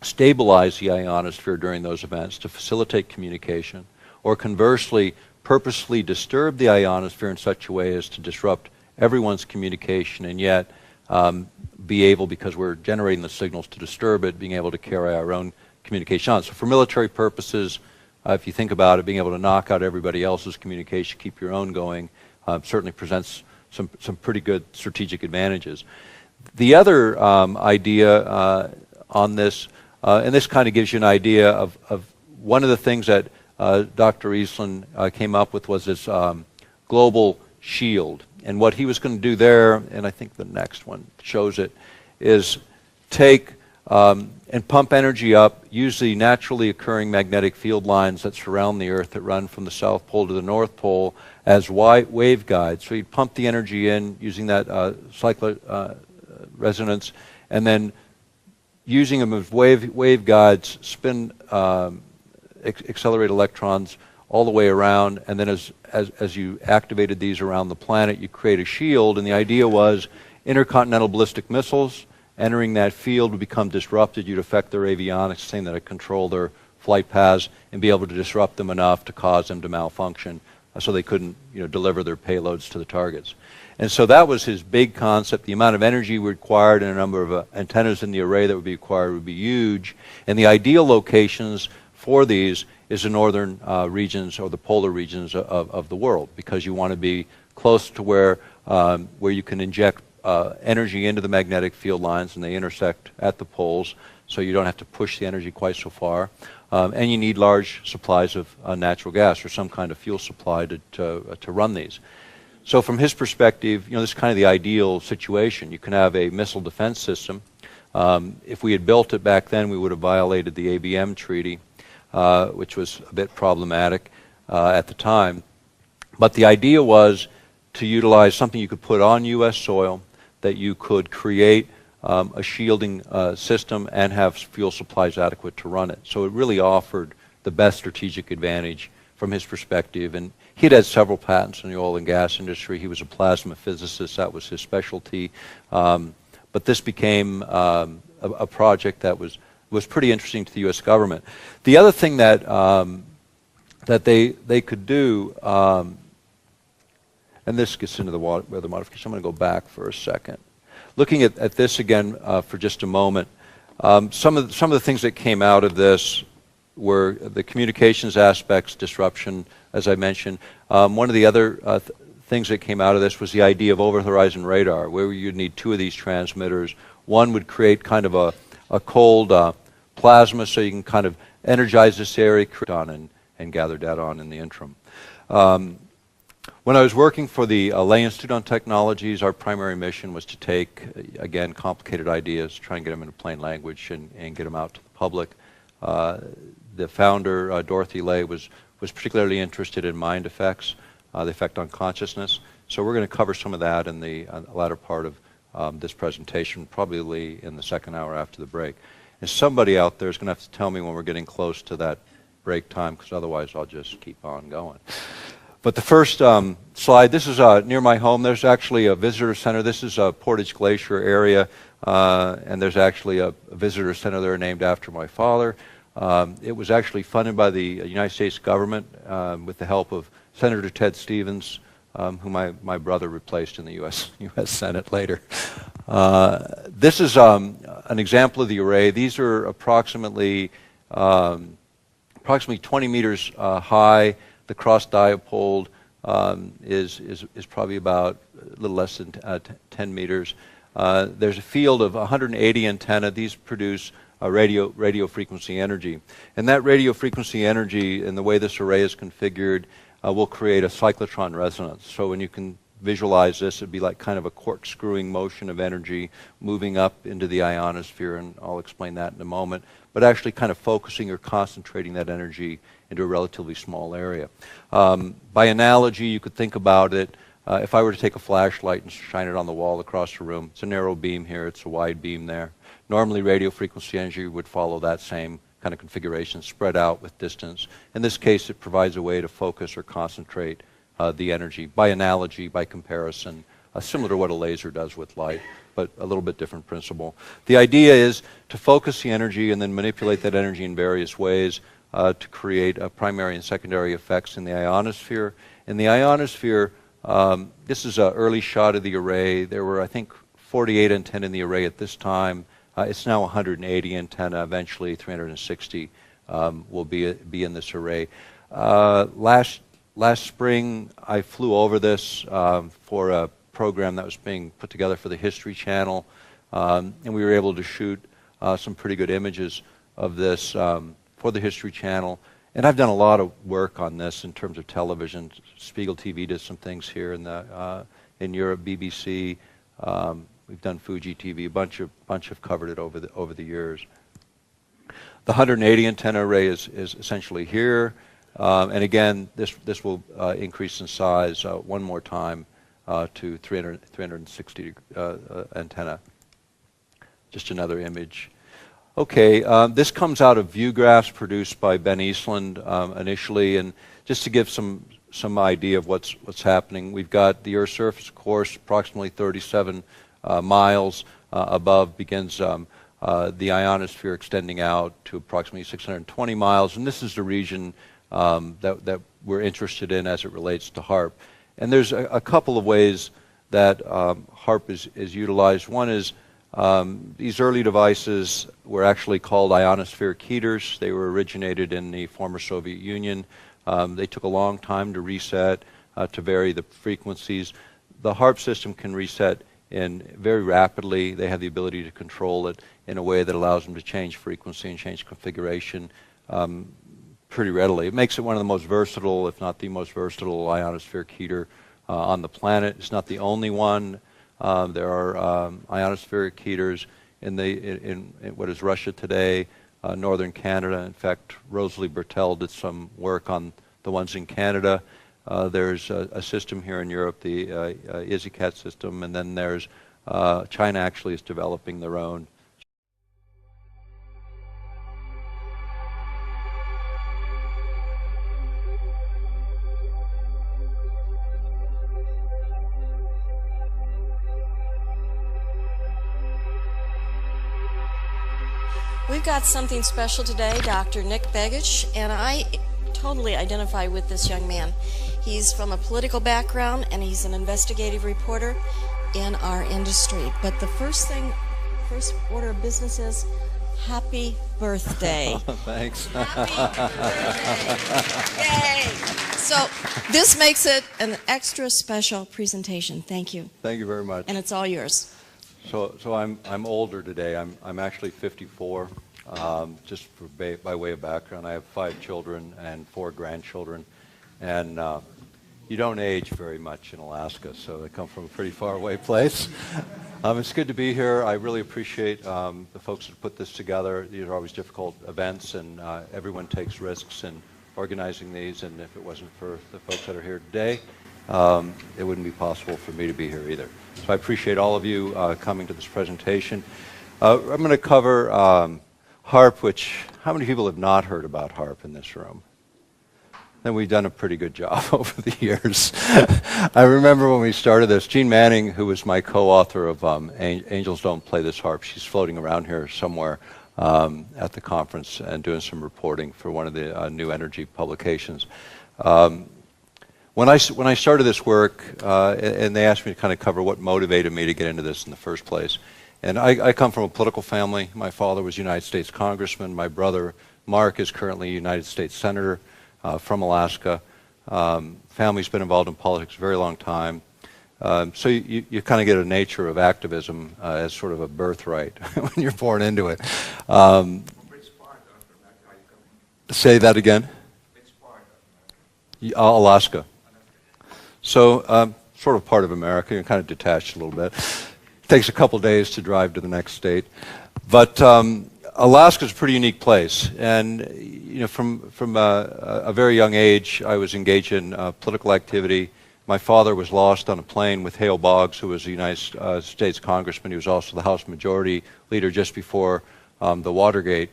stabilize the ionosphere during those events to facilitate communication, or conversely, purposely disturb the ionosphere in such a way as to disrupt everyone's communication and yet be able, because we're generating the signals to disturb it, being able to carry our own communication on. So for military purposes, if you think about it, being able to knock out everybody else's communication, keep your own going, certainly presents some pretty good strategic advantages. The other idea on this, and this kind of gives you an idea of one of the things that Dr. Eastland came up with was this global shield. And what he was going to do there, and I think the next one shows it, is take and pump energy up, use the naturally occurring magnetic field lines that surround the Earth that run from the South Pole to the North Pole as wave guides. So he'd pump the energy in using that cyclic resonance, and then using them as wave guides, spin accelerate electrons all the way around, and then as you activated these around the planet, you create a shield. And the idea was intercontinental ballistic missiles entering that field would become disrupted. You'd affect their avionics, saying that it control their flight paths and be able to disrupt them enough to cause them to malfunction, so they couldn't, deliver their payloads to the targets. And so that was his big concept. The amount of energy required and a number of antennas in the array that would be required would be huge. And the ideal locations for these is the northern regions or the polar regions of the world, because you want to be close to where you can inject energy into the magnetic field lines, and they intersect at the poles, so you don't have to push the energy quite so far. And you need large supplies of natural gas or some kind of fuel supply to run these. So from his perspective, this is kind of the ideal situation. You can have a missile defense system. If we had built it back then, we would have violated the ABM treaty, which was a bit problematic at the time. But the idea was to utilize something you could put on U.S. soil, that you could create a shielding system and have fuel supplies adequate to run it. So it really offered the best strategic advantage from his perspective. And he'd had several patents in the oil and gas industry. He was a plasma physicist. That was his specialty. But this became a project that was pretty interesting to the U.S. government. The other thing that that they could do, and this gets into the weather modification. I'm going to go back for a second. Looking at this again for just a moment, some of the things that came out of this were the communications aspects, disruption, as I mentioned. One of the other things that came out of this was the idea of over-horizon radar, where you'd need two of these transmitters. One would create kind of a cold plasma, so you can kind of energize this area and gather data on in the interim. When I was working for the Ley Institute on Technologies, our primary mission was to take, again, complicated ideas, try and get them into plain language and get them out to the public. The founder, Dorothy Ley, was particularly interested in mind effects, the effect on consciousness. So we're going to cover some of that in the latter part of this presentation, probably in the second hour after the break. And somebody out there is going to have to tell me when we're getting close to that break time, because otherwise I'll just keep on going. But the first slide, this is near my home. There's actually a visitor center. This is a Portage Glacier area, and there's actually a visitor center there named after my father. It was actually funded by the United States government with the help of Senator Ted Stevens, who my brother replaced in the U.S. Senate later. This is an example of the array. These are approximately 20 meters high. The cross dipole is probably about a little less than 10 meters. There's a field of 180 antennae. These produce radio frequency energy. And that radio frequency energy, and the way this array is configured, will create a cyclotron resonance. So when you can visualize this, it'd be like kind of a corkscrewing motion of energy moving up into the ionosphere, and I'll explain that in a moment, but actually kind of focusing or concentrating that energy into a relatively small area. By analogy, you could think about it if I were to take a flashlight and shine it on the wall across the room, it's a narrow beam here, it's a wide beam there. Normally radio frequency energy would follow that same kind of configuration, spread out with distance. In this case, it provides a way to focus or concentrate the energy by analogy, by comparison, similar to what a laser does with light, but a little bit different principle. The idea is to focus the energy and then manipulate that energy in various ways to create primary and secondary effects in the ionosphere. In the ionosphere, this is an early shot of the array. There were, I think, 48 antennae in the array at this time. It's now 180 antenna. Eventually, 360 will be in this array. Last spring, I flew over this for a program that was being put together for the History Channel, and we were able to shoot some pretty good images of this for the History Channel. And I've done a lot of work on this in terms of television. Spiegel TV did some things here in Europe, BBC. We've done Fuji TV. A bunch have covered it over the years. The 180 antenna array is essentially here, and again, this will increase in size one more time to 360 antenna. Just another image. Okay, this comes out of view graphs produced by Ben Eastland initially, and just to give some idea of what's happening, we've got the Earth's surface, of course, approximately 37 miles above begins the ionosphere extending out to approximately 620 miles, and this is the region that we're interested in as it relates to HAARP. And there's a couple of ways that HAARP is utilized. One is these early devices were actually called ionospheric heaters. They were originated in the former Soviet Union. They took a long time to reset, to vary the frequencies. The HAARP system can reset very rapidly. They have the ability to control it in a way that allows them to change frequency and change configuration pretty readily. It makes it one of the most versatile, if not the most versatile, ionospheric heater on the planet. It's not the only one. There are ionospheric heaters in what is Russia today, northern Canada. In fact, Rosalie Bertel did some work on the ones in Canada. There's a system here in Europe, the EasyCat system, and then there's China actually is developing their own. We've got something special today, Dr. Nick Begich, and I totally identify with this young man. He's from a political background, and he's an investigative reporter in our industry. But the first order of business is happy birthday. Thanks. Yay! So this makes it an extra special presentation. Thank you. Thank you very much. And it's all yours. So I'm older today. I'm actually 54. Just by way of background, I have 5 children and 4 grandchildren, and you don't age very much in Alaska, so I come from a pretty far away place. It's good to be here. I really appreciate the folks that put this together. These are always difficult events, and everyone takes risks in organizing these, and if it wasn't for the folks that are here today, it wouldn't be possible for me to be here either. So I appreciate all of you coming to this presentation. I'm going to cover HAARP, which, how many people have not heard about HAARP in this room? Then we've done a pretty good job over the years. I remember when we started this, Jean Manning, who was my co-author of Angels Don't Play This HAARP, she's floating around here somewhere at the conference and doing some reporting for one of the new energy publications. When I started this work, and they asked me to kind of cover what motivated me to get into this in the first place, and I come from a political family. My father was a United States Congressman. My brother, Mark, is currently a United States Senator from Alaska. Family's been involved in politics a very long time. So you kind of get a nature of activism as sort of a birthright when you're born into it. Say that again? Alaska. So sort of part of America. You're kind of detached a little bit. It takes a couple days to drive to the next state. But Alaska's a pretty unique place. And you know, from a very young age, I was engaged in political activity, My father was lost on a plane with Hale Boggs, who was a United States congressman. He was also the House Majority Leader just before the Watergate.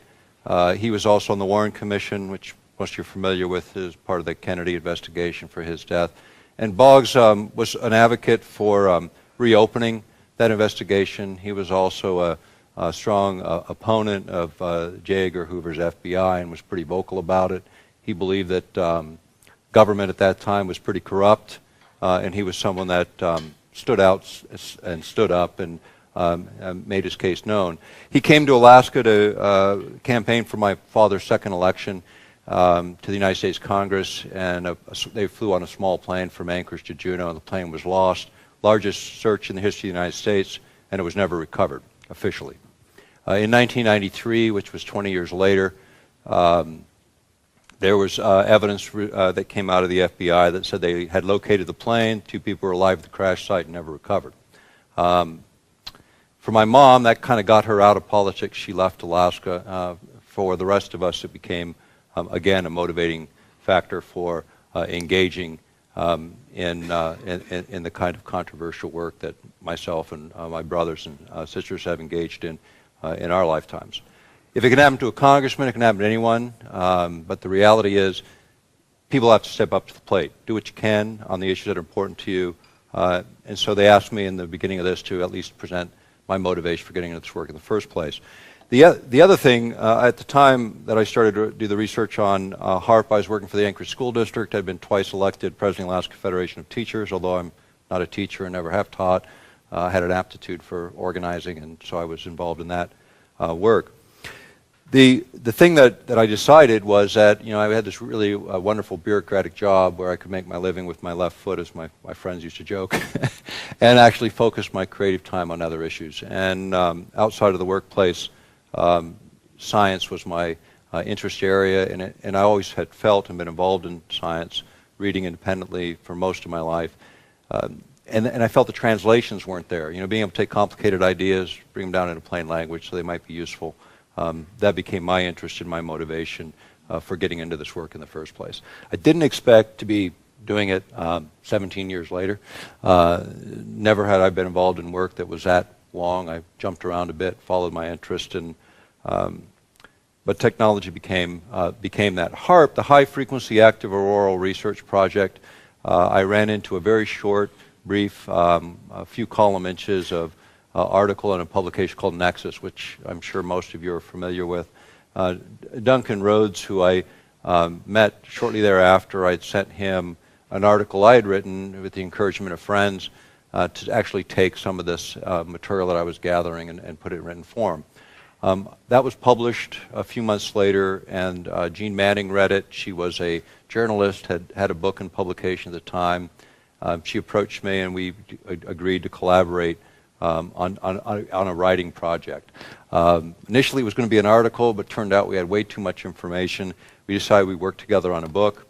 He was also on the Warren Commission, which most you're familiar with as part of the Kennedy investigation for his death. And Boggs was an advocate for reopening that investigation. He was also a strong opponent of J. Edgar Hoover's FBI and was pretty vocal about it. He believed that government at that time was pretty corrupt, and he was someone that stood out and stood up and made his case known. He came to Alaska to campaign for my father's second election to the United States Congress, and they flew on a small plane from Anchorage to Juneau, and the plane was lost. Largest search in the history of the United States, and it was never recovered officially. In 1993, which was 20 years later, there was evidence that came out of the FBI that said they had located the plane, 2 people were alive at the crash site and never recovered. For my mom, that kind of got her out of politics. She left Alaska. For the rest of us, it became, again, a motivating factor for engaging in the kind of controversial work that myself and my brothers and sisters have engaged in our lifetimes. If it can happen to a congressman, it can happen to anyone, but the reality is people have to step up to the plate. Do what you can on the issues that are important to you, and so they asked me in the beginning of this to at least present my motivation for getting into this work in the first place. The other thing, at the time that I started to do the research on HAARP, I was working for the Anchorage School District. I'd been twice elected President of the Alaska Federation of Teachers, although I'm not a teacher and never have taught. I had an aptitude for organizing, and so I was involved in that work. The thing that I decided was that, I had this really wonderful bureaucratic job where I could make my living with my left foot, as my friends used to joke, and actually focus my creative time on other issues. And outside of the workplace, science was my interest area, and I always had felt and been involved in science, reading independently for most of my life. And I felt the translations weren't there. Being able to take complicated ideas, bring them down into plain language so they might be useful. That became my interest and my motivation for getting into this work in the first place. I didn't expect to be doing it 17 years later. Never had I been involved in work that was that long. I jumped around a bit, followed my interest, but technology became that. HAARP, the High Frequency Active Auroral Research Project, I ran into a very short, brief, a few column inches of article in a publication called Nexus, which I'm sure most of you are familiar with. Duncan Rhodes, who I met shortly thereafter, I'd sent him an article I had written with the encouragement of friends to actually take some of this material that I was gathering and put it in written form. That was published a few months later, and Jean Manning read it. She was a journalist, had a book in publication at the time. She approached me, and we agreed to collaborate on a writing project. Initially, it was going to be an article, but turned out we had way too much information. We decided we'd work together on a book,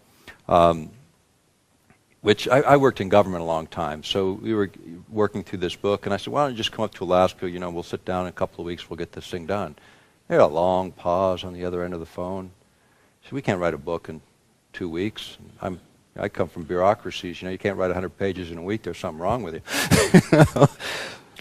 which I worked in government a long time, so we were working through this book, and I said, why don't you just come up to Alaska, we'll sit down in a couple of weeks, we'll get this thing done. They had a long pause on the other end of the phone. I said, we can't write a book in 2 weeks. I come from bureaucracies, you can't write 100 pages in a week, there's something wrong with you.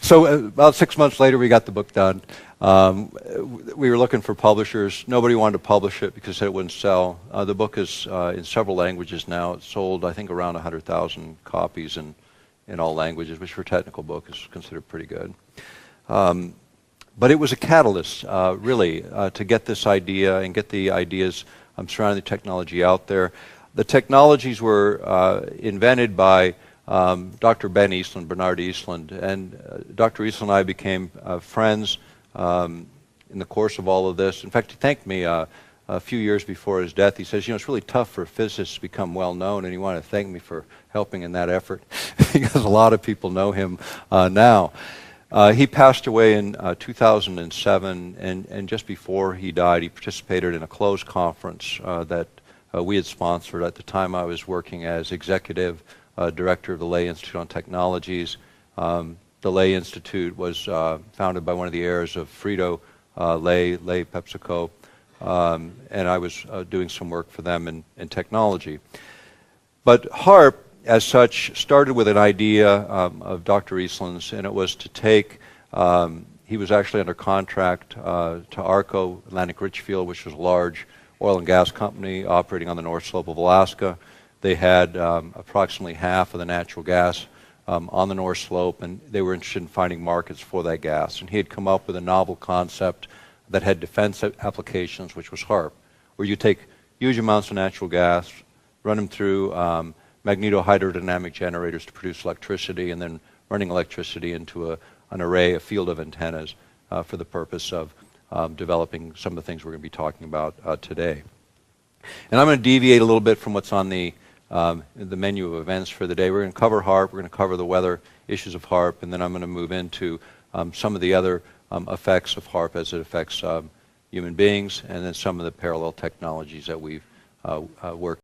So about 6 months later, we got the book done. We were looking for publishers. Nobody wanted to publish it because it wouldn't sell. The book is in several languages now. It's sold, I think, around 100,000 copies in all languages, which for a technical book is considered pretty good. But it was a catalyst, really, to get this idea and get the ideas surrounding the technology out there. The technologies were invented by Dr. Bernard Eastland, and Dr. Eastland and I became friends in the course of all of this. In fact, he thanked me a few years before his death. He says, it's really tough for physicists to become well known, and he wanted to thank me for helping in that effort because a lot of people know him now. He passed away in 2007, and just before he died, he participated in a closed conference that we had sponsored. At the time, I was working as executive director of the Lay Institute on Technologies. The Lay Institute was founded by one of the heirs of Frito Lay PepsiCo, and I was doing some work for them in technology. But HAARP as such, started with an idea of Dr. Eastland's, and it was to take, he was actually under contract to ARCO, Atlantic Richfield, which was a large oil and gas company operating on the North Slope of Alaska. They had approximately half of the natural gas on the North Slope, and they were interested in finding markets for that gas. And he had come up with a novel concept that had defense applications, which was HAARP, where you take huge amounts of natural gas, run them through magnetohydrodynamic generators to produce electricity, and then running electricity into an array, a field of antennas for the purpose of developing some of the things we're going to be talking about today. And I'm going to deviate a little bit from what's on the menu of events for the day. We're going to cover HAARP, we're going to cover the weather issues of HAARP, and then I'm going to move into some of the other effects of HAARP as it affects human beings, and then some of the parallel technologies that we've worked